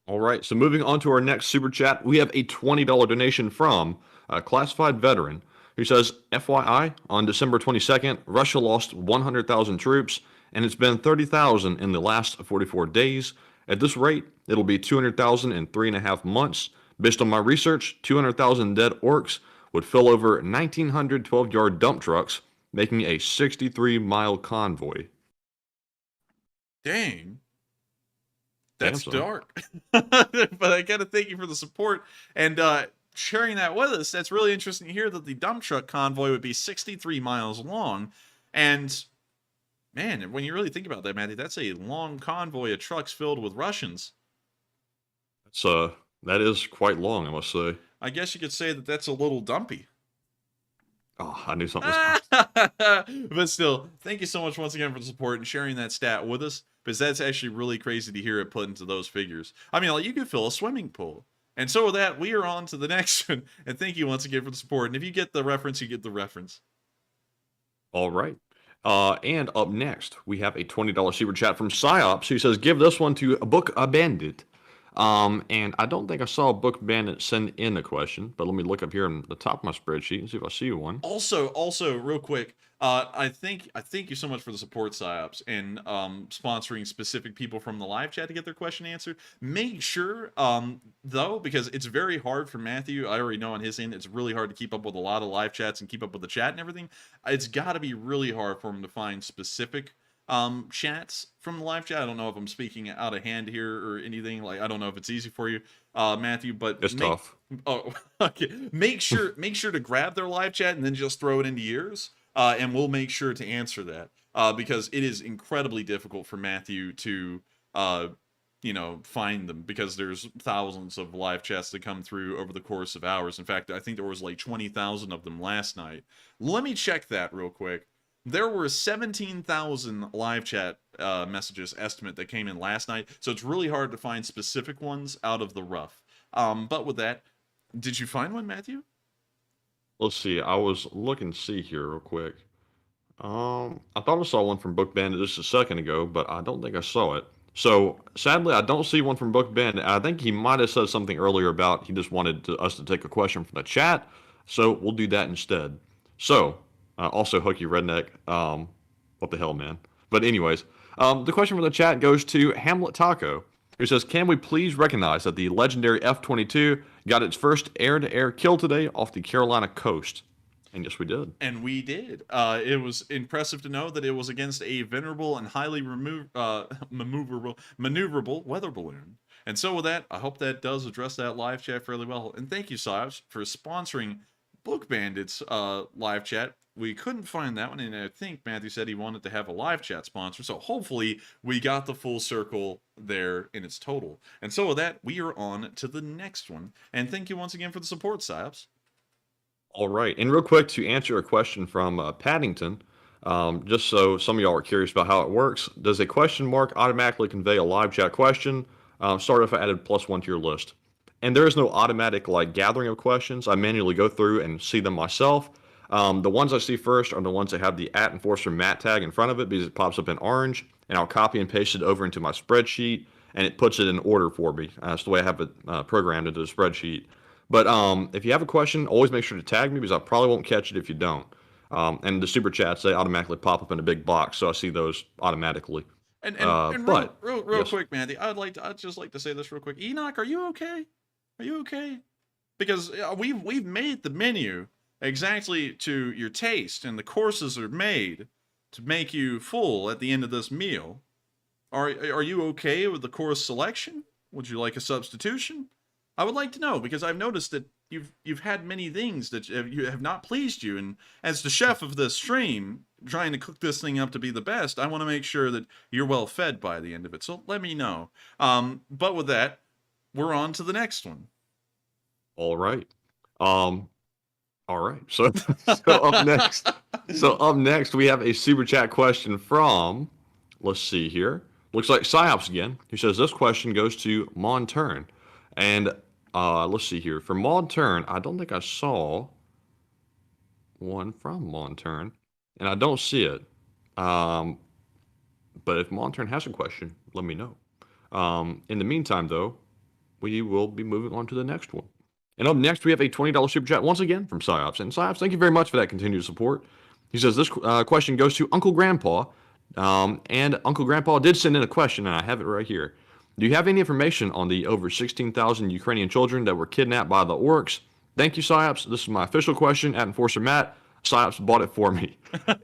All right, so moving on to our next super chat, we have a $20 donation from a classified veteran who says, FYI, on December 22nd, Russia lost 100,000 troops, and it's been 30,000 in the last 44 days. At this rate, it'll be 200,000 in 3.5 months. Based on my research, 200,000 dead orcs would fill over 1,900 12-yard dump trucks, making a 63-mile convoy. Dang. That's dark. But I gotta thank you for the support and sharing that with us. That's really interesting to hear that the dump truck convoy would be 63 miles long. And man, when you really think about that, Matty, that's a long convoy of trucks filled with Russians. That is quite long, I must say. I guess you could say that that's a little dumpy. Oh, I knew something was But still, thank you so much once again for the support and sharing that stat with us, because that's actually really crazy to hear it put into those figures. I mean, like, you could fill a swimming pool. And so with that, we are on to the next one. And thank you once again for the support. And if you get the reference, you get the reference. All right. And up next, we have a $20 super chat from Psyops, who says, give this one to Book a Bandit. And I don't think I saw Book Bandit send in a question, but let me look up here on the top of my spreadsheet and see if I see one. Also, real quick, I thank you so much for the support, Psyops, and sponsoring specific people from the live chat to get their question answered. Make sure, though, because it's very hard for Matthew, I already know on his end, it's really hard to keep up with a lot of live chats and keep up with the chat and everything. It's got to be really hard for him to find specific chats from the live chat. I don't know if I'm speaking out of hand here or anything. Like, I don't know if it's easy for you. Matthew, but It's tough. Oh, okay. Make sure to grab their live chat and then just throw it into yours, and we'll make sure to answer that, because it is incredibly difficult for Matthew to, find them, because there's thousands of live chats that come through over the course of hours. In fact, I think there was like 20,000 of them last night. Let me check that real quick. There were 17,000 live chat messages estimate that came in last night, so it's really hard to find specific ones out of the rough. But with that, did you find one, Matthew? Let's see. I was looking to see here real quick. I thought I saw one from Book Bandit just a second ago, but I don't think I saw it. So sadly, I don't see one from Book Bandit. I think he might have said something earlier about he just wanted us to take a question from the chat, so we'll do that instead. So also Hooky Redneck, what the hell, man? But anyways, the question from the chat goes to Hamlet Taco, who says, "Can we please recognize that the legendary F-22 got its first air-to-air kill today off the Carolina coast?" And yes, we did. And we did. It was impressive to know that it was against a venerable and highly maneuverable weather balloon. And so with that, I hope that does address that live chat fairly well. And thank you, Sives, for sponsoring Book Bandit's live chat. We couldn't find that one, and I think Matthew said he wanted to have a live chat sponsor, so hopefully we got the full circle there in its total. And so with that, we are on to the next one. And thank you once again for the support, Sives. All right. And real quick, to answer a question from Paddington, just so some of y'all are curious about how it works, does a question mark automatically convey a live chat question? Sorry if I added +1 to your list. And there is no automatic gathering of questions. I manually go through and see them myself. The ones I see first are the ones that have the @EnforcerMatt tag in front of it, because it pops up in orange, and I'll copy and paste it over into my spreadsheet, and it puts it in order for me. That's the way I have it programmed into the spreadsheet. But if you have a question, always make sure to tag me, because I probably won't catch it if you don't. And the super chats, they automatically pop up in a big box, so I see those automatically. And but real yes. quick, Matthew, I'd just like to say this real quick. Enoch, are you okay? Are you okay? Because we've made the menu exactly to your taste, and the courses are made to make you full at the end of this meal. Are you okay with the course selection? Would you like a substitution? I would like to know, because I've noticed that you've had many things that you have not pleased you, and as the chef of this stream, trying to cook this thing up to be the best, I want to make sure that you're well fed by the end of it. So let me know. But with that, we're on to the next one. All right. All right. So up next, we have a super chat question from, let's see here. Looks like Psyops again, who says this question goes to Montern. And let's see here. For Montern, I don't think I saw one from Montern, and I don't see it. But if Montern has a question, let me know. In the meantime, though, we will be moving on to the next one. And up next, we have a $20 super chat once again from Psyops. And Psyops, thank you very much for that continued support. He says this question goes to Uncle Grandpa. And Uncle Grandpa did send in a question, and I have it right here. Do you have any information on the over 16,000 Ukrainian children that were kidnapped by the orcs? Thank you, Psyops. This is my official question at Enforcer Matt. Psyops bought it for me.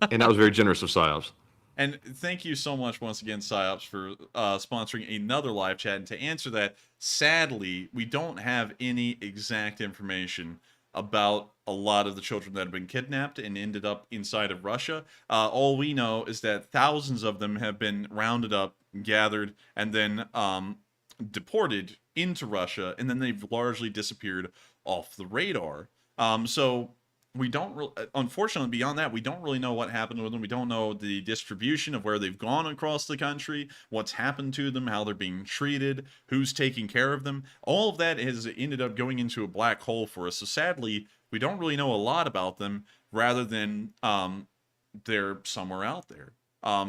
And that was very generous of Psyops. And thank you so much once again, Psyops, for sponsoring another live chat. And to answer that, sadly, we don't have any exact information about a lot of the children that have been kidnapped and ended up inside of Russia. All we know is that thousands of them have been rounded up, gathered, and then deported into Russia, and then they've largely disappeared off the radar. So we don't unfortunately, beyond that, we don't really know what happened with them. We don't know the distribution of where they've gone across the country, what's happened to them, how they're being treated, who's taking care of them. All of that has ended up going into a black hole for us. So sadly, we don't really know a lot about them, rather than they're somewhere out there.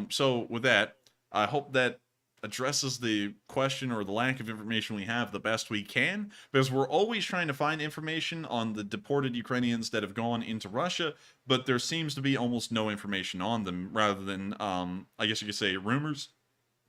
So with that, I hope that addresses the question or the lack of information we have the best we can, because we're always trying to find information on the deported Ukrainians that have gone into Russia, but there seems to be almost no information on them, rather than, I guess you could say, rumors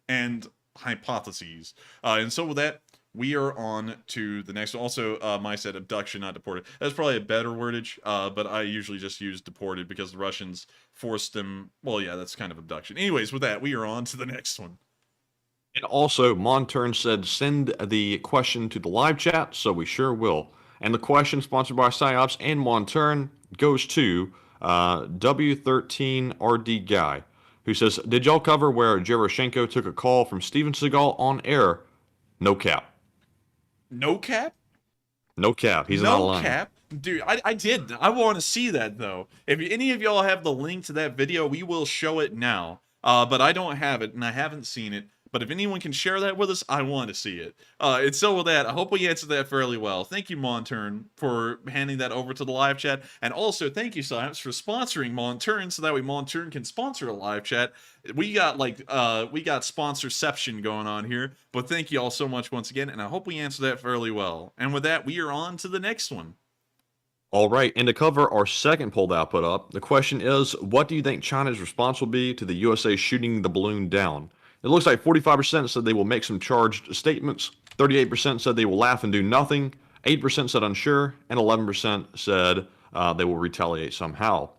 and hypotheses. And so with that, we are on to the next one. Also, Mai said abduction, not deported. That's probably a better wordage, but I usually just use deported because the Russians forced them. Well, yeah, that's kind of abduction. Anyways, with that, we are on to the next one. And also, Montern said, send the question to the live chat, so we sure will. And the question, sponsored by PsyOps and Montern, goes to W13RD Guy, who says, did y'all cover where Jeroshenko took a call from Steven Seagal on air? No cap. No cap? No cap. He's no not lying. cap? Dude, I did. I want to see that, though. If any of y'all have the link to that video, we will show it now. But I don't have it, and I haven't seen it. But if anyone can share that with us, I want to see it. And so with that, I hope we answered that fairly well. Thank you, Montern, for handing that over to the live chat. And also, thank you, Science, for sponsoring Montern, so that way Montern can sponsor a live chat. We got, sponsorception going on here. But thank you all so much once again, and I hope we answered that fairly well. And with that, we are on to the next one. All right, and to cover our second poll that I put up, the question is, what do you think China's response will be to the USA shooting the balloon down? It looks like 45% said they will make some charged statements, 38% said they will laugh and do nothing, 8% said unsure, and 11% said they will retaliate somehow.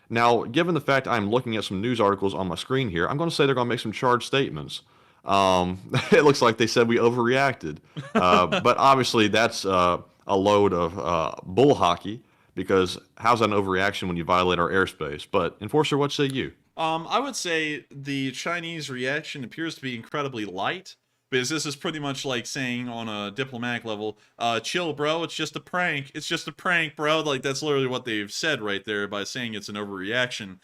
Now, given the fact I'm looking at some news articles on my screen here, I'm going to say they're going to make some charged statements. It looks like they said we overreacted. But obviously that's a load of bull hockey, because how's that an overreaction when you violate our airspace? But Enforcer, what say you? I would say the Chinese reaction appears to be incredibly light, because this is pretty much like saying on a diplomatic level, chill, bro, it's just a prank. It's just a prank, bro. Like, that's literally what they've said right there by saying it's an overreaction.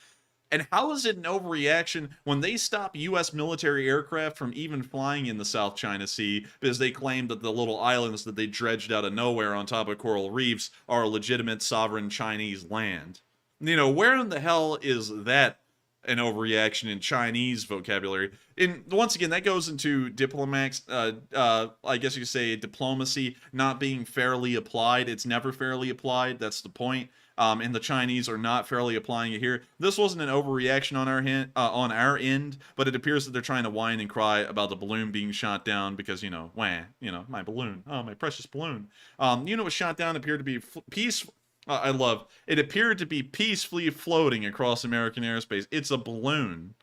And how is it an overreaction when they stop U.S. military aircraft from even flying in the South China Sea because they claim that the little islands that they dredged out of nowhere on top of coral reefs are a legitimate sovereign Chinese land? You know, where in the hell is that an overreaction in Chinese vocabulary? And once again, that goes into diplomats, I guess you could say diplomacy not being fairly applied. It's never fairly applied. That's the point. And the Chinese are not fairly applying it here. This wasn't an overreaction on our end, but it appears that they're trying to whine and cry about the balloon being shot down because, my balloon, my precious balloon. It was shot down, appeared to be peaceful. It appeared to be peacefully floating across American airspace. It's a balloon.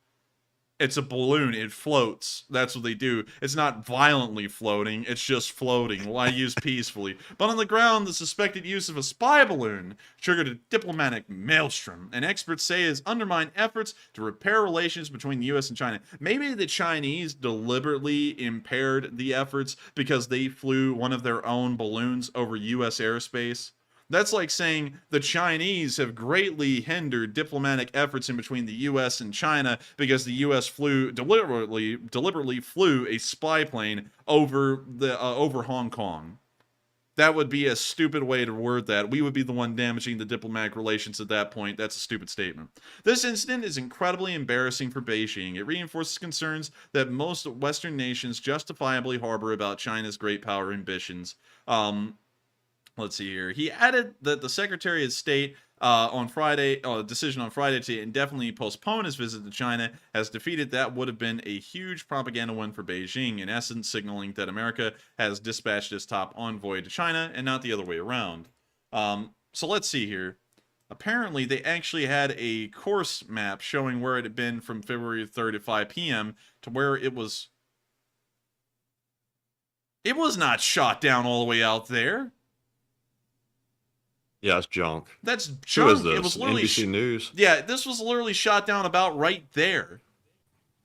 It's a balloon. It floats. That's what they do. It's not violently floating. It's just floating. Why use peacefully? But on the ground, the suspected use of a spy balloon triggered a diplomatic maelstrom, and experts say has undermined efforts to repair relations between the U.S. and China. Maybe the Chinese deliberately impaired the efforts because they flew one of their own balloons over U.S. airspace. That's like saying the Chinese have greatly hindered diplomatic efforts in between the U.S. and China because the U.S. deliberately flew a spy plane over Hong Kong. That would be a stupid way to word that. We would be the one damaging the diplomatic relations at that point. That's a stupid statement. This incident is incredibly embarrassing for Beijing. It reinforces concerns that most Western nations justifiably harbor about China's great power ambitions. Let's see here. He added that the Secretary of State decision on Friday to indefinitely postpone his visit to China has defeated that would have been a huge propaganda win for Beijing, in essence signaling that America has dispatched its top envoy to China and not the other way around. So let's see here. Apparently, they actually had a course map showing where it had been from February 3rd at 5 p.m. to where it was... It was not shot down all the way out there. Yeah, it's junk. That's junk. Who is this? It was literally NBC News? Yeah, this was literally shot down about right there.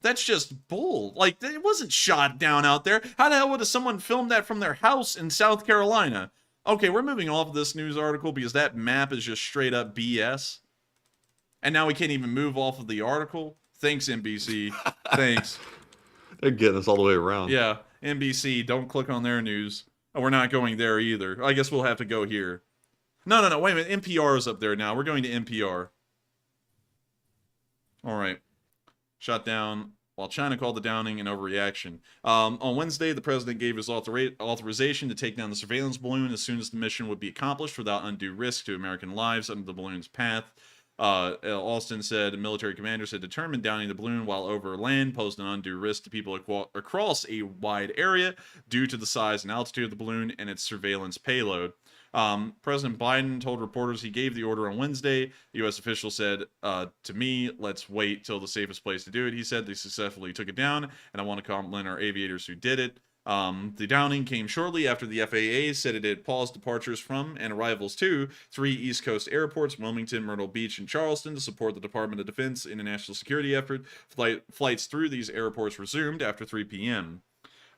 That's just bull. Like, it wasn't shot down out there. How the hell would someone film that from their house in South Carolina? Okay, we're moving off of this news article because that map is just straight up BS. And now we can't even move off of the article. Thanks, NBC. Thanks. They're getting us all the way around. Yeah, NBC, don't click on their news. Oh, we're not going there either. I guess we'll have to go here. No, wait a minute. NPR is up there now. We're going to NPR. All right. Shot down while China called the downing an overreaction. On Wednesday, the president gave his authorization to take down the surveillance balloon as soon as the mission would be accomplished without undue risk to American lives under the balloon's path. Alston said military commanders had determined downing the balloon while over land posed an undue risk to people across a wide area due to the size and altitude of the balloon and its surveillance payload. President Biden told reporters he gave the order on Wednesday. The U.S. official said, to me, let's wait till the safest place to do it. He said they successfully took it down, and I want to compliment our aviators who did it. The downing came shortly after the FAA said it had paused departures from and arrivals to 3 East Coast airports, Wilmington, Myrtle Beach, and Charleston, to support the Department of Defense in a national security effort. Flights through these airports resumed after 3 p.m.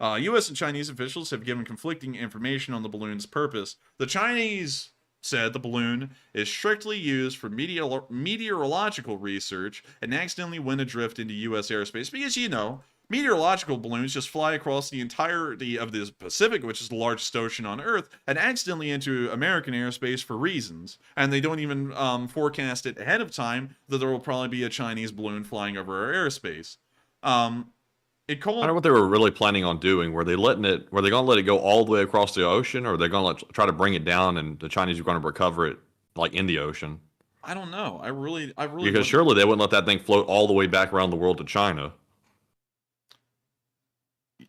U.S. and Chinese officials have given conflicting information on the balloon's purpose. The Chinese said the balloon is strictly used for meteorological research and accidentally went adrift into U.S. airspace because, meteorological balloons just fly across the entirety of the Pacific, which is the largest ocean on Earth, and accidentally into American airspace for reasons. And they don't even forecast it ahead of time that there will probably be a Chinese balloon flying over our airspace. I don't know what they were really planning on doing. Were they going to let it go all the way across the ocean, or are they going to try to bring it down and the Chinese are going to recover it like in the ocean? I don't know. I really Because surely they wouldn't let that thing float all the way back around the world to China.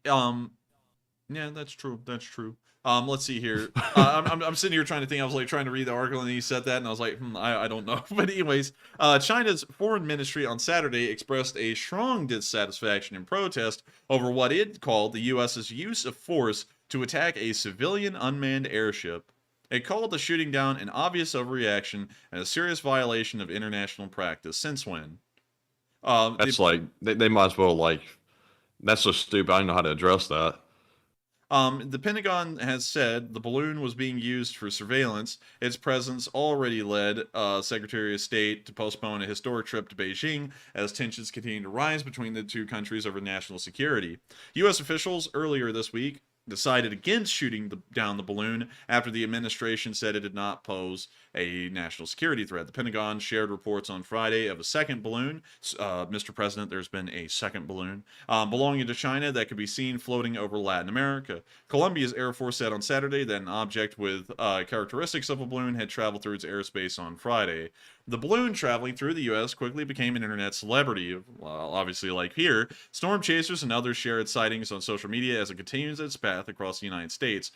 Yeah, that's true. Let's see here. I'm sitting here trying to think. I was trying to read the article, and he said that, and I was like, I don't know. But anyways, China's foreign ministry on Saturday expressed a strong dissatisfaction and protest over what it called the U.S.'s use of force to attack a civilian unmanned airship. It called the shooting down an obvious overreaction and a serious violation of international practice. Since when? That's they might as well that's so stupid. I don't know how to address that. The Pentagon has said the balloon was being used for surveillance. Its presence already led Secretary of State to postpone a historic trip to Beijing as tensions continue to rise between the two countries over national security. U.S. officials earlier this week decided against shooting down the balloon after the administration said it did not pose a national security threat. The Pentagon shared reports on Friday of a second balloon. Mr. President, there's been a second balloon belonging to China that could be seen floating over Latin America. Colombia's Air Force said on Saturday that an object with characteristics of a balloon had traveled through its airspace on Friday. The balloon traveling through the U.S. quickly became an internet celebrity. Obviously, like here, storm chasers and others share its sightings on social media as it continues its path across the United States.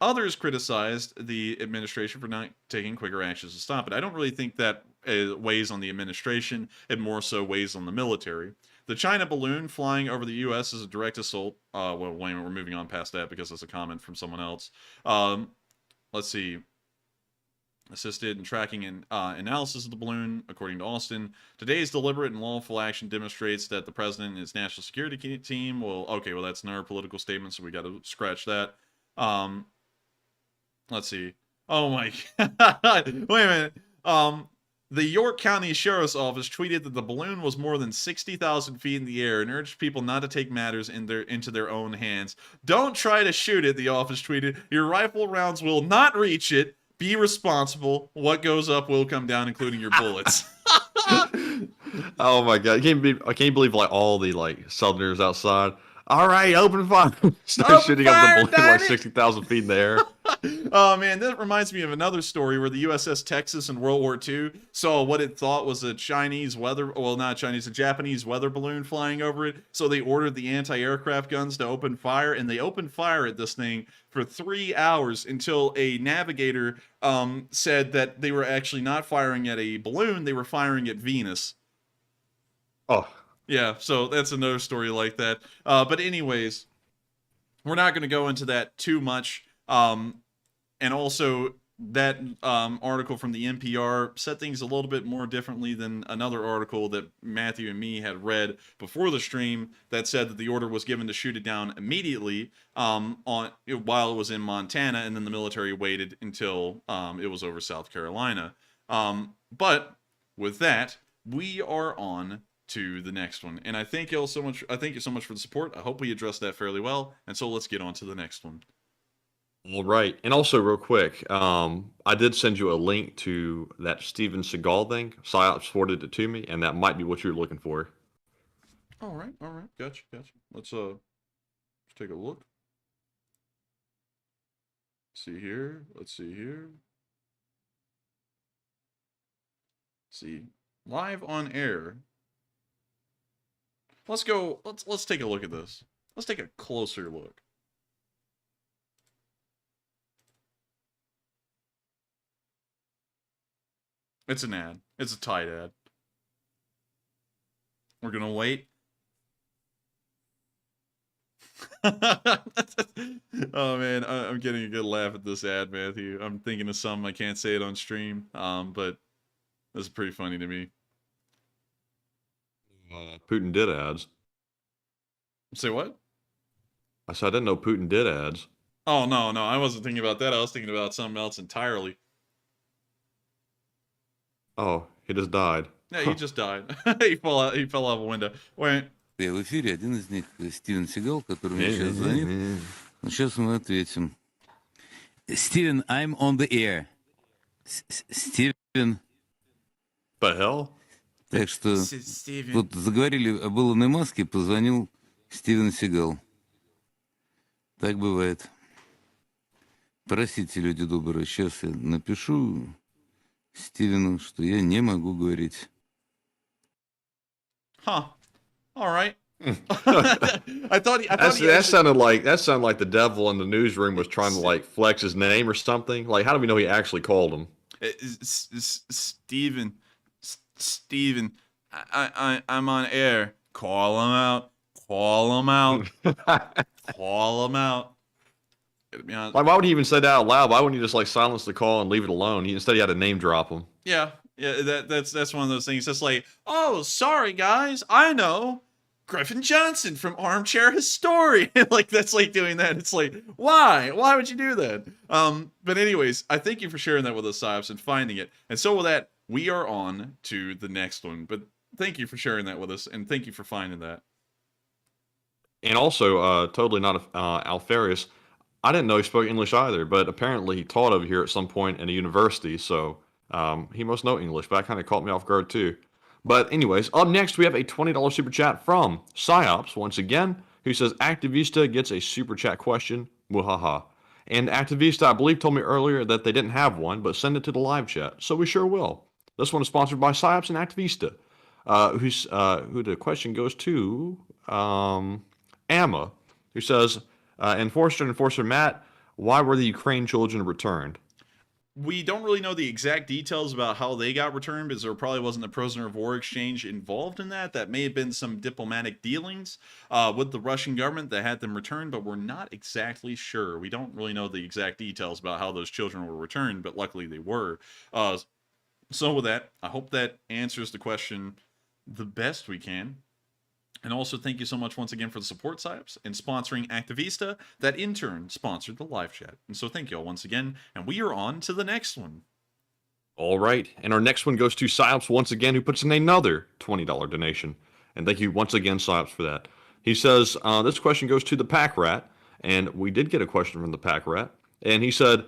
Others criticized the administration for not taking quicker actions to stop it. I don't really think that weighs on the administration. It more so weighs on the military. The China balloon flying over the U.S. is a direct assault. Well, wait a minute, we're moving on past that because that's a comment from someone else. Let's see. Assisted in tracking and analysis of the balloon, according to Austin. Today's deliberate and lawful action demonstrates that the president and his national security team will... Okay, well, that's another political statement, so we got to scratch that. Let's see. Oh, my God. Wait a minute. The York County Sheriff's Office tweeted that the balloon was more than 60,000 feet in the air and urged people not to take matters into their own hands. Don't try to shoot it, the office tweeted. Your rifle rounds will not reach it. Be responsible. What goes up will come down, including your bullets. Oh my God! I can't believe all the Southerners outside. All right, open fire! Start shooting up the balloon 60,000 feet in the air. Oh man, that reminds me of another story where the USS Texas in World War II saw what it thought was a Japanese weather balloon flying over it. So they ordered the anti-aircraft guns to open fire, and they opened fire at this thing for 3 hours until a navigator said that they were actually not firing at a balloon, they were firing at Venus. Oh. Yeah, so that's another story like that. But anyways, we're not going to go into that too much. And also, that article from the NPR said things a little bit more differently than another article that Matthew and me had read before the stream that said that the order was given to shoot it down immediately while it was in Montana, and then the military waited until it was over South Carolina. But with that, we are on to the next one, and I thank you all so much. I thank you so much for the support. I hope we addressed that fairly well, and so let's get on to the next one. All right, and also real quick, I did send you a link to that Steven Seagal thing. Psyops forwarded it to me, and that might be what you're looking for. All right, gotcha. Let's take a look. Let's see, live on air. Let's go. Let's take a look at this. Let's take a closer look. It's an ad. It's a tight ad. We're gonna wait. Oh man, I'm getting a good laugh at this ad, Matthew. I'm thinking of something. I can't say it on stream, but this is pretty funny to me. Putin did ads. Say what? I said I didn't know Putin did ads. Oh no, I wasn't thinking about that. I was thinking about something else entirely. Oh, he just died. Yeah, he just died. He fell out of a window. Wait. Я в эфире, один из них, Стивен Сигал, который мне сейчас звонит. Сейчас мы ответим. Steven, I'm on the air. Steven. The hell? Так что тут заговорили об Илоне Маске, позвонил Стивен Сигал. Так бывает. Простите, люди добрые, сейчас я напишу Стивену, что я не могу говорить. Huh. All right. That sounded like the devil in the newsroom was trying to like flex his name or something. Like, how do we know he actually called him? Steven, I'm on air. Call him out. Call him out. Call him out. Like, why would he even say that out loud? Why wouldn't he just like silence the call and leave it alone? Instead, he had to name drop him. Yeah, that's one of those things. It's like, oh, sorry guys, I know Griffin Johnson from Armchair Historian. Like, that's like doing that. It's like, why would you do that? But anyways, I thank you for sharing that with us, Psyops, and finding it. And so with that, we are on to the next one. But thank you for sharing that with us, and thank you for finding that. And also, totally not Alfarius. I didn't know he spoke English either, but apparently he taught over here at some point in a university, so he must know English, but that kind of caught me off guard too. But anyways, up next we have a $20 super chat from Psyops, once again, who says, Activista gets a super chat question, muhaha. And Activista, I believe, told me earlier that they didn't have one, but send it to the live chat, so we sure will. This one is sponsored by Psyops and Activista, who the question goes to, Amma, who says, Enforcer Matt, why were the Ukraine children returned? We don't really know the exact details about how they got returned, because there probably wasn't a prisoner of war exchange involved in that. That may have been some diplomatic dealings with the Russian government that had them returned, but we're not exactly sure. We don't really know the exact details about how those children were returned, but luckily they were. So with that, I hope that answers the question the best we can. And also, thank you so much once again for the support, Psyops, and sponsoring Activista, that in turn sponsored the live chat. And so thank you all once again, and we are on to the next one. All right, and our next one goes to Psyops once again, who puts in another $20 donation. And thank you once again, Psyops, for that. He says, this question goes to the Pack Rat, and we did get a question from the Pack Rat. And he said,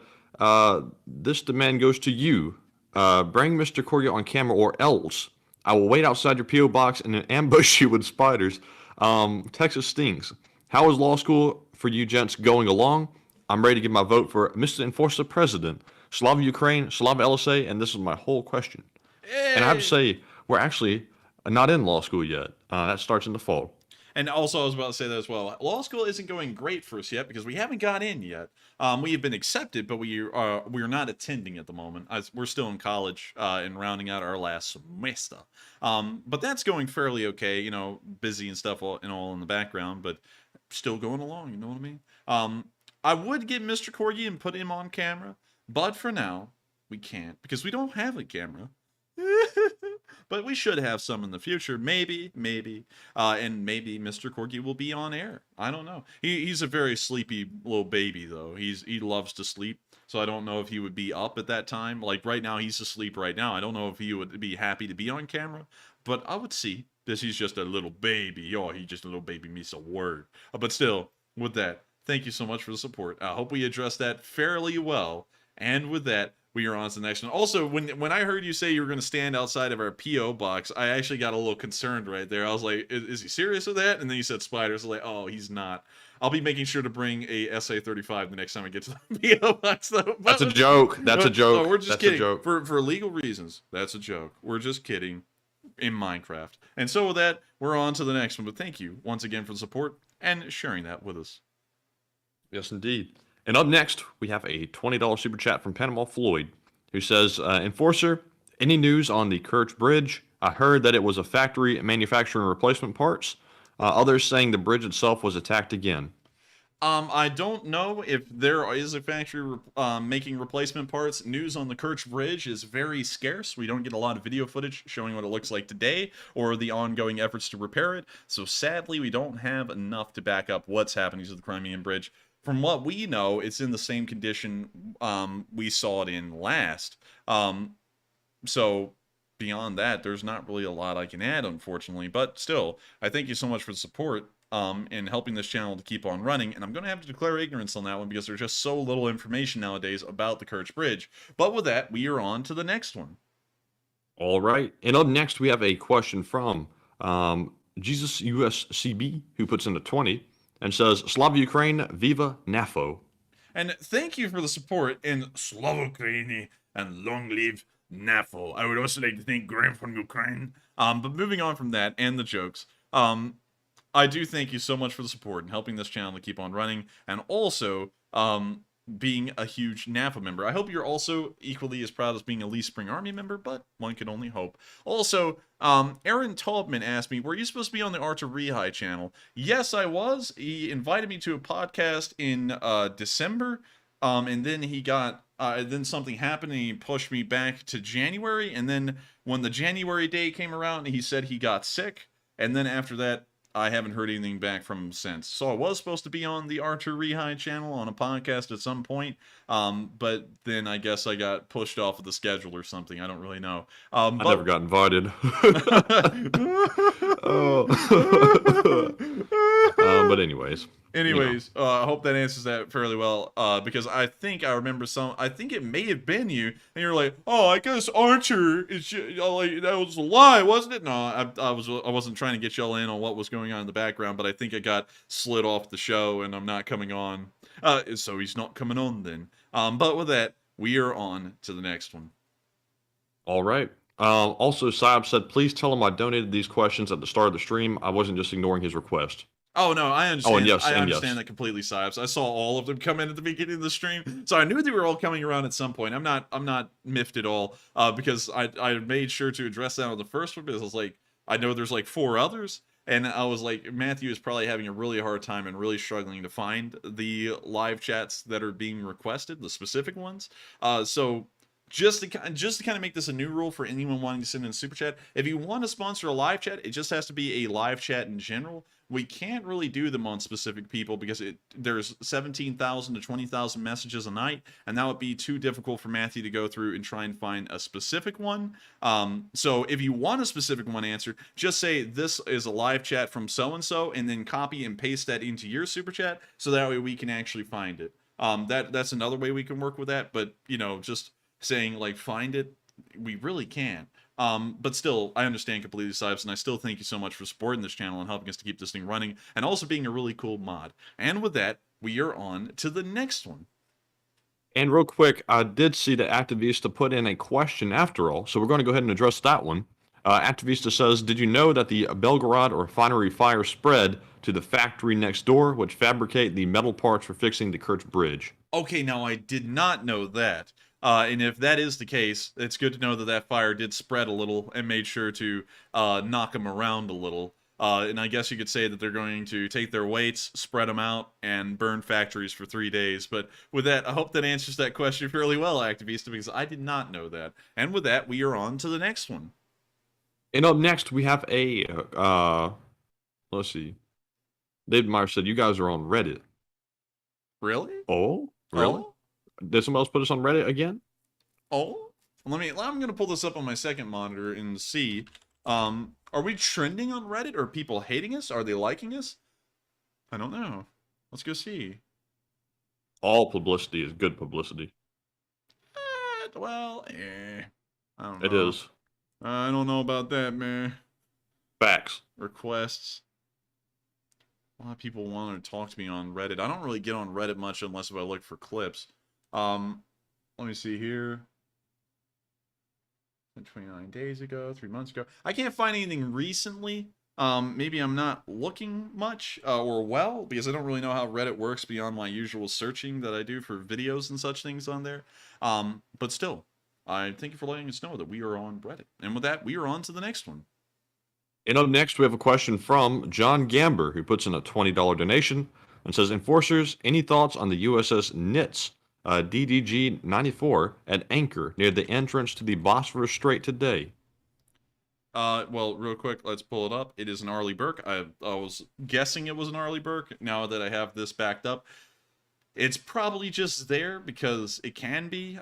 this demand goes to you. Bring Mr. Corgia on camera or else I will wait outside your P.O. box and ambush you with spiders. Texas stinks. How is law school for you gents going along? I'm ready to give my vote for Mr. Enforcer President. Slava Ukraine, Slava LSA, and this is my whole question. Hey. And I have to say, we're actually not in law school yet. That starts in the fall. And also, I was about to say that as well. Law school isn't going great for us yet because we haven't got in yet. We have been accepted, but we are not attending at the moment. We're still in college and rounding out our last semester. But that's going fairly okay. You know, busy and stuff all in the background, but still going along. You know what I mean? I would get Mr. Corgi and put him on camera, but for now we can't because we don't have a camera. But we should have some in the future, maybe, and maybe Mr. Corgi will be on air. I don't know. He's a very sleepy little baby, though. He loves to sleep, so I don't know if he would be up at that time. Like right now, he's asleep right now. I don't know if he would be happy to be on camera, but I would see this. He's just a little baby. Oh, he's just a little baby, meets a word. But still, with that, thank you so much for the support. I hope we addressed that fairly well. And with that, we are on to the next one. Also, when I heard you say you were going to stand outside of our P.O. box, I actually got a little concerned right there. I was like, is he serious with that? And then you said spiders. I was like, oh, he's not. I'll be making sure to bring a SA-35 the next time I get to the P.O. box, though. That's a joke. That's a joke. No, we're just that's kidding. A joke. For legal reasons, that's a joke. We're just kidding in Minecraft. And so with that, we're on to the next one. But thank you once again for the support and sharing that with us. Yes, indeed. And up next, we have a $20 super chat from Panama Floyd, who says, Enforcer, Any news on the Kerch Bridge? I heard that it was a factory manufacturing replacement parts. Others saying the bridge itself was attacked again. I don't know if there is a factory making replacement parts. News on the Kerch Bridge is very scarce. We don't get a lot of video footage showing what it looks like today or the ongoing efforts to repair it. So sadly, we don't have enough to back up what's happening to the Crimean Bridge. From what we know, it's in the same condition we saw it in last. So beyond that, there's not really a lot I can add, unfortunately. But still, I thank you so much for the support. In helping this channel to keep on running, and I'm going to have to declare ignorance on that one because there's just so little information nowadays about the Kerch Bridge. But with that, we are on to the next one. All right, and up next we have a question from Jesus USCB, who puts in a 20 and says, Slava Ukraine, Viva NAFO. And thank you for the support in Slava Ukraini and long live NAFO. I would also like to thank Graham from Ukraine. But moving on from that and the jokes, I do thank you so much for the support and helping this channel to keep on running, and also being a huge NAFA member. I hope you're also equally as proud as being a Lee Spring Army member, but one can only hope. Also, Aaron Taubman asked me, were you supposed to be on the Archer Rehigh channel? Yes, I was. He invited me to a podcast in December, and then he got... then something happened and he pushed me back to January, and then when the January day came around, he said he got sick, and then after that, I haven't heard anything back from him since. So I was supposed to be on the Archer Rehigh channel on a podcast at some point, but then I guess I got pushed off of the schedule or something. I don't really know. I never got invited. But anyways. Anyways, I hope that answers that fairly well, because I think I remember I think it may have been you, and you're like, oh, I guess Archer is, like, that was a lie, wasn't it? No, I wasn't trying to get y'all in on what was going on in the background, but I think I got slid off the show, and I'm not coming on, so he's not coming on then. But with that, we are on to the next one. All right. Also, Saab said, please tell him I donated these questions at the start of the stream. I wasn't just ignoring his request. Oh no, I understand. Oh, and yes, I understand that completely, Sibes. I saw all of them come in at the beginning of the stream, so I knew they were all coming around at some point. I'm not miffed at all, because I made sure to address that on the first one, because I was like, I know there's like 4 others, and I was like, Matthew is probably having a really hard time and really struggling to find the live chats that are being requested, the specific ones. So just to kind of make this a new rule for anyone wanting to send in a super chat, if you want to sponsor a live chat, it just has to be a live chat in general. We can't really do them on specific people because there's 17,000 to 20,000 messages a night, and that would be too difficult for Matthew to go through and try and find a specific one. So if you want a specific one answered, just say this is a live chat from so-and-so, and then copy and paste that into your super chat, so that way we can actually find it. That's another way we can work with that, but, you know, just saying, like, find it, we really can't. But still, I understand completely, Sibes, and I still thank you so much for supporting this channel and helping us to keep this thing running, and also being a really cool mod. And with that, we are on to the next one. And real quick, I did see that Activista put in a question after all, so we're going to go ahead and address that one. Activista says, did you know that the Belgorod refinery fire spread to the factory next door, which fabricate the metal parts for fixing the Kerch Bridge? Okay, now I did not know that. And if that is the case, it's good to know that that fire did spread a little and made sure to knock them around a little. And I guess you could say that they're going to take their weights, spread them out, and burn factories for 3 days. But with that, I hope that answers that question fairly well, Activista, because I did not know that. And with that, we are on to the next one. And up next, we have a, let's see. David Meyer said, you guys are on Reddit. Really? Oh? Really? Oh? Did someone else put us on Reddit again? Oh? I'm going to pull this up on my second monitor and see. Are we trending on Reddit? Are people hating us? Are they liking us? I don't know. Let's go see. All publicity is good publicity. Well, I don't know. It is. I don't know about that, man. Facts. Requests. A lot of people want to talk to me on Reddit. I don't really get on Reddit much unless if I look for clips. Let me see here. 29 days ago, 3 months ago. I can't find anything recently. Maybe I'm not looking much or well, because I don't really know how Reddit works beyond my usual searching that I do for videos and such things on there. But still, I thank you for letting us know that we are on Reddit. And with that, we are on to the next one. And up next, we have a question from John Gamber, who puts in a $20 donation and says, Enforcers, any thoughts on the USS Nitz DDG-94 at anchor near the entrance to the Bosphorus Strait today? Well, real quick, let's pull it up. It is an Arleigh Burke. I was guessing it was an Arleigh Burke. Now that I have this backed up, it's probably just there because it can be.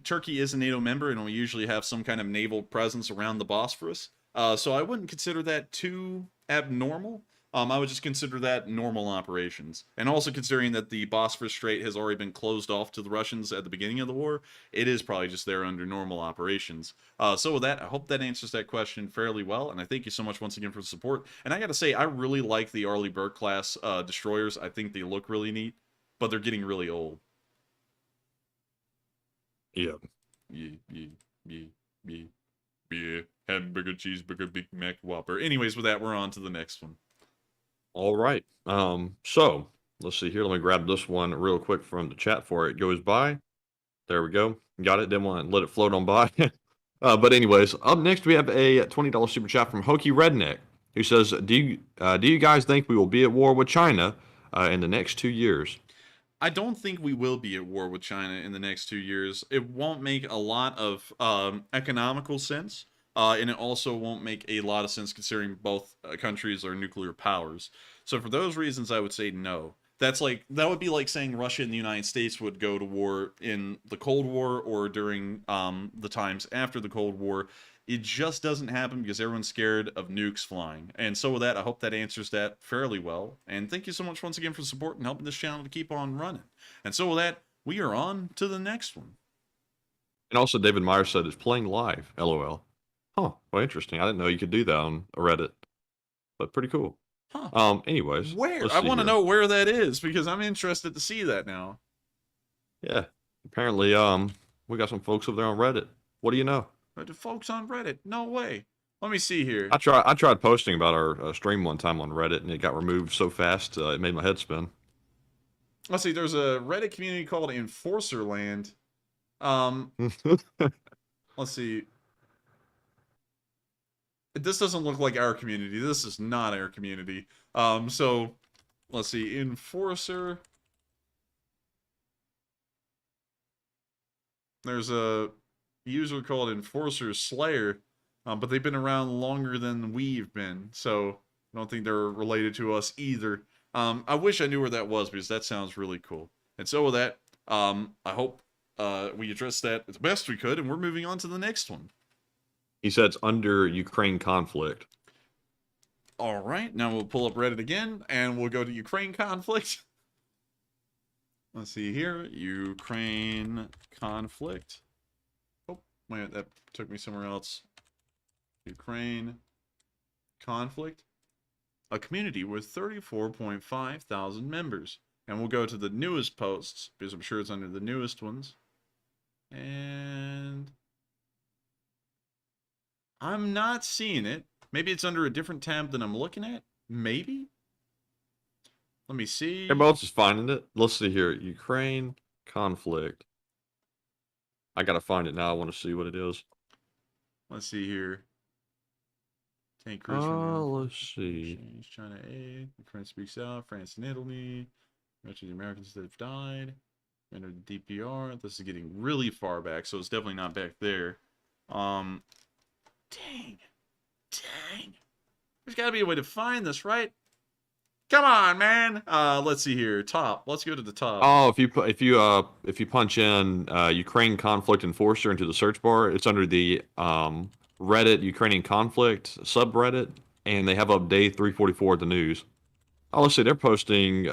Turkey is a NATO member, and we usually have some kind of naval presence around the Bosphorus. So I wouldn't consider that too abnormal. I would just consider that normal operations. And also considering that the Bosphorus Strait has already been closed off to the Russians at the beginning of the war, it is probably just there under normal operations. So with that, I hope that answers that question fairly well, and I thank you so much once again for the support. And I gotta say, I really like the Arleigh Burke class destroyers. I think they look really neat, but they're getting really old. Yeah. Yeah. Hamburger, cheeseburger, Big Mac, Whopper. Anyways, with that, we're on to the next one. All right. So let's see here. Let me grab this one real quick from the chat before it goes by. There we go. Got it. Didn't want to let it float on by. But anyways, up next we have a $20 super chat from Hokey Redneck, who says, do you guys think we will be at war with China in the next 2 years? I don't think we will be at war with China in the next 2 years. It won't make a lot of economical sense. And it also won't make a lot of sense considering both countries are nuclear powers. So for those reasons, I would say no. That would be like saying Russia and the United States would go to war in the Cold War or during the times after the Cold War. It just doesn't happen because everyone's scared of nukes flying. And so with that, I hope that answers that fairly well. And thank you so much once again for the support and helping this channel to keep on running. And so with that, we are on to the next one. And also David Meyer said it's playing live, LOL. Huh. Well, interesting. I didn't know you could do that on Reddit, but pretty cool. Huh. Anyways, where? I want to know where that is because I'm interested to see that now. Yeah. Apparently, we got some folks over there on Reddit. What do you know? The folks on Reddit? No way. Let me see here. I tried posting about our stream one time on Reddit, and it got removed so fast it made my head spin. Let's see. There's a Reddit community called Enforcer Land. Let's see. This doesn't look like our community. This is not our community. So, let's see. Enforcer. There's a user called Enforcer Slayer, but they've been around longer than we've been. So, I don't think they're related to us either. I wish I knew where that was because that sounds really cool. And so with that, I hope we addressed that as best we could, and we're moving on to the next one. He said it's under Ukraine conflict. All right, now we'll pull up Reddit again, and we'll go to Ukraine conflict. Let's see here, Ukraine conflict. Oh, wait, that took me somewhere else. Ukraine conflict. A community with 34.5 thousand members. And we'll go to the newest posts, because I'm sure it's under the newest ones. And I'm not seeing it. Maybe it's under a different tab than I'm looking at. Maybe? Let me see. Everybody else is finding it. Let's see here. Ukraine conflict. I gotta find it now. I want to see what it is. Let's see here. Tank crews let's see. China aid. Ukraine speaks out. France and Italy. Much of the Americans that have died. Under the DPR. This is getting really far back, so it's definitely not back there. Dang. There's got to be a way to find this, right? Come on, man. Let's see here. Top. Let's go to the top. Oh, if you punch in Ukraine conflict enforcer into the search bar, it's under the Reddit Ukrainian conflict subreddit, and they have up day 344 at the news. Oh, let's see. They're posting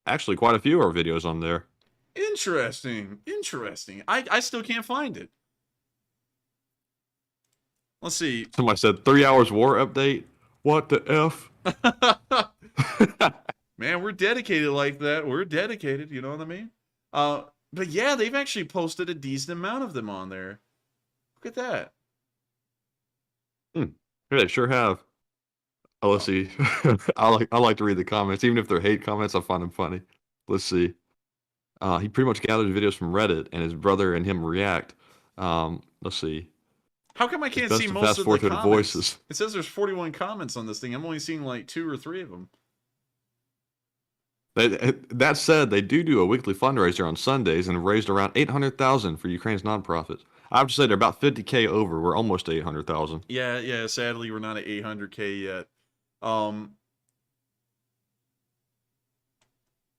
actually quite a few of our videos on there. Interesting. I still can't find it. Let's see. Somebody said 3 hours war update. What the F? Man, we're dedicated like that. We're dedicated, you know what I mean? But yeah, they've actually posted a decent amount of them on there. Look at that. Yeah, they sure have. Oh, let's see. I like to read the comments. Even if they're hate comments, I find them funny. Let's see. He pretty much gathered videos from Reddit, and his brother and him react. Let's see. How come I can't best see to most fast of forward the through the comments? voices. It says there's 41 comments on this thing. I'm only seeing like 2 or 3 of them. That said, they do a weekly fundraiser on Sundays and have raised around $800,000 for Ukraine's nonprofits. I have to say they're about 50K over. We're almost to 800,000. Yeah. Sadly, we're not at 800K yet.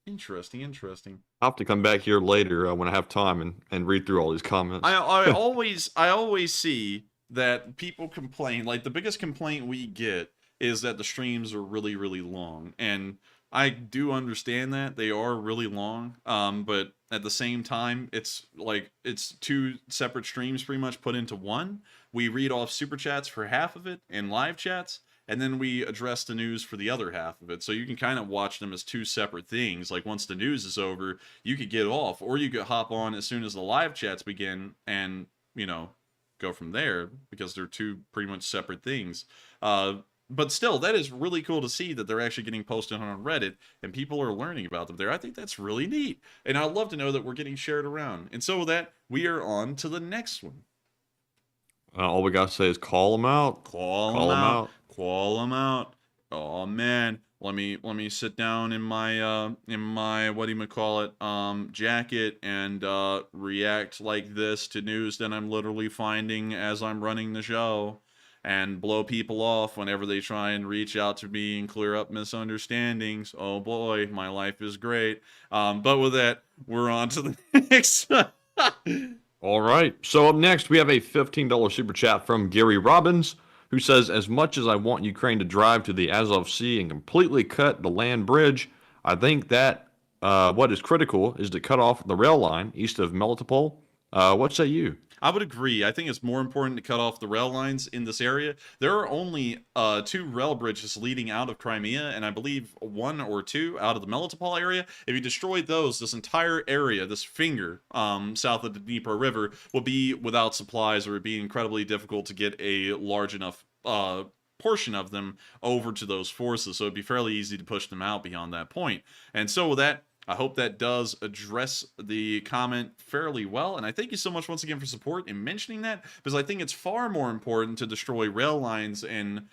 Interesting. I'll have to come back here later when I have time and read through all these comments. I always see that people complain. Like, the biggest complaint we get is that the streams are really, really long. And I do understand that they are really long. But at the same time, it's like it's 2 separate streams pretty much put into one. We read off super chats for half of it and live chats, and then we address the news for the other half of it. So you can kind of watch them as 2 separate things. Like, once the news is over, you could get off, or you could hop on as soon as the live chats begin and, go from there, because they're 2 pretty much separate things. But still, that is really cool to see that they're actually getting posted on Reddit and people are learning about them there. I think that's really neat. And I'd love to know that we're getting shared around. And so with that, we are on to the next one. All we got to say is call them out. Call them out. Call them out. Oh man, let me sit down in my jacket and react like this to news that I'm literally finding as I'm running the show, and blow people off whenever they try and reach out to me and clear up misunderstandings. Oh boy, my life is great. But with that, we're on to the next. All right. So up next, we have a $15 super chat from Gary Robbins, who says, as much as I want Ukraine to drive to the Azov Sea and completely cut the land bridge, I think that what is critical is to cut off the rail line east of Melitopol. What say you? I would agree. I think it's more important to cut off the rail lines in this area. There are only 2 rail bridges leading out of Crimea, and I believe 1 or 2 out of the Melitopol area. If you destroyed those, this entire area, this finger south of the Dnieper River, will be without supplies, or it'd be incredibly difficult to get a large enough portion of them over to those forces. So it'd be fairly easy to push them out beyond that point. And so with that, I hope that does address the comment fairly well. And I thank you so much once again for support in mentioning that, because I think it's far more important to destroy rail lines and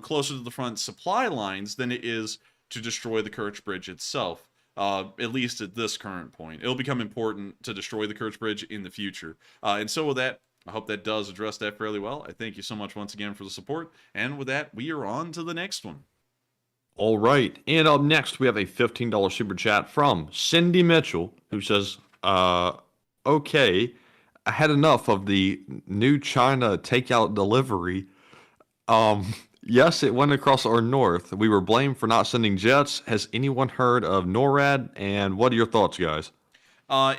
closer to the front supply lines than it is to destroy the Kerch Bridge itself. At least at this current point. It'll become important to destroy the Kerch Bridge in the future. And so with that, I hope that does address that fairly well. I thank you so much once again for the support. And with that, we are on to the next one. All right. And up next, we have a $15 super chat from Cindy Mitchell, who says, okay, I had enough of the new China takeout delivery. Yes, it went across our north. We were blamed for not sending jets. Has anyone heard of NORAD? And what are your thoughts, guys?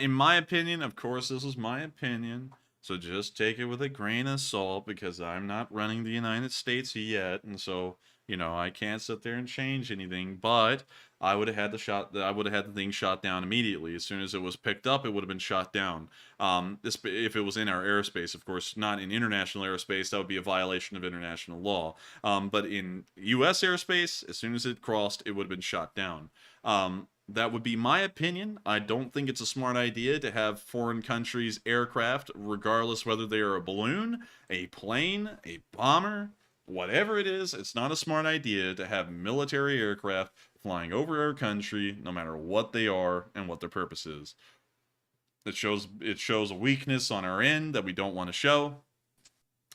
In my opinion, of course, this is my opinion, so just take it with a grain of salt, because I'm not running the United States yet, and so, I can't sit there and change anything, but I would have had the thing shot down immediately. As soon as it was picked up, it would have been shot down. If it was in our airspace, of course, not in international airspace, that would be a violation of international law. But in U.S. airspace, as soon as it crossed, it would have been shot down. That would be my opinion. I don't think it's a smart idea to have foreign countries' aircraft, regardless whether they are a balloon, a plane, a bomber, whatever it is. It's not a smart idea to have military aircraft flying over our country, no matter what they are and what their purpose is. It shows a weakness on our end that we don't want to show.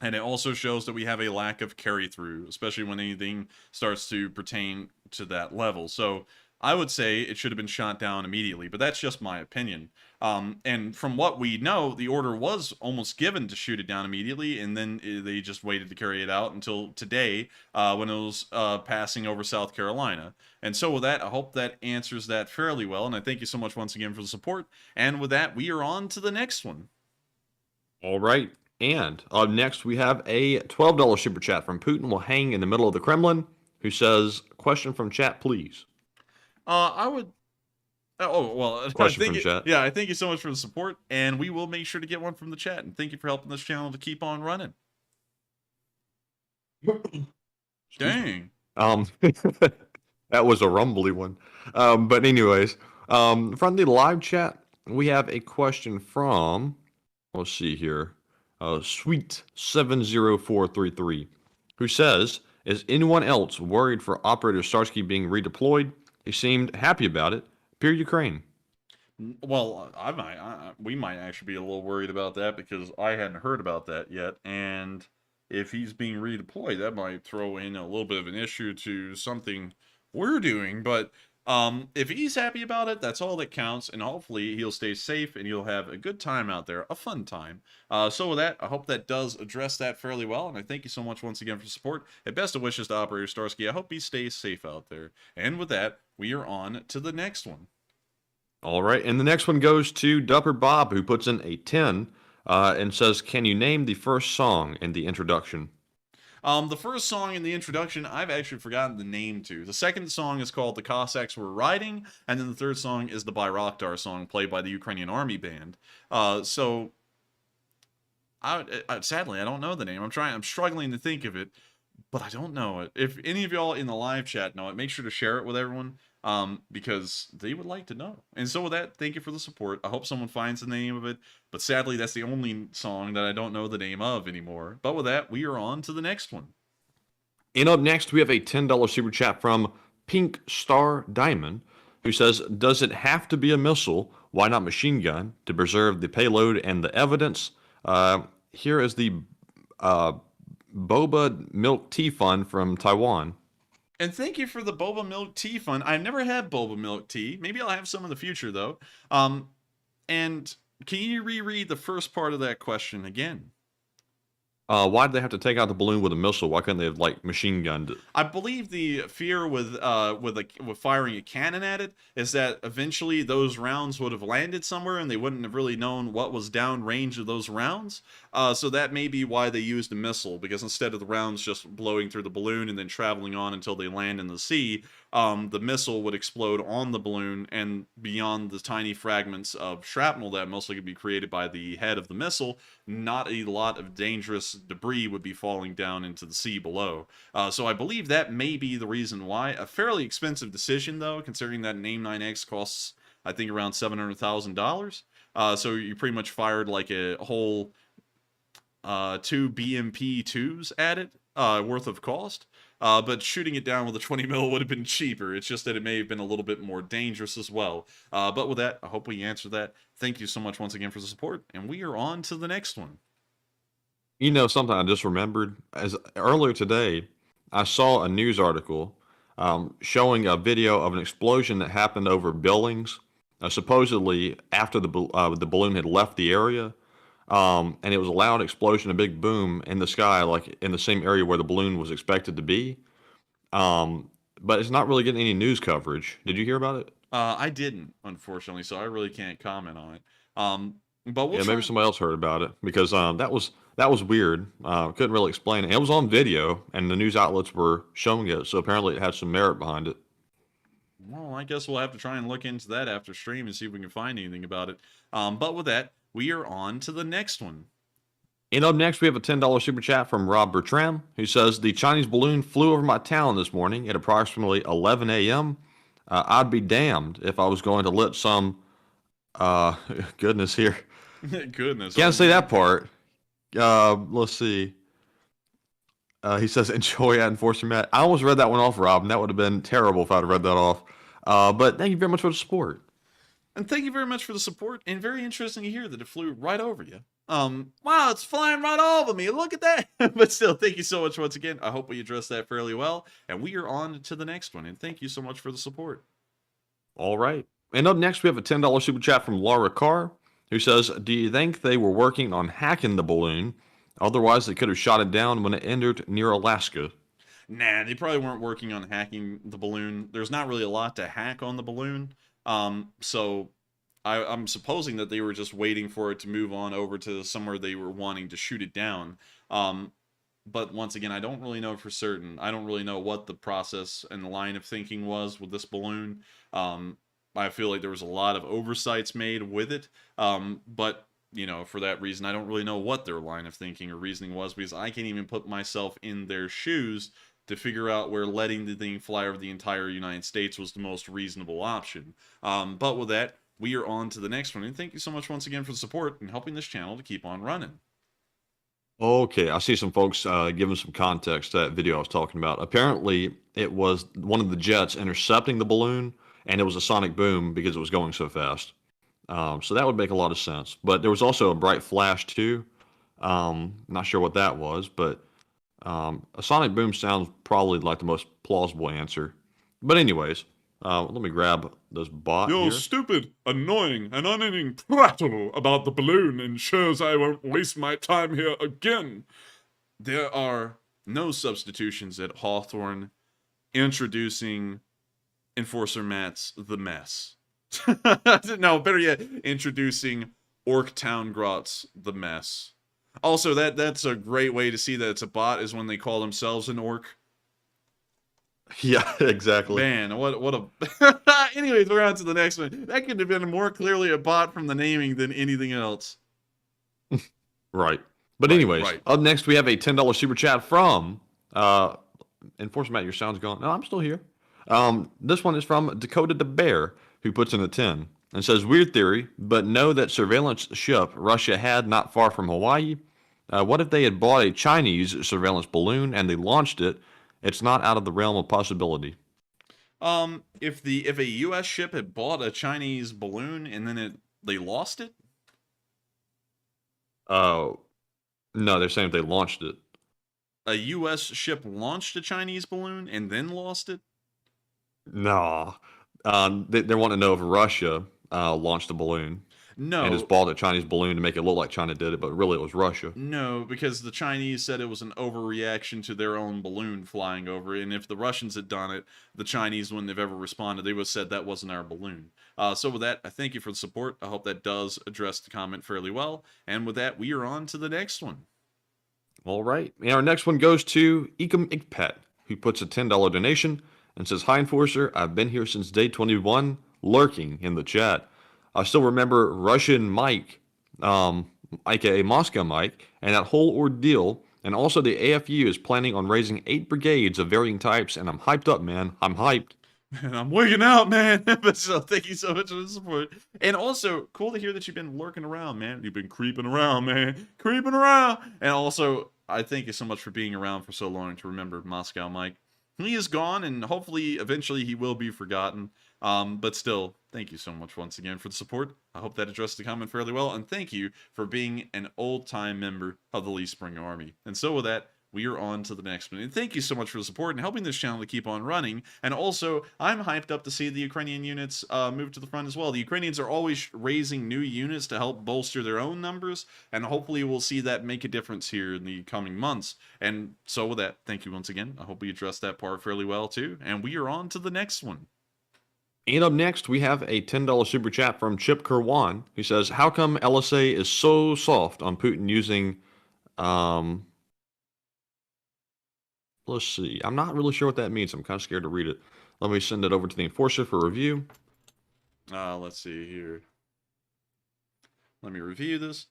And it also shows that we have a lack of carry-through, especially when anything starts to pertain to that level. So I would say it should have been shot down immediately, but that's just my opinion. And from what we know, the order was almost given to shoot it down immediately, and then they just waited to carry it out until today, when it was passing over South Carolina. And so with that, I hope that answers that fairly well, and I thank you so much once again for the support. And with that, we are on to the next one. All right. And up next, we have a $12 super chat from Putin will hang in the middle of the Kremlin, who says, question from chat, please. I would. Oh, well, Question from chat. Yeah, I thank you so much for the support, and we will make sure to get one from the chat. And thank you for helping this channel to keep on running. Dang. That was a rumbly one. But anyways, from the live chat, we have a question from, let's see here. Sweet 70433, who says, "Is anyone else worried for Operator Starsky being redeployed? He seemed happy about it. Peer Ukraine." Well, we might actually be a little worried about that because I hadn't heard about that yet, and if he's being redeployed, that might throw in a little bit of an issue to something we're doing. But if he's happy about it, that's all that counts, and hopefully he'll stay safe and he'll have a good time out there, a fun time. So with that, I hope that does address that fairly well, and I thank you so much once again for the support, and best of wishes to Operator Starsky. I hope he stays safe out there. And with that, we are on to the next one. All right, and the next one goes to Dupper Bob, who puts in a 10 and says, "Can you name the first song in the introduction?" The first song in the introduction, I've actually forgotten the name to. The second song is called "The Cossacks Were Riding," and then the third song is the Bayraktar song played by the Ukrainian Army Band. Sadly, I don't know the name. I'm struggling to think of it, but I don't know it. If any of y'all in the live chat know it, make sure to share it with everyone. Because they would like to know. And so with that, thank you for the support. I hope someone finds the name of it, but sadly, that's the only song that I don't know the name of anymore. But with that, we are on to the next one. And up next, we have a $10 super chat from Pink Star Diamond, who says, "Does it have to be a missile? Why not machine gun to preserve the payload and the evidence?" Here is the Boba Milk Tea Fund from Taiwan. And thank you for the boba milk tea fund. I've never had boba milk tea. Maybe I'll have some in the future, though. And can you reread the first part of that question again? Why did they have to take out the balloon with a missile? Why couldn't they have, like, machine gunned it? I believe the fear with firing a cannon at it is that eventually those rounds would have landed somewhere and they wouldn't have really known what was downrange of those rounds. So that may be why they used a missile, because instead of the rounds just blowing through the balloon and then traveling on until they land in the sea, the missile would explode on the balloon, and beyond the tiny fragments of shrapnel that mostly could be created by the head of the missile, not a lot of dangerous debris would be falling down into the sea below. So I believe that may be the reason why. A fairly expensive decision, though, considering that an AIM-9X costs, I think, around $700,000. So you pretty much fired like a whole 2 BMP-2s at it worth of cost. But shooting it down with a 20 mil would have been cheaper. It's just that it may have been a little bit more dangerous as well. But with that, I hope we answered that. Thank you so much once again for the support, and we are on to the next one. You know, something I just remembered, as earlier today, I saw a news article showing a video of an explosion that happened over Billings, supposedly after the balloon had left the area. And it was a loud explosion, a big boom in the sky, like in the same area where the balloon was expected to be. But it's not really getting any news coverage. Did you hear about it? I didn't, unfortunately, so I really can't comment on it. But we'll maybe somebody else heard about it, because that was weird. Couldn't really explain it. It was on video, and the news outlets were showing it, so apparently it had some merit behind it. Well, I guess we'll have to try and look into that after stream and see if we can find anything about it. But with that, we are on to the next one. And up next, we have a $10 super chat from Rob Bertram, who says, "The Chinese balloon flew over my town this morning at approximately 11 a.m. I'd be damned if I was going to let some, goodness here. Goodness. Can't say that part. Let's see. He says, enjoy ad enforcement Matt. I almost read that one off, Rob, and that would have been terrible if I'd have read that off. But thank you very much for the support. And thank you very much for the support, and very interesting to hear that it flew right over you. Wow, it's flying right over me. Look at that. But still, thank you so much once again. I hope we addressed that fairly well. And we are on to the next one. And thank you so much for the support. All right. And up next, we have a $10 super chat from Laura Carr, who says, do you think they were working on hacking the balloon? Otherwise, they could have shot it down when it entered near Alaska. Nah, they probably weren't working on hacking the balloon. There's not really a lot to hack on the balloon. So I'm supposing that they were just waiting for it to move on over to somewhere they were wanting to shoot it down. But once again, I don't really know for certain. I don't really know what the process and the line of thinking was with this balloon. I feel like there was a lot of oversights made with it. But, you know, for that reason, I don't really know what their line of thinking or reasoning was, because I can't even put myself in their shoes to figure out where letting the thing fly over the entire United States was the most reasonable option. But with that, we are on to the next one. And thank you so much once again for the support and helping this channel to keep on running. Okay, I see some folks giving some context to that video I was talking about. Apparently, it was one of the jets intercepting the balloon, and it was a sonic boom because it was going so fast. So that would make a lot of sense. But there was also a bright flash too. Not sure what that was, but a sonic boom sounds probably like the most plausible answer. But anyways, let me grab this bot Your here. stupid, annoying, and unending prattle about the balloon ensures I won't waste my time here again. There are no substitutions at Hawthorne. Introducing Enforcer Matt's The Mess. No, better yet, introducing Orktown Grot's The Mess. Also, that's a great way to see that it's a bot is when they call themselves an orc. Yeah, exactly. Man, what a... Anyways, we're on to the next one. That could have been more clearly a bot from the naming than anything else. Right. But anyways, up next we have a $10 super chat from Enforcer Matt, your sound's gone. No, I'm still here. This one is from Dakota the Bear, who puts in a 10 and says, weird theory, but know that surveillance ship Russia had not far from Hawaii. What if they had bought a Chinese surveillance balloon and they launched it? It's not out of the realm of possibility. If a U.S. ship had bought a Chinese balloon and then they lost it? No, they're saying if they launched it. A U.S. ship launched a Chinese balloon and then lost it? No. They want to know if Russia launched a balloon. No. And just bought a Chinese balloon to make it look like China did it, but really it was Russia. No, because the Chinese said it was an overreaction to their own balloon flying over, and if the Russians had done it, the Chinese wouldn't have ever responded. They would have said that wasn't our balloon. So with that, I thank you for the support. I hope that does address the comment fairly well. And with that, we are on to the next one. All right. And our next one goes to Ekum Ikpet, who puts a $10 donation and says, Hi, Enforcer. I've been here since day 21, lurking in the chat. I still remember Russian Mike, aka Moscow Mike, and that whole ordeal. And also the AFU is planning on raising 8 brigades of varying types, and I'm hyped up, man. I'm hyped. Man, I'm wigging out, man. But so thank you so much for the support. And also, cool to hear that you've been lurking around, man. You've been creeping around, man. Creeping around. And also, I thank you so much for being around for so long to remember Moscow Mike. He is gone, and hopefully, eventually, he will be forgotten. But still, thank you so much once again for the support. I hope that addressed the comment fairly well, and thank you for being an old-time member of the Lee Spring Army. And so with that, we are on to the next one. And thank you so much for the support and helping this channel to keep on running. And also, I'm hyped up to see the Ukrainian units move to the front as well. The Ukrainians are always raising new units to help bolster their own numbers, and hopefully we'll see that make a difference here in the coming months. And so with that, thank you once again. I hope we addressed that part fairly well too. And we are on to the next one. And up next, we have a $10 super chat from Chip Kerwan, who says, How come LSA is so soft on Putin using... Let's see. I'm not really sure what that means. I'm kind of scared to read it. Let me send it over to the Enforcer for review. Let's see here. Let me review this.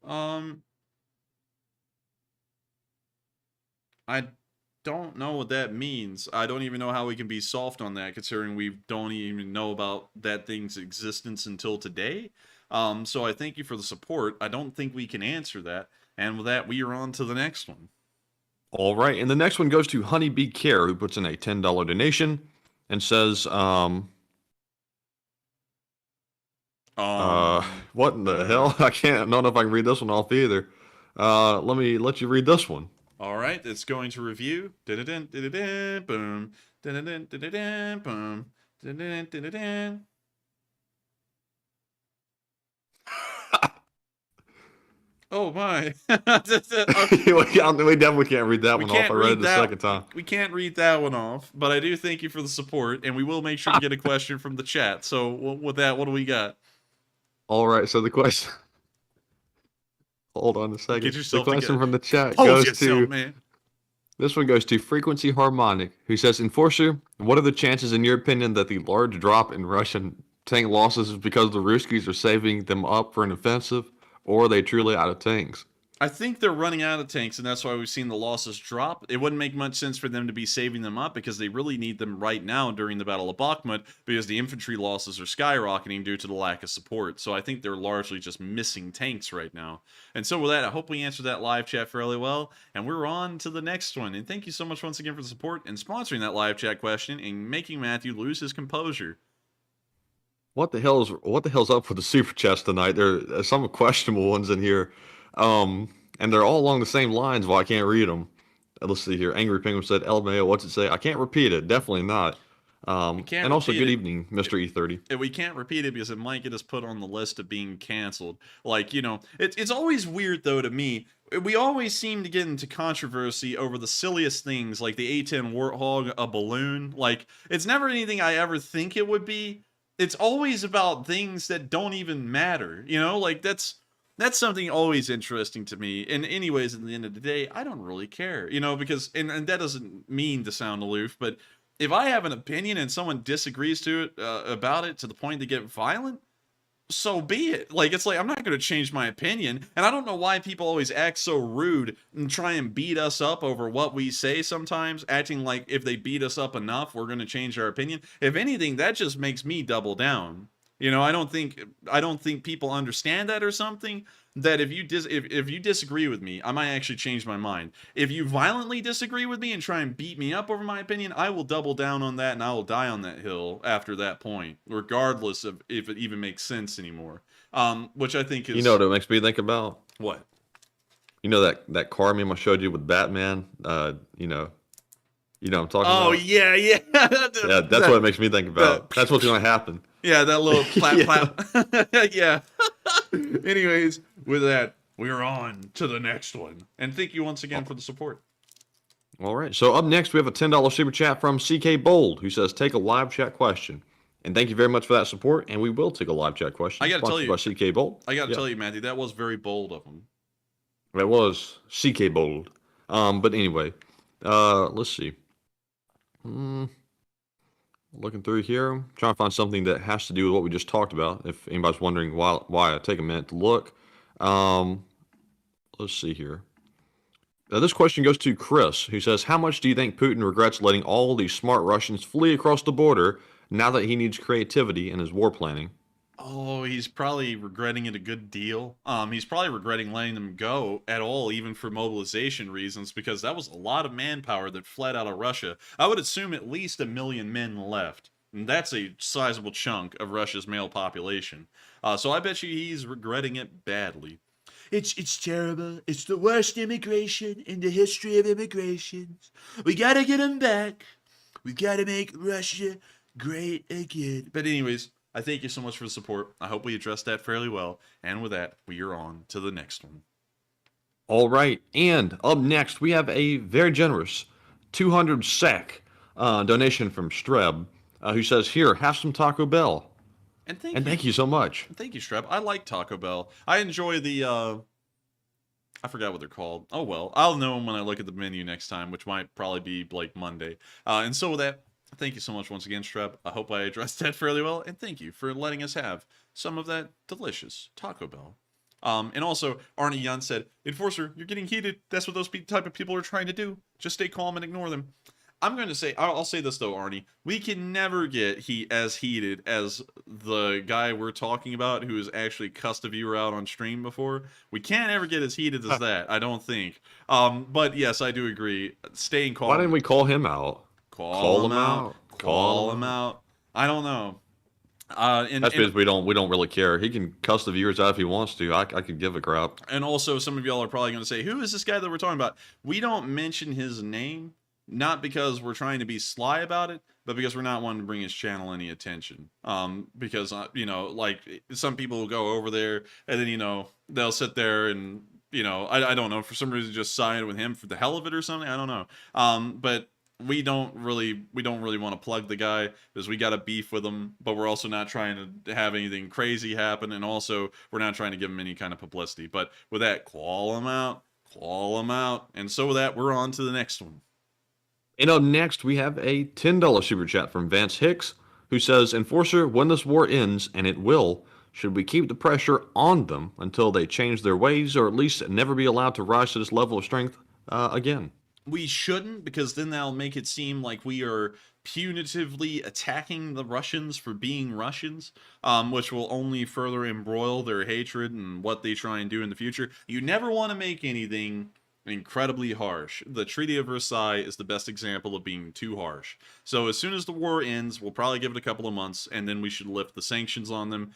I don't know what that means. I don't even know how we can be soft on that, considering we don't even know about that thing's existence until today. So I thank you for the support. I don't think we can answer that. And with that, we are on to the next one. All right. And the next one goes to Honeybee Care, who puts in a $10 donation and says, what in the hell? I don't know if I can read this one off either. Let me let you read this one. All right. It's going to review. Boom. Boom. Oh my. We definitely can't read that one off. I read it the second time. We can't read that one off, but I do thank you for the support, and we will make sure to get a question from the chat. So with that, what do we got? All right, so the question... Hold on a second. Get yourself the question together. from the chat Hold goes yourself, to... man. This one goes to Frequency Harmonic, who says, Enforcer, what are the chances, in your opinion, that the large drop in Russian tank losses is because the Ruskies are saving them up for an offensive, or are they truly out of tanks? I think they're running out of tanks, and that's why we've seen the losses drop. It wouldn't make much sense for them to be saving them up because they really need them right now during the Battle of Bakhmut because the infantry losses are skyrocketing due to the lack of support. So I think they're largely just missing tanks right now. And so with that, I hope we answered that live chat fairly well, and we're on to the next one. And thank you so much once again for the support and sponsoring that live chat question and making Matthew lose his composure. What the hell's up with the super chats tonight? There are some questionable ones in here. And they're all along the same lines. Well, I can't read them. Let's see here. Angry Penguin said, LMAO, what's it say? I can't repeat it. Definitely not. And also, good evening, Mr. E30. We can't repeat it because it might get us put on the list of being canceled. Like, you know, it's always weird, though, to me. We always seem to get into controversy over the silliest things, like the A-10 Warthog, a balloon. Like, it's never anything I ever think it would be. It's always about things that don't even matter. You know, like, that's something always interesting to me. And anyways, at the end of the day, I don't really care, you know, because, and that doesn't mean to sound aloof, but if I have an opinion and someone disagrees to it, about it to the point they get violent, so be it. Like, it's like, I'm not going to change my opinion. And I don't know why people always act so rude and try and beat us up over what we say sometimes, acting like if they beat us up enough, we're going to change our opinion. If anything, that just makes me double down. You know, I don't think people understand that or something. That if you disagree with me, I might actually change my mind. If you violently disagree with me and try and beat me up over my opinion, I will double down on that and I will die on that hill after that point, regardless of if it even makes sense anymore. Which I think is... You know what it makes me think about? What? You know that car meme I showed you with Batman? You know what I'm talking about? Oh, yeah. Yeah, that's what it makes me think about. That's what's going to happen. Yeah, that little clap. Yeah. Anyways, with that, we're on to the next one. And thank you once again for the support. All right. So up next, we have a $10 super chat from CK Bold, who says, take a live chat question. And thank you very much for that support. And we will take a live chat question. I got to tell you, by CK Bold. I got to tell you, Matthew, that was very bold of him. That was CK Bold. But anyway, let's see. Looking through here, trying to find something that has to do with what we just talked about. If anybody's wondering why I take a minute to look. Let's see here. This question goes to Chris, who says, how much do you think Putin regrets letting all these smart Russians flee across the border now that he needs creativity in his war planning? Oh, he's probably regretting it a good deal. He's probably regretting letting them go at all, even for mobilization reasons, because that was a lot of manpower that fled out of Russia. I would assume at least 1 million men left. And that's a sizable chunk of Russia's male population. So I bet you he's regretting it badly. It's terrible. It's the worst immigration in the history of immigrations. We gotta get them back. We gotta make Russia great again. But anyways, I thank you so much for the support. I hope we addressed that fairly well. And with that, we are on to the next one. All right. And up next, we have a very generous 200 SEK donation from Streb, who says, here, have some Taco Bell. And thank you so much. Thank you, Streb. I like Taco Bell. I enjoy the, I forgot what they're called. Oh, well. I'll know them when I look at the menu next time, which might probably be like Monday. And so with that, thank you so much once again, Streb. I hope I addressed that fairly well, and thank you for letting us have some of that delicious Taco Bell. And also, Arnie Yun said, Enforcer, you're getting heated. That's what those type of people are trying to do. Just stay calm and ignore them. I'm going to say, I'll say this though, Arnie. We can never get as heated as the guy we're talking about who has actually cussed a viewer out on stream before. We can't ever get as heated as that, I don't think. But yes, I do agree. Staying calm. Why didn't we call him out? Call him out. Call him out. I don't know. That's because we don't really care. He can cuss the viewers out if he wants to. I could give a crap. And also, some of y'all are probably going to say, who is this guy that we're talking about? We don't mention his name, not because we're trying to be sly about it, but because we're not wanting to bring his channel any attention. Because, you know, like, some people will go over there, and then, you know, they'll sit there and, you know, I don't know, for some reason just side with him for the hell of it or something. I don't know. But we don't really want to plug the guy because we got a beef with him, but we're also not trying to have anything crazy happen, and also we're not trying to give him any kind of publicity. But with that, call him out, and so with that, we're on to the next one. And up next, we have a $10 super chat from Vance Hicks, who says, Enforcer, when this war ends, and it will, Should we keep the pressure on them until they change their ways, or at least never be allowed to rise to this level of strength again? We shouldn't, because then that'll make it seem like we are punitively attacking the Russians for being Russians, which will only further embroil their hatred and what they try and do in the future. You never want to make anything incredibly harsh. The Treaty of Versailles is the best example of being too harsh. So as soon as the war ends, we'll probably give it a couple of months, and then we should lift the sanctions on them,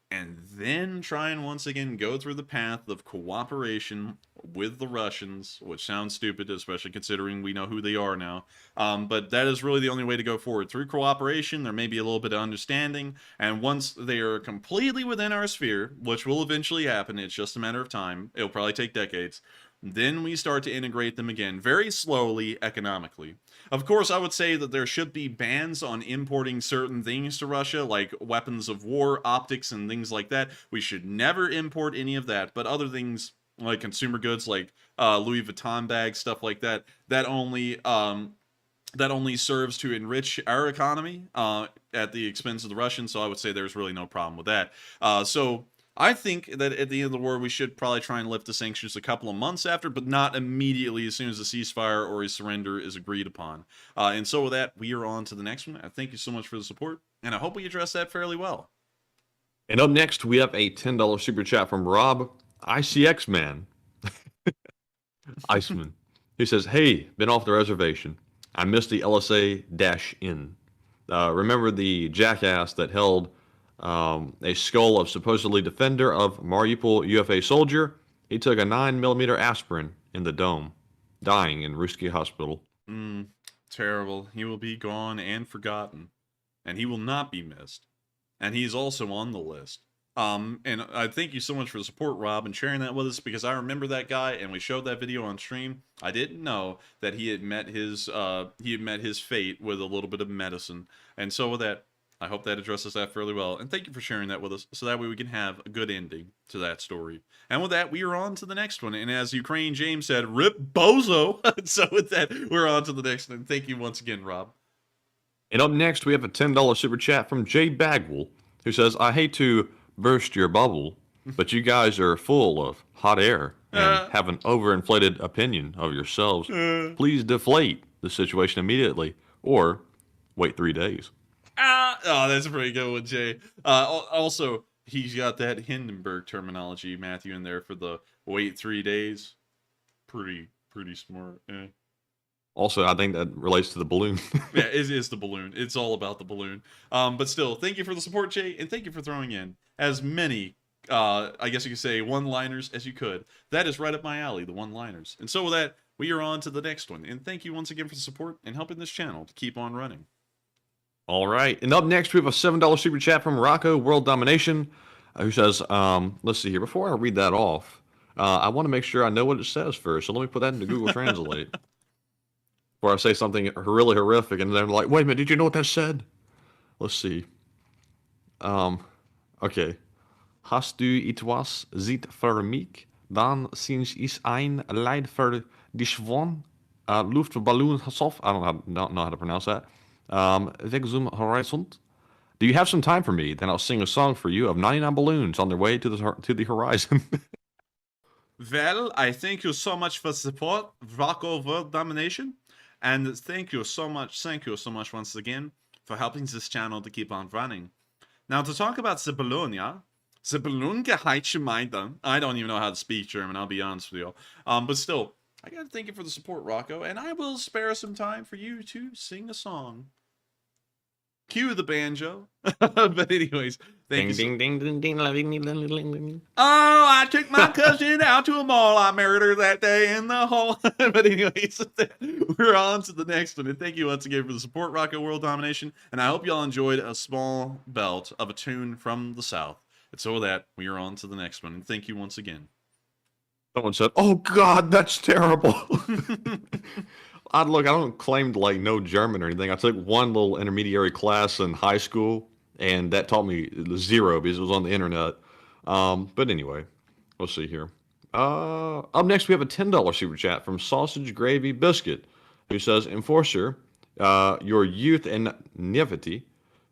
and then try and once again go through the path of cooperation with the Russians, which sounds stupid, especially considering we know who they are now. But that is really the only way to go forward. Through cooperation, there may be a little bit of understanding, and once they are completely within our sphere, which will eventually happen, it's just a matter of time, it'll probably take decades, then we start to integrate them again, very slowly, economically. Of course, I would say that there should be bans on importing certain things to Russia, like weapons of war, optics, and things like that. We should never import any of that, but other things, like consumer goods, like Louis Vuitton bags, stuff like that, that only serves to enrich our economy at the expense of the Russians, so I would say there's really no problem with that. So I think that at the end of the war, we should probably try and lift the sanctions a couple of months after, but not immediately as soon as a ceasefire or a surrender is agreed upon. And so with that, we are on to the next one. I thank you so much for the support, and I hope we addressed that fairly well. And up next, we have a $10 super chat from Rob, ICX Man. Iceman. He says, hey, been off the reservation. I missed the LSA-in. Remember the jackass that held a skull of supposedly defender of Mariupol UFA soldier? He took a 9mm aspirin in the dome, dying in Ruski Hospital. Terrible. He will be gone and forgotten, and he will not be missed. And he's also on the list. And I thank you so much for the support, Rob, and sharing that with us, because I remember that guy, and we showed that video on stream. I didn't know that he had met his fate with a little bit of medicine. And so with that, I hope that addresses that fairly well. And thank you for sharing that with us, so that way we can have a good ending to that story. And with that, we are on to the next one. And as Ukraine James said, rip bozo. So with that, we're on to the next one. Thank you once again, Rob. And up next, we have a $10 super chat from Jay Bagwell, who says, I hate to burst your bubble, but you guys are full of hot air and have an overinflated opinion of yourselves. Please deflate the situation immediately, or wait 3 days. Oh, that's a pretty good one, Jay. Also, he's got that Hindenburg terminology, Matthew, in there for the wait 3 days. Pretty smart. Also, I think that relates to the balloon. Yeah, it is the balloon. It's all about the balloon. But still, thank you for the support, Jay, and thank you for throwing in as many, I guess you could say, one-liners as you could. That is right up my alley, the one-liners. And so with that, we are on to the next one. And thank you once again for the support and helping this channel to keep on running. All right. And up next, we have a $7 super chat from Rocco World Domination, who says, let's see here. Before I read that off, I want to make sure I know what it says first. So let me put that into Google Translate. Before I say something really horrific, and then I'm like, wait a minute, did you know what that said? Let's see. Okay. Hast du etwas ziet für mich, dan sinds is ein Leid für dich von Luftballonhof. I don't know how to pronounce that. Weg zum Horizont. Do you have some time for me? Then I'll sing a song for you of 99 balloons on their way to the horizon. Well, I thank you so much for support, Rocco World Domination. And thank you so much once again for helping this channel to keep on running. Now, to talk about the balloon, yeah? The balloon gemeinde. I don't even know how to speak German, I'll be honest with you. But still, I gotta thank you for the support, Rocco, and I will spare some time for you to sing a song. Cue the banjo. But anyways, thank you. Ding, ding, ding, ding, ding, ding, ding, ding, ding. Oh, I took my cousin out to a mall. I married her that day in the hole. But anyways, we're on to the next one. And thank you once again for the support, Rocco World Domination. And I hope y'all enjoyed a small belt of a tune from the South. And so with that, we are on to the next one. And thank you once again. Someone said, oh God, that's terrible. I don't claim to like know German or anything. I took one little intermediary class in high school, and that taught me zero because it was on the internet. But anyway, let's see here. Up next, we have a $10 super chat from Sausage Gravy Biscuit, who says, Enforcer, your youth and naivety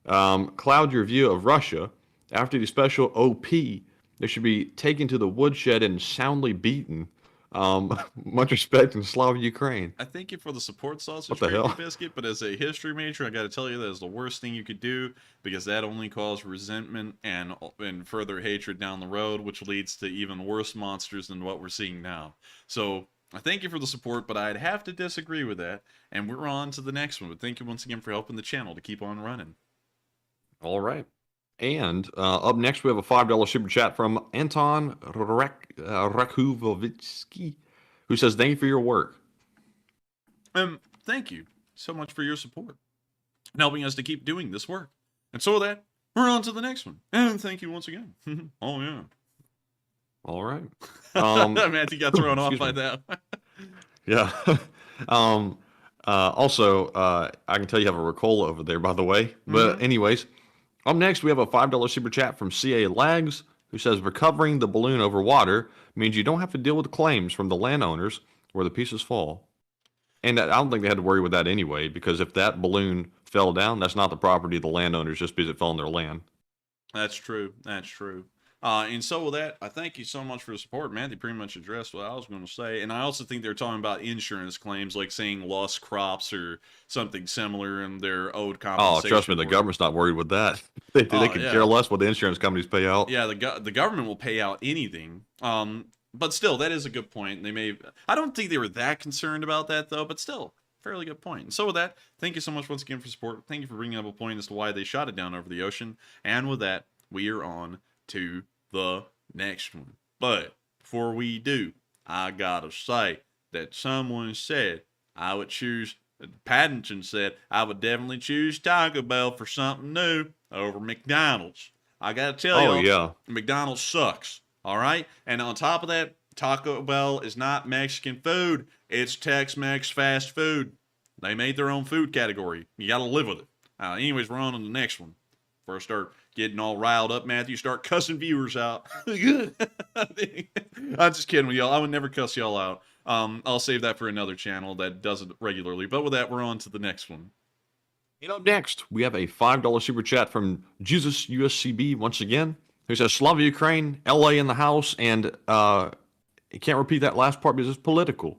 cloud your view of Russia After the special OP, they should be taken to the woodshed and soundly beaten. Much respect in Slav Ukraine. I thank you for the support, Sausage What the Gravy hell? Biscuit, but as a history major, I got to tell you that is the worst thing you could do because that only caused resentment and further hatred down the road, which leads to even worse monsters than what we're seeing now. So I thank you for the support, but I'd have to disagree with that, and we're on to the next one. But thank you once again for helping the channel to keep on running. All right. And up next, we have a $5 super chat from Anton Rakuvovitsky, who says, thank you for your work. Thank you so much for your support and helping us to keep doing this work. And so with that, we're on to the next one. And thank you once again. Oh, yeah. All right. Matthew got thrown off by that. Yeah. Also, I can tell you have a Ricola over there, by the way. But anyways, up next, we have a $5 super chat from CA Lags, who says, recovering the balloon over water means you don't have to deal with the claims from the landowners where the pieces fall. And I don't think they had to worry with that anyway, because if that balloon fell down, that's not the property of the landowners just because it fell on their land. That's true. That's true. And so with that, I thank you so much for the support. Matthew pretty much addressed what I was going to say. And I also think they're talking about insurance claims, like saying lost crops or something similar, and their owed compensation. Oh, trust me, the government's not worried with that. They could care less what the insurance companies pay out. Yeah, the government will pay out anything. But still, that is a good point. I don't think they were that concerned about that, though, but still, fairly good point. And so with that, thank you so much once again for support. Thank you for bringing up a point as to why they shot it down over the ocean. And with that, we are on to the next one. But before we do, I gotta say that someone said I would choose, Paddington said I would definitely choose Taco Bell for something new over McDonald's. I gotta tell you, McDonald's sucks. All right? And on top of that, Taco Bell is not Mexican food. It's Tex-Mex fast food. They made their own food category. You gotta live with it. Anyways, we're on to the next one. Before I start getting all riled up, Matthew, start cussing viewers out. I'm just kidding with y'all. I would never cuss y'all out. I'll save that for another channel that does it regularly. But with that, we're on to the next one. And up next, we have a $5 super chat from Jesus USCB once again, who says, Slava Ukraine, LA in the house, and you can't repeat that last part because it's political.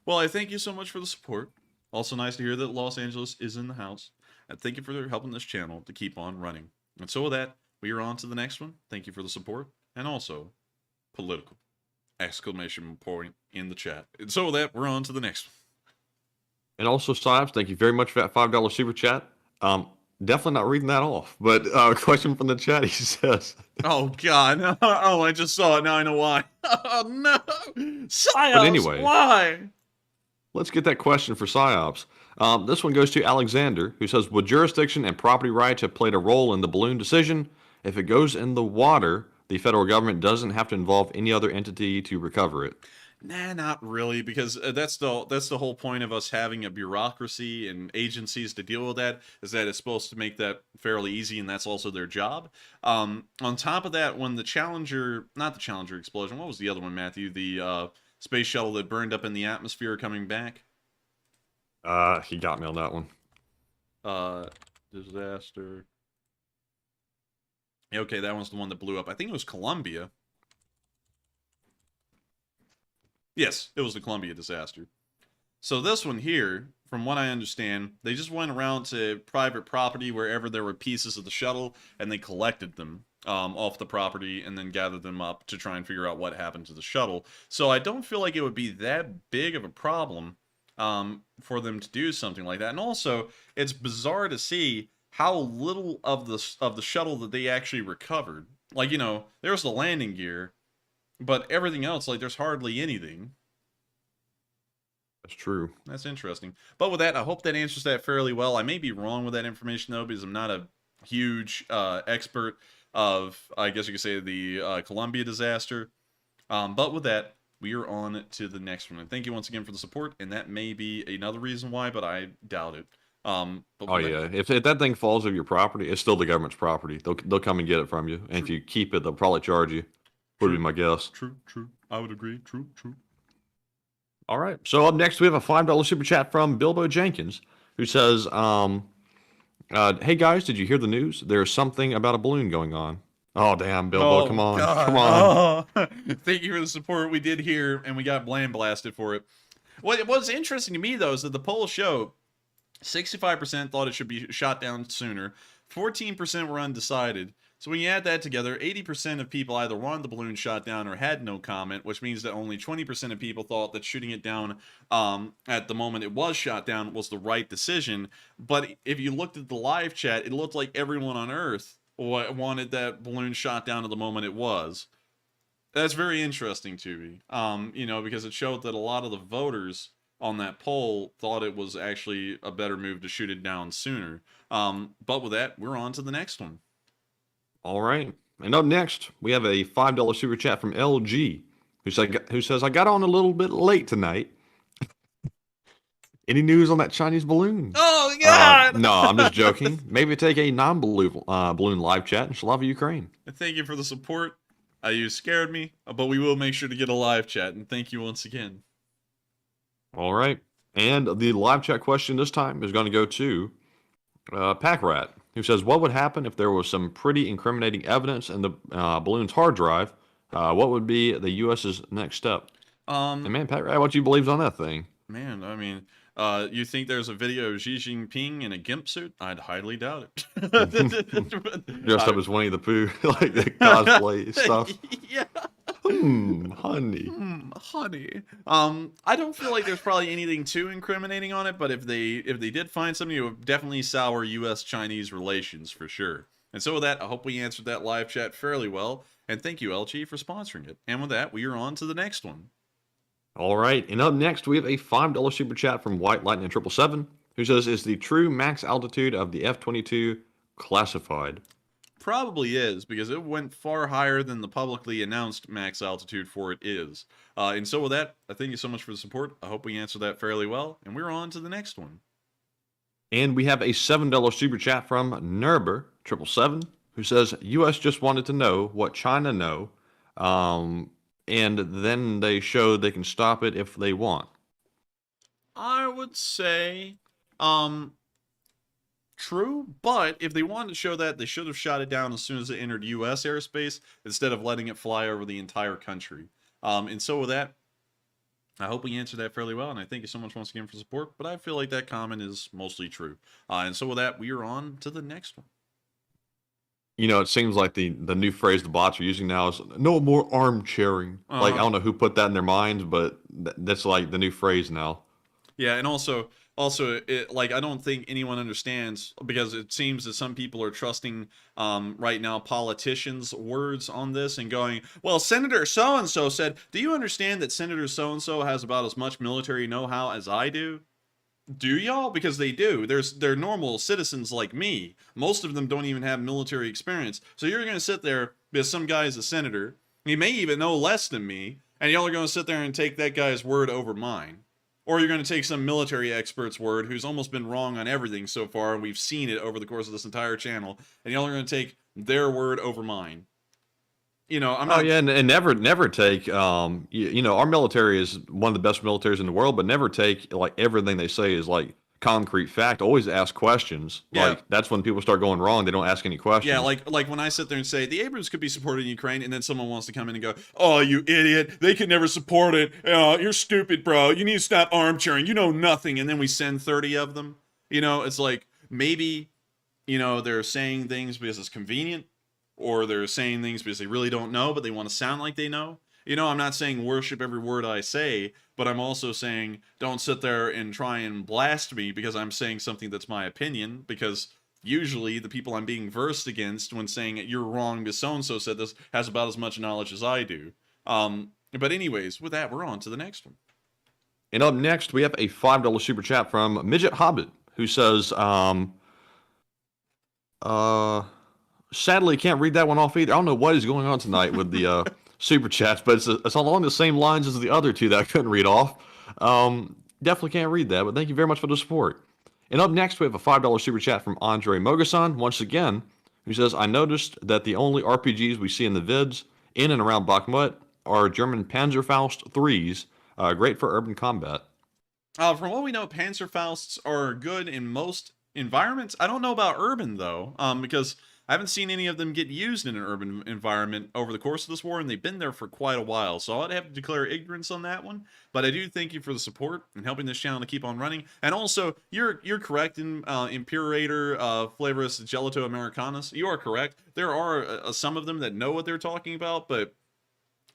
Well, I thank you so much for the support. Also nice to hear that Los Angeles is in the house. And thank you for helping this channel to keep on running. And so with that, we are on to the next one. Thank you for the support. And also, political. Exclamation point in the chat. And so with that, we're on to the next one. And also, Sibes, thank you very much for that $5 super chat. Definitely not reading that off. But question from the chat, he says. Oh, God. Oh, I just saw it. Now I know why. Oh, no. Psyops, but anyway, why? Let's get that question for Psyops. This one goes to Alexander, who says, would jurisdiction and property rights have played a role in the balloon decision? If it goes in the water, the federal government doesn't have to involve any other entity to recover it. Nah, not really, because that's the whole point of us having a bureaucracy and agencies to deal with that, is that it's supposed to make that fairly easy, and that's also their job. On top of that, when the not the Challenger explosion, what was the other one, Matthew? The space shuttle that burned up in the atmosphere coming back? He got me on that one. Disaster. Okay, that one's the one that blew up. I think it was Columbia. Yes, it was the Columbia disaster. So this one here, from what I understand, they just went around to private property wherever there were pieces of the shuttle, and they collected them off the property and then gathered them up to try and figure out what happened to the shuttle. So I don't feel like it would be that big of a problem for them to do something like that. And also, it's bizarre to see how little of the shuttle that they actually recovered. Like, you know, there's the landing gear, but everything else, like, there's hardly anything. That's true. That's interesting. But with that, I hope that answers that fairly well. I may be wrong with that information, though, because I'm not a huge expert of, I guess you could say, the Columbia disaster. But with that, we are on to the next one. And thank you once again for the support. And that may be another reason why, but I doubt it. Oh, yeah. If that thing falls on your property, it's still the government's property. They'll come and get it from you. And if you keep it, they'll probably charge you. Would be my guess. True. I would agree. True. All right. So up next, we have a $5 super chat from Bilbo Jenkins, who says, Hey guys, did you hear the news? There's something about a balloon going on. Oh damn, Bilbo, come on, come on. Oh, thank you for the support. We did hear, and we got blasted for it. What's interesting to me though is that the polls show 65% thought it should be shot down sooner, 14% were undecided. So when you add that together, 80% of people either wanted the balloon shot down or had no comment, which means that only 20% of people thought that shooting it down at the moment it was shot down was the right decision. But if you looked at the live chat, it looked like everyone on Earth wanted that balloon shot down at the moment it was. That's very interesting to me, because it showed that a lot of the voters on that poll thought it was actually a better move to shoot it down sooner. But with that, we're on to the next one. All right. And up next, we have a $5 super chat from LG, who says, I got on a little bit late tonight. Any news on that Chinese balloon? Oh, God! No, I'm just joking. Maybe take a non-balloon live chat in Slava, Ukraine. Thank you for the support. You scared me, but we will make sure to get a live chat, and thank you once again. All right. And the live chat question this time is going to go to Packrat, who says, what would happen if there was some pretty incriminating evidence in the balloon's hard drive? What would be the U.S.'s next step? And man, Packrat, what you believes on that thing? Man, I mean, you think there's a video of Xi Jinping in a gimp suit? I'd highly doubt it. Dressed up as Winnie the Pooh, like the cosplay stuff. Yeah. Honey. Honey. I don't feel like there's probably anything too incriminating on it, but if they did find something, it would definitely sour U.S.-Chinese relations for sure. And so with that, I hope we answered that live chat fairly well. And thank you, LG, for sponsoring it. And with that, we are on to the next one. All right, and up next, we have a $5 super chat from White Lightning 777, who says, is the true max altitude of the F-22 classified? Probably is, because it went far higher than the publicly announced max altitude for it is. And so with that, I thank you so much for the support. I hope we answered that fairly well, and we're on to the next one. And we have a $7 super chat from Nerber 777, who says, U.S. just wanted to know what China know, and then they showed they can stop it if they want. I would say, true, but if they wanted to show that, they should have shot it down as soon as it entered U.S. airspace, instead of letting it fly over the entire country. And so with that, I hope we answered that fairly well, and I thank you so much once again for support, but I feel like that comment is mostly true. And so with that, we are on to the next one. You know, it seems like the new phrase the bots are using now is no more armchairing. Like, I don't know who put that in their minds, but that's like the new phrase now. Yeah, and also, like, I don't think anyone understands, because it seems that some people are trusting right now politicians' words on this and going, well, Senator so-and-so said, do you understand that Senator so-and-so has about as much military know-how as I do? Do y'all? Because they do. They're normal citizens like me. Most of them don't even have military experience. So you're going to sit there, because some guy is a senator, he may even know less than me, and y'all are going to sit there and take that guy's word over mine. Or you're going to take some military expert's word who's almost been wrong on everything so far, and we've seen it over the course of this entire channel, and y'all are going to take their word over mine. You know, I'm not... Oh, yeah, and never take, our military is one of the best militaries in the world, but never take, like, everything they say is, like, concrete fact. Always ask questions. Yeah. Like, that's when people start going wrong. They don't ask any questions. Yeah, like when I sit there and say, the Abrams could be supported in Ukraine, and then someone wants to come in and go, oh, you idiot, they could never support it. You're stupid, bro. You need to stop armchairing. You know nothing. And then we send 30 of them. You know, it's like, maybe, they're saying things because it's convenient, or they're saying things because they really don't know, but they want to sound like they know. I'm not saying worship every word I say, but I'm also saying don't sit there and try and blast me because I'm saying something that's my opinion, because usually the people I'm being versed against when saying you're wrong because so-and-so said this has about as much knowledge as I do. But anyways, with that, we're on to the next one. And up next, we have a $5 super chat from Midget Hobbit, who says, sadly, can't read that one off either. I don't know what is going on tonight with the super chats, but it's along the same lines as the other two that I couldn't read off. Definitely can't read that, but thank you very much for the support. And up next, we have a $5 super chat from Andre Mogasan, once again, who says, I noticed that the only RPGs we see in the vids in and around Bakhmut are German Panzerfaust 3s, great for urban combat. From what we know, Panzerfausts are good in most environments. I don't know about urban though, because I haven't seen any of them get used in an urban environment over the course of this war, and they've been there for quite a while. So I'd have to declare ignorance on that one. But I do thank you for the support and helping this channel to keep on running. And also, you're correct in Imperator Flavorous Gelato Americanas. You are correct. There are some of them that know what they're talking about, but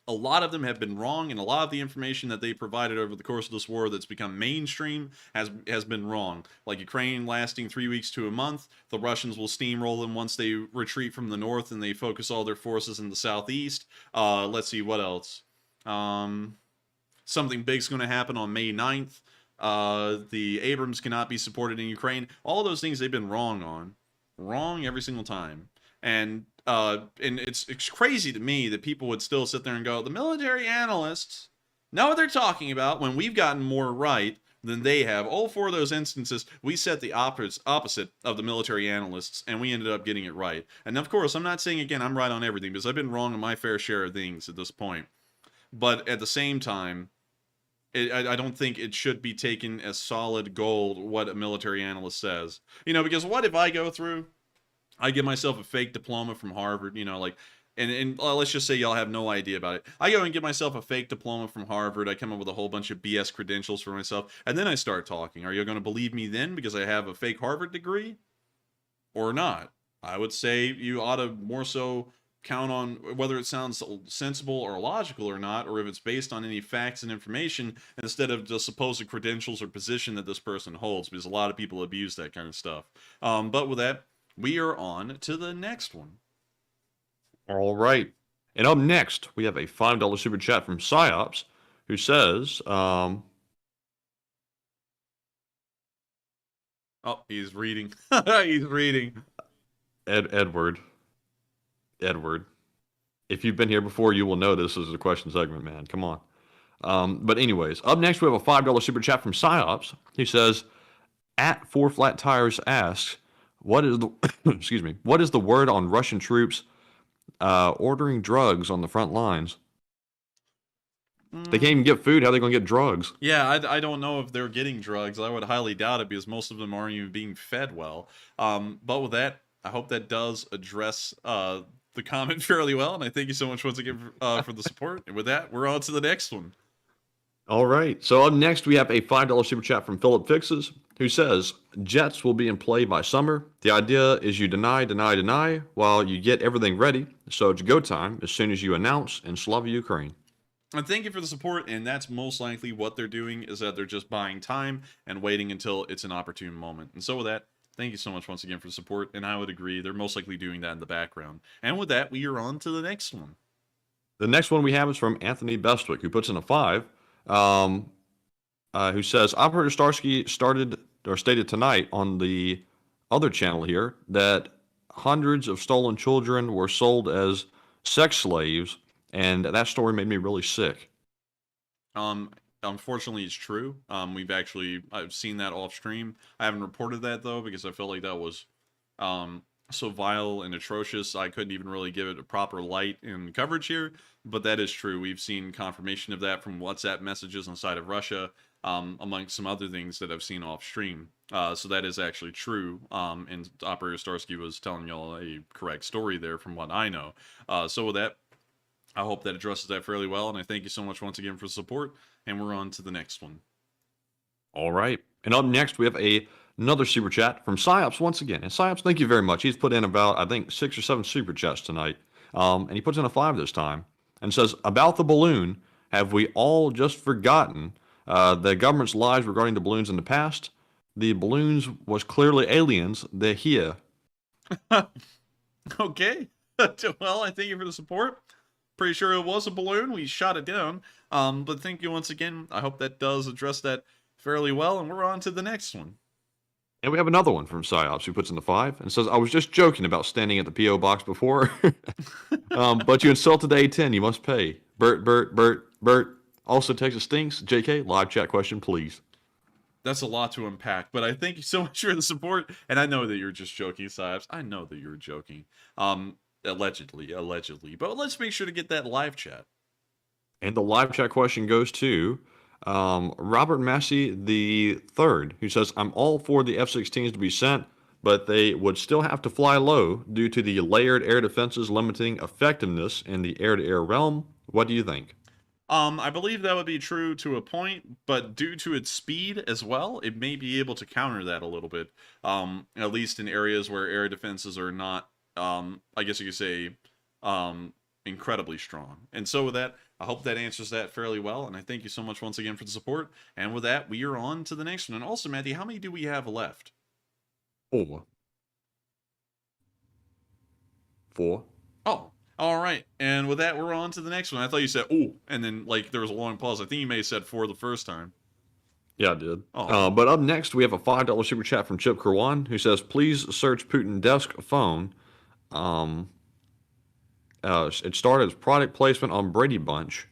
a lot of them have been wrong, and a lot of the information that they provided over the course of this war that's become mainstream has been wrong. Like Ukraine lasting 3 weeks to a month, the Russians will steamroll them once they retreat from the north and they focus all their forces in the southeast. Let's see, what else? Something big's going to happen on May 9th. The Abrams cannot be supported in Ukraine. All those things they've been wrong on. Wrong every single time. And it's crazy to me that people would still sit there and go, the military analysts know what they're talking about, when we've gotten more right than they have. All four of those instances, we set the opposite of the military analysts, and we ended up getting it right. And of course, I'm not saying, again, I'm right on everything, because I've been wrong on my fair share of things at this point. But at the same time, I don't think it should be taken as solid gold what a military analyst says. You know, because what if I go through, I give myself a fake diploma from Harvard, you know, like, and let's just say y'all have no idea about it. I go and get myself a fake diploma from Harvard. I come up with a whole bunch of BS credentials for myself, and then I start talking. Are you going to believe me then because I have a fake Harvard degree? Or not? I would say you ought to more so count on whether it sounds sensible or logical or not, or if it's based on any facts and information instead of the supposed credentials or position that this person holds, because a lot of people abuse that kind of stuff. But with that, we are on to the next one. All right. And up next, we have a $5 super chat from Psyops, who says, oh, he's reading. He's reading. Edward. If you've been here before, you will know this is a question segment, man. Come on. But anyways, up next, we have a $5 super chat from Psyops. He says, at 4 Flat Tires asks, what is the excuse me, what is the word on Russian troops ordering drugs on the front lines? They can't even get food. How are they going to get drugs? Yeah, I don't know if they're getting drugs. I would highly doubt it, because most of them aren't even being fed well. But with that, I hope that does address the comment fairly well. And I thank you so much once again for the support. And with that, we're on to the next one. All right. So up next, we have a $5 super chat from Philip Fixes, who says, jets will be in play by summer. The idea is you deny while you get everything ready. So it's go time as soon as you announce in Slava Ukraine. And thank you for the support. And that's most likely what they're doing, is that they're just buying time and waiting until it's an opportune moment. And so with that, thank you so much once again for the support. And I would agree, they're most likely doing that in the background. And with that, we are on to the next one. The next one we have is from Anthony Bestwick, who puts in a 5. Who says, Operator Starsky stated tonight on the other channel here that hundreds of stolen children were sold as sex slaves, and that story made me really sick. Unfortunately, it's true. I've seen that off stream. I haven't reported that though, because I felt like that was so vile and atrocious. I couldn't even really give it a proper light in coverage here, but that is true. We've seen confirmation of that from WhatsApp messages inside of Russia, amongst some other things that I've seen off stream. So that is actually true. And Operator Starsky was telling y'all a correct story there from what I know. So with that, I hope that addresses that fairly well. And I thank you so much once again for the support. And we're on to the next one. All right. And up next, we have another super chat from Psyops once again. And Psyops, thank you very much. He's put in about, I think, 6 or 7 super chats tonight. And he puts in a 5 this time and says, about the balloon, have we all just forgotten the government's lies regarding the balloons in the past? The balloons was clearly aliens. They're here. Okay. Well, I thank you for the support. Pretty sure it was a balloon. We shot it down. But thank you once again. I hope that does address that fairly well. And we're on to the next one. And we have another one from Psyops who puts in the 5 and says, I was just joking about standing at the P.O. box before. But you insulted A10. You must pay. Bert. Also, Texas stinks. JK, live chat question, please. That's a lot to unpack, but I thank you so much for the support. And I know that you're just joking, Psyops. I know that you're joking. Allegedly. But let's make sure to get that live chat. And the live chat question goes to Robert Massey the third, who says, I'm all for the F-16s to be sent, but they would still have to fly low due to the layered air defenses limiting effectiveness in the air-to-air realm. What do you think? I believe that would be true to a point, but due to its speed as well, it may be able to counter that a little bit. At least in areas where air defenses are not, I guess you could say, incredibly strong. And so with that, I hope that answers that fairly well, and I thank you so much once again for the support. And with that, we are on to the next one. And also, Matthew, how many do we have left? 4. Oh, all right. And with that, we're on to the next one. I thought you said, oh, and then, like, there was a long pause. I think you may have said 4 the first time. Yeah, I did. Oh. But up next, we have a $5 super chat from Chip Kerwan, who says, please search Putin desk phone. It started as product placement on Brady Bunch.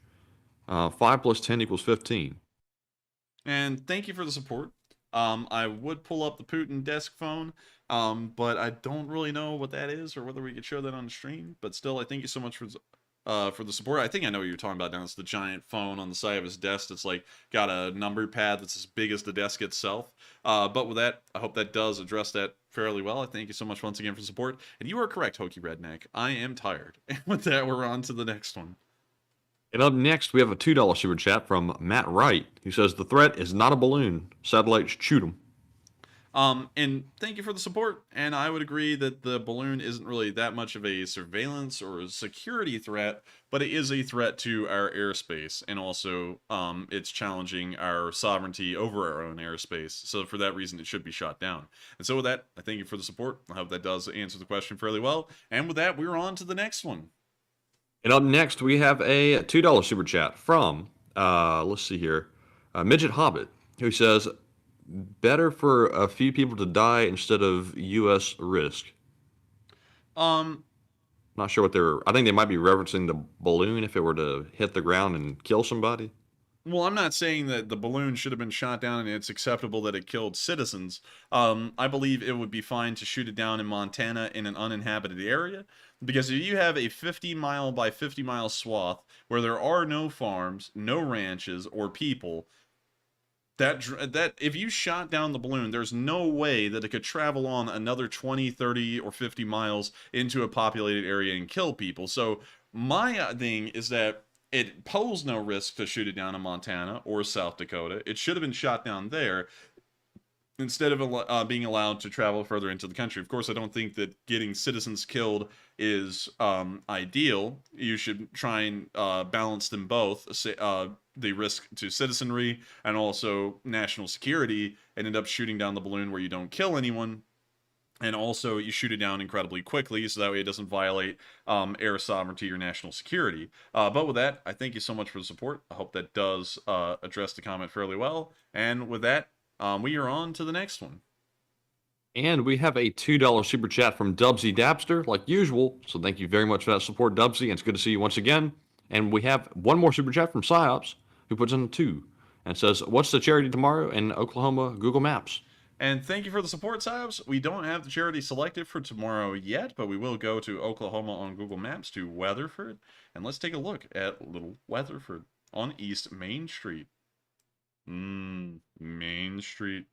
5 + 10 = 15. And thank you for the support. I would pull up the Putin desk phone, but I don't really know what that is or whether we could show that on the stream. But still, I thank you so much for the support. I think I know what you're talking about now. It's the giant phone on the side of his desk that's like got a number pad that's as big as the desk itself. But with that, I hope that does address that fairly well. I thank you so much once again for the support. And you are correct, Hokey Redneck. I am tired. And with that, we're on to the next one. And up next, we have a $2 super chat from Matt Wright, who says the threat is not a balloon. Satellites shoot them. And thank you for the support. And I would agree that the balloon isn't really that much of a surveillance or a security threat, but it is a threat to our airspace. And also, it's challenging our sovereignty over our own airspace. So for that reason, it should be shot down. And so with that, I thank you for the support. I hope that does answer the question fairly well. And with that, we're on to the next one. And up next, we have a $2 super chat from, let's see here, Midget Hobbit, who says, better for a few people to die instead of U.S. risk. Not sure what I think they might be referencing the balloon if it were to hit the ground and kill somebody. Well, I'm not saying that the balloon should have been shot down and it's acceptable that it killed citizens. I believe it would be fine to shoot it down in Montana in an uninhabited area. Because if you have a 50-mile by 50-mile swath where there are no farms, no ranches, or people, that if you shot down the balloon, there's no way that it could travel on another 20, 30, or 50 miles into a populated area and kill people. So my thing is that it posed no risk to shoot it down in Montana or South Dakota. It should have been shot down there instead of being allowed to travel further into the country. Of course, I don't think that getting citizens killed is ideal. You should try and balance them both, the risk to citizenry and also national security, and end up shooting down the balloon where you don't kill anyone. And also, you shoot it down incredibly quickly, so that way it doesn't violate air sovereignty or national security. But with that, I thank you so much for the support. I hope that does address the comment fairly well. And with that, we are on to the next one. And we have a $2 super chat from Dubsy Dabster, like usual. So thank you very much for that support, Dubsy. And it's good to see you once again. And we have one more super chat from Psyops, who puts in a 2 and says, what's the charity tomorrow in Oklahoma Google Maps? And thank you for the support, Psyops. We don't have the charity selected for tomorrow yet, but we will go to Oklahoma on Google Maps to Weatherford. And let's take a look at Little Weatherford on East Main Street. Main Street.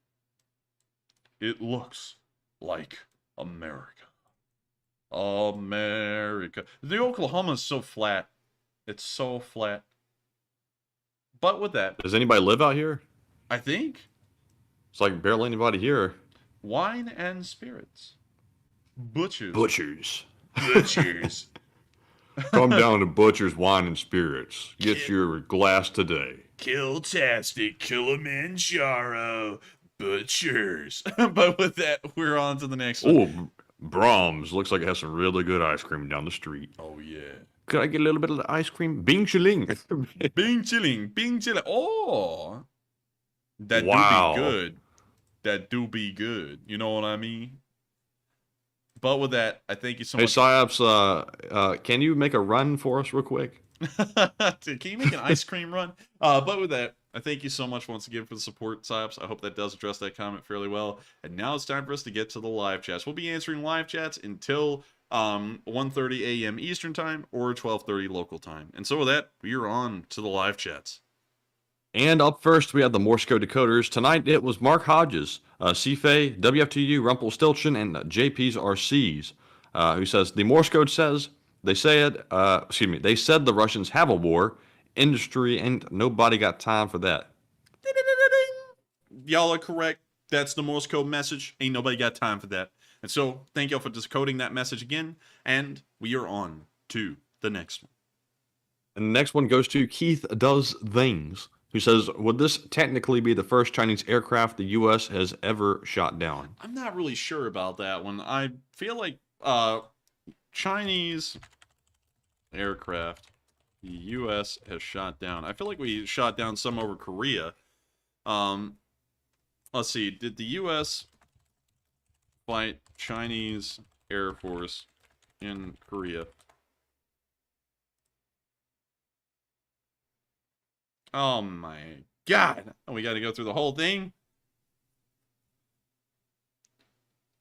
It looks like America. America. The Oklahoma is so flat. It's so flat. But with that... Does anybody live out here? I think. It's like barely anybody here. Wine and spirits. Butchers. Butchers. Butchers. Come down to Butcher's Wine and Spirits. Get your glass today. Kill-tastic, Kilimanjaro, Butchers. But with that, we're on to the next one. Oh, Brahms. Looks like it has some really good ice cream down the street. Oh, yeah. Could I get a little bit of the ice cream? Bing chilling. Bing chilling. Bing chilling. Oh. That wow. do be good. That do be good. You know what I mean? But with that, I thank you so much. Hey, Psyops, can you make a run for us real quick? Can you make an ice cream run? But with that, I thank you so much once again for the support, Psyops. I hope that does address that comment fairly well. And now it's time for us to get to the live chats. We'll be answering live chats until 1:30 a.m. Eastern time or 12:30 local time. And so with that, we are on to the live chats. And up first, we have the Morse code decoders. Tonight, it was Mark Hodges, CFA, WFTU, Rumpelstiltskin, and JP's RCs, who says, the Morse code says, they said the Russians have a war, industry, and nobody got time for that. Y'all are correct. That's the Morse code message. Ain't nobody got time for that. And so, thank y'all for decoding that message again. And we are on to the next one. And the next one goes to Keith Does Things, who says, would this technically be the first Chinese aircraft the U.S. has ever shot down? I'm not really sure about that one. I feel like Chinese aircraft the U.S. has shot down. I feel like we shot down some over Korea. Let's see. Did the U.S. fight Chinese Air Force in Korea? Oh my God. We got to go through the whole thing?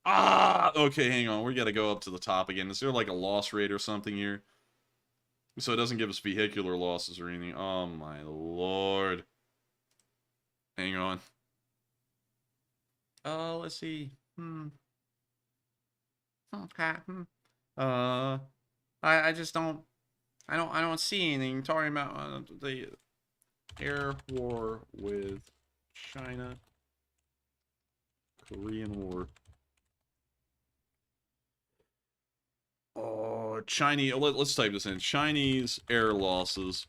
Okay, hang on. We got to go up to the top again. Is there like a loss rate or something here? So it doesn't give us vehicular losses or anything. Oh my Lord. Hang on. Let's see. Okay. I just don't. I don't see anything talking about the air war with China, Korean War. Oh, Chinese. Let's type this in. Chinese air losses,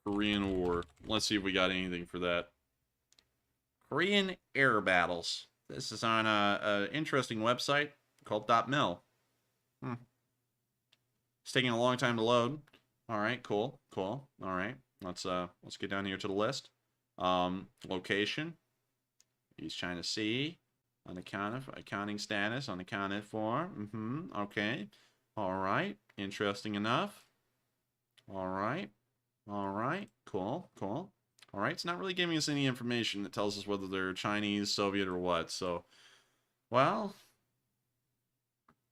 Korean War. Let's see if we got anything for that. Korean air battles. This is on a interesting website called .mil. It's taking a long time to load. All right, cool. All right, let's get down here to the list. Location. East China Sea. Accounting status unaccounted for. Okay. All right. Interesting enough. All right. Cool. All right. It's not really giving us any information that tells us whether they're Chinese, Soviet, or what. So, well,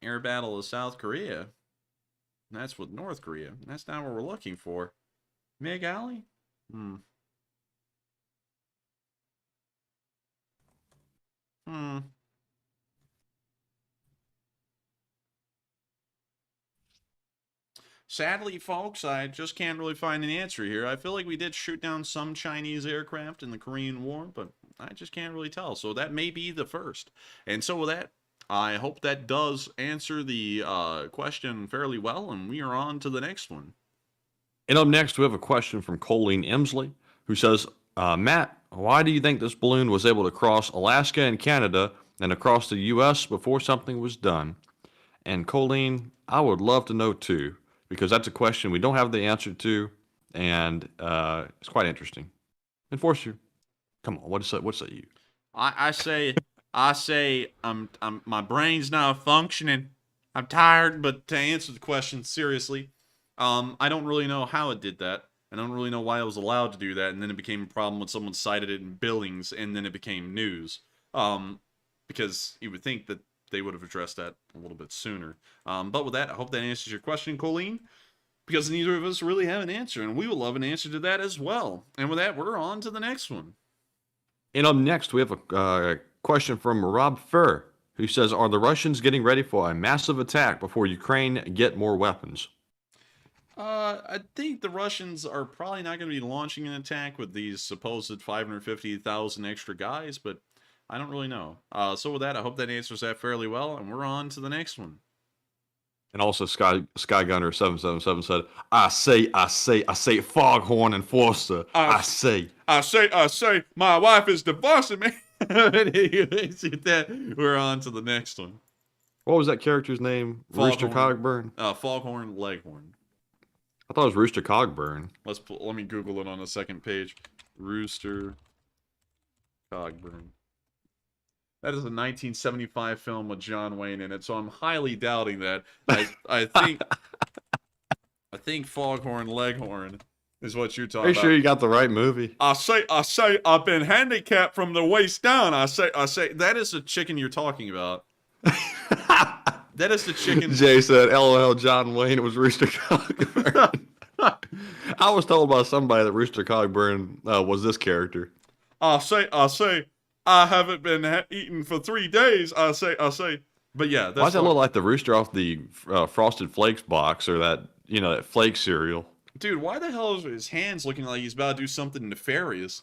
air battle of South Korea. That's with North Korea. That's not what we're looking for. Mig Alley? Sadly, folks, I just can't really find an answer here. I feel like we did shoot down some Chinese aircraft in the Korean War, but I just can't really tell. So that may be the first. And so with that, I hope that does answer the question fairly well, and we are on to the next one. And up next, we have a question from Colleen Emsley, who says, Matt, why do you think this balloon was able to cross Alaska and Canada and across the U.S. before something was done? And Colleen, I would love to know too, because that's a question we don't have the answer to, and it's quite interesting. Enforcer, come on, what say you? I say my brain's not functioning. I'm tired, but to answer the question seriously, I don't really know how it did that. I don't really know why it was allowed to do that, and then it became a problem when someone cited it in Billings, and then it became news. Because you would think that they would have addressed that a little bit sooner. But with that, I hope that answers your question, Colleen, because neither of us really have an answer, and we would love an answer to that as well. And with that, we're on to the next one. And up next, we have a question from Rob Furr, who says, are the Russians getting ready for a massive attack before Ukraine get more weapons? I think the Russians are probably not going to be launching an attack with these supposed 550,000 extra guys, but I don't really know. So with that, I hope that answers that fairly well, and we're on to the next one. And also, Skygunner 777 said, I say, Foghorn Enforcer. I say, my wife is divorcing me. We're on to the next one. What was that character's name? Rooster Cogburn? Foghorn Leghorn. I thought it was Rooster Cogburn. Let me Google it on the second page. Rooster Cogburn. That is a 1975 film with John Wayne in it, so I'm highly doubting that. I think Foghorn Leghorn is what you're talking about. Are you sure you got the right movie? I say, I've been handicapped from the waist down. I say, that is the chicken you're talking about. That is the chicken. Jay said, LOL, John Wayne, it was Rooster Cogburn. I was told by somebody that Rooster Cogburn was this character. I say, I haven't been eating for 3 days. I say. But yeah, that's Why does that look like the rooster off the Frosted Flakes box or that, that flake cereal? Dude, why the hell is his hands looking like he's about to do something nefarious?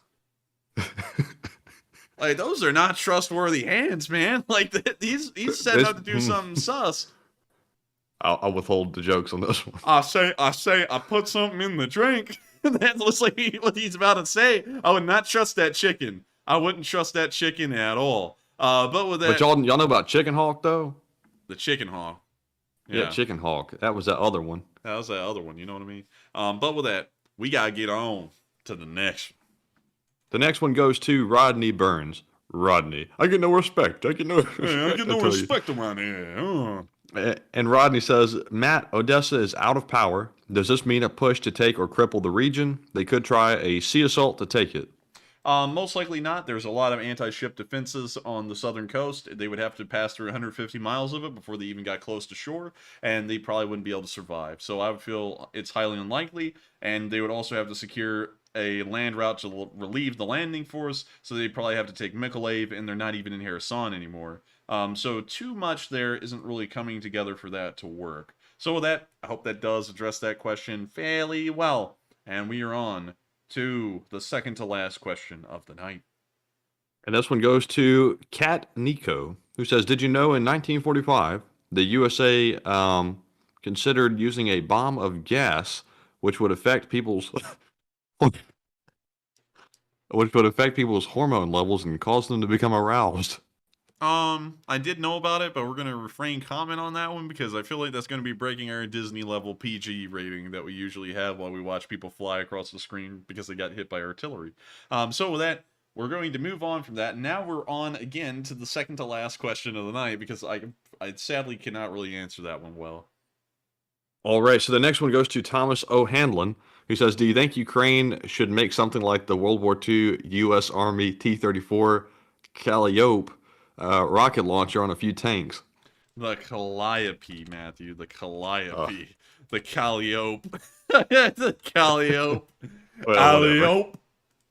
Like, those are not trustworthy hands, man. Like, he's set out to do something sus. I'll withhold the jokes on this one. I say, I put something in the drink. That looks like what he's about to say. I would not trust that chicken. I wouldn't trust that chicken at all. But with that, But y'all know about Chicken Hawk, though? the chicken hawk. Yeah, Chicken Hawk. That was that other one. That was that other one. You know what I mean? But with that, we gotta get on to the next. The next one goes to Rodney Burns. Rodney, I get no respect. I get no respect. I get no respect around here. And Rodney says, Matt, Odessa is out of power. Does this mean a push to take or cripple the region? They could try a sea assault to take it. Most likely not. There's a lot of anti-ship defenses on the southern coast. They would have to pass through 150 miles of it before they even got close to shore, and they probably wouldn't be able to survive. So I would feel it's highly unlikely, and they would also have to secure a land route to relieve the landing force, so they probably have to take Mykolaiv, and they're not even in Kherson anymore. So too much there isn't really coming together for that to work. So with that, I hope that does address that question fairly well. And we are on to the second to last question of the night. And this one goes to Kat Nico, who says, did you know in 1945, the USA considered using a bomb of gas which would affect people's hormone levels and cause them to become aroused? I did know about it, but we're going to refrain comment on that one because I feel like that's going to be breaking our Disney level PG rating that we usually have while we watch people fly across the screen because they got hit by artillery. So with that, we're going to move on from that. Now we're on again to the second to last question of the night because I sadly cannot really answer that one well. All right, so the next one goes to Thomas O'Hanlon, who says, do you think Ukraine should make something like the World War II U.S. Army T-34 Calliope rocket launcher on a few tanks? The Calliope, Matthew. The Calliope. The Calliope. The Calliope. Calliope.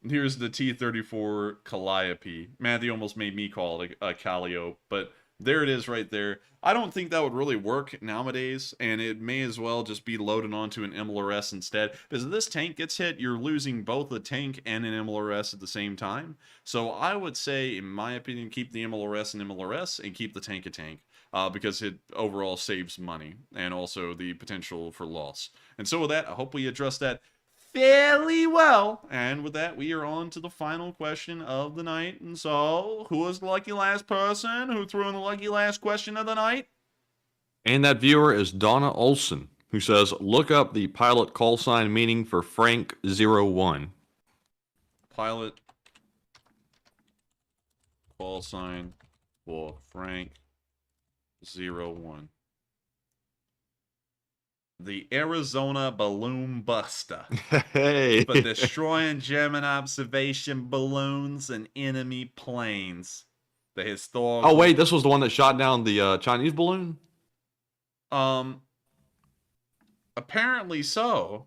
Here's the T-34 Calliope. Matthew almost made me call it a Calliope, but there it is right there. I don't think that would really work nowadays, and it may as well just be loaded onto an MLRS instead. Because if this tank gets hit, you're losing both a tank and an MLRS at the same time. So I would say, in my opinion, keep the MLRS and MLRS and keep the tank a tank. Because it overall saves money and also the potential for loss. And so with that, I hope we addressed that fairly well. And with that, we are on to the final question of the night. And so, who was the lucky last person who threw in the lucky last question of the night? And that viewer is Donna Olson, who says, look up the pilot call sign meaning for Frank 01. Pilot call sign for Frank 01. The Arizona Balloon Buster. Hey. For destroying German observation balloons and enemy planes. The historical... Oh, wait, this was the one that shot down the Chinese balloon? Apparently so.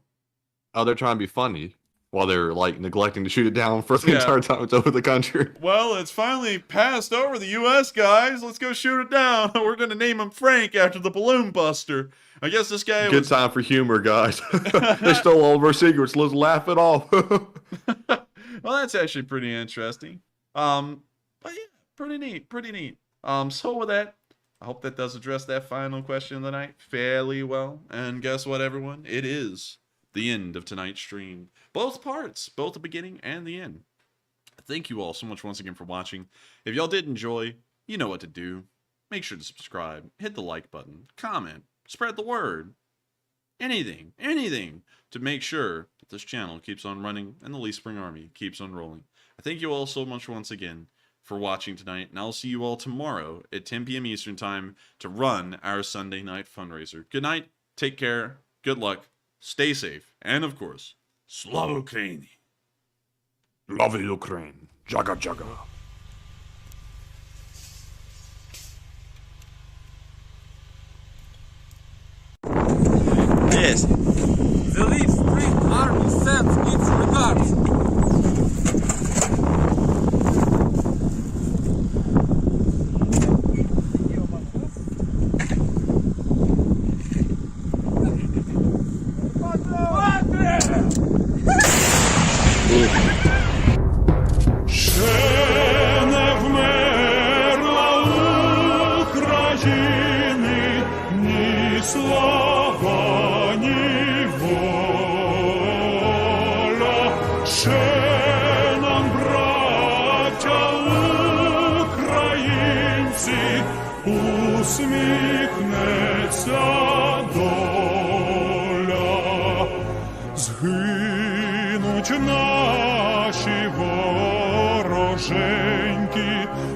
Oh, they're trying to be funny while they're, like, neglecting to shoot it down for the entire time it's over the country. Well, it's finally passed over the U.S., guys. Let's go shoot it down. We're going to name him Frank after the balloon buster. I guess this guy Good time for humor, guys. They stole all of our secrets. Let's laugh it off. Well, that's actually pretty interesting. But yeah, pretty neat. So with that, I hope that does address that final question of the night fairly well. And guess what, everyone? It is the end of tonight's stream. Both parts, both the beginning and the end. Thank you all so much once again for watching. If y'all did enjoy, you know what to do. Make sure to subscribe, hit the like button, comment, spread the word. Anything to make sure that this channel keeps on running and the Lee Spring Army keeps on rolling. I thank you all so much once again for watching tonight, and I'll see you all tomorrow at 10 p.m. Eastern Time to run our Sunday night fundraiser. Good night, take care, good luck, stay safe, and of course, Slava Ukraini. Love Ukraine. Jaga jaga. Yes. The Lee Spring Great Army sends its regards. Слава, ні воля, ще нам, браття українці, усміхнеться доля. Згинуть наші вороженьки,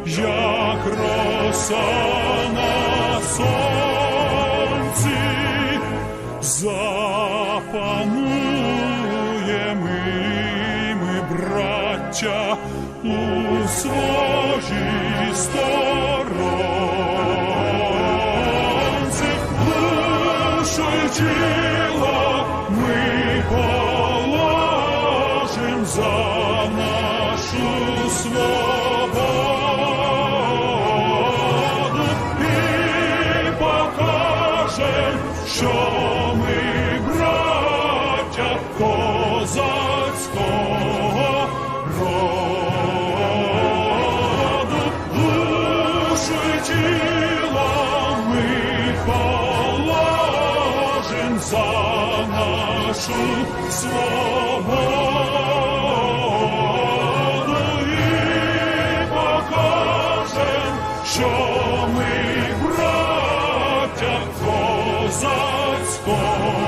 як роса на сонці. Запануємо ми, браття, у своїй сторонці. Душу й тіло ми положим за нашу свободу і покажем, що ми браття козацького роду. Душу й тіло ми положим за нашу свободу і покажем, що ми браття козацького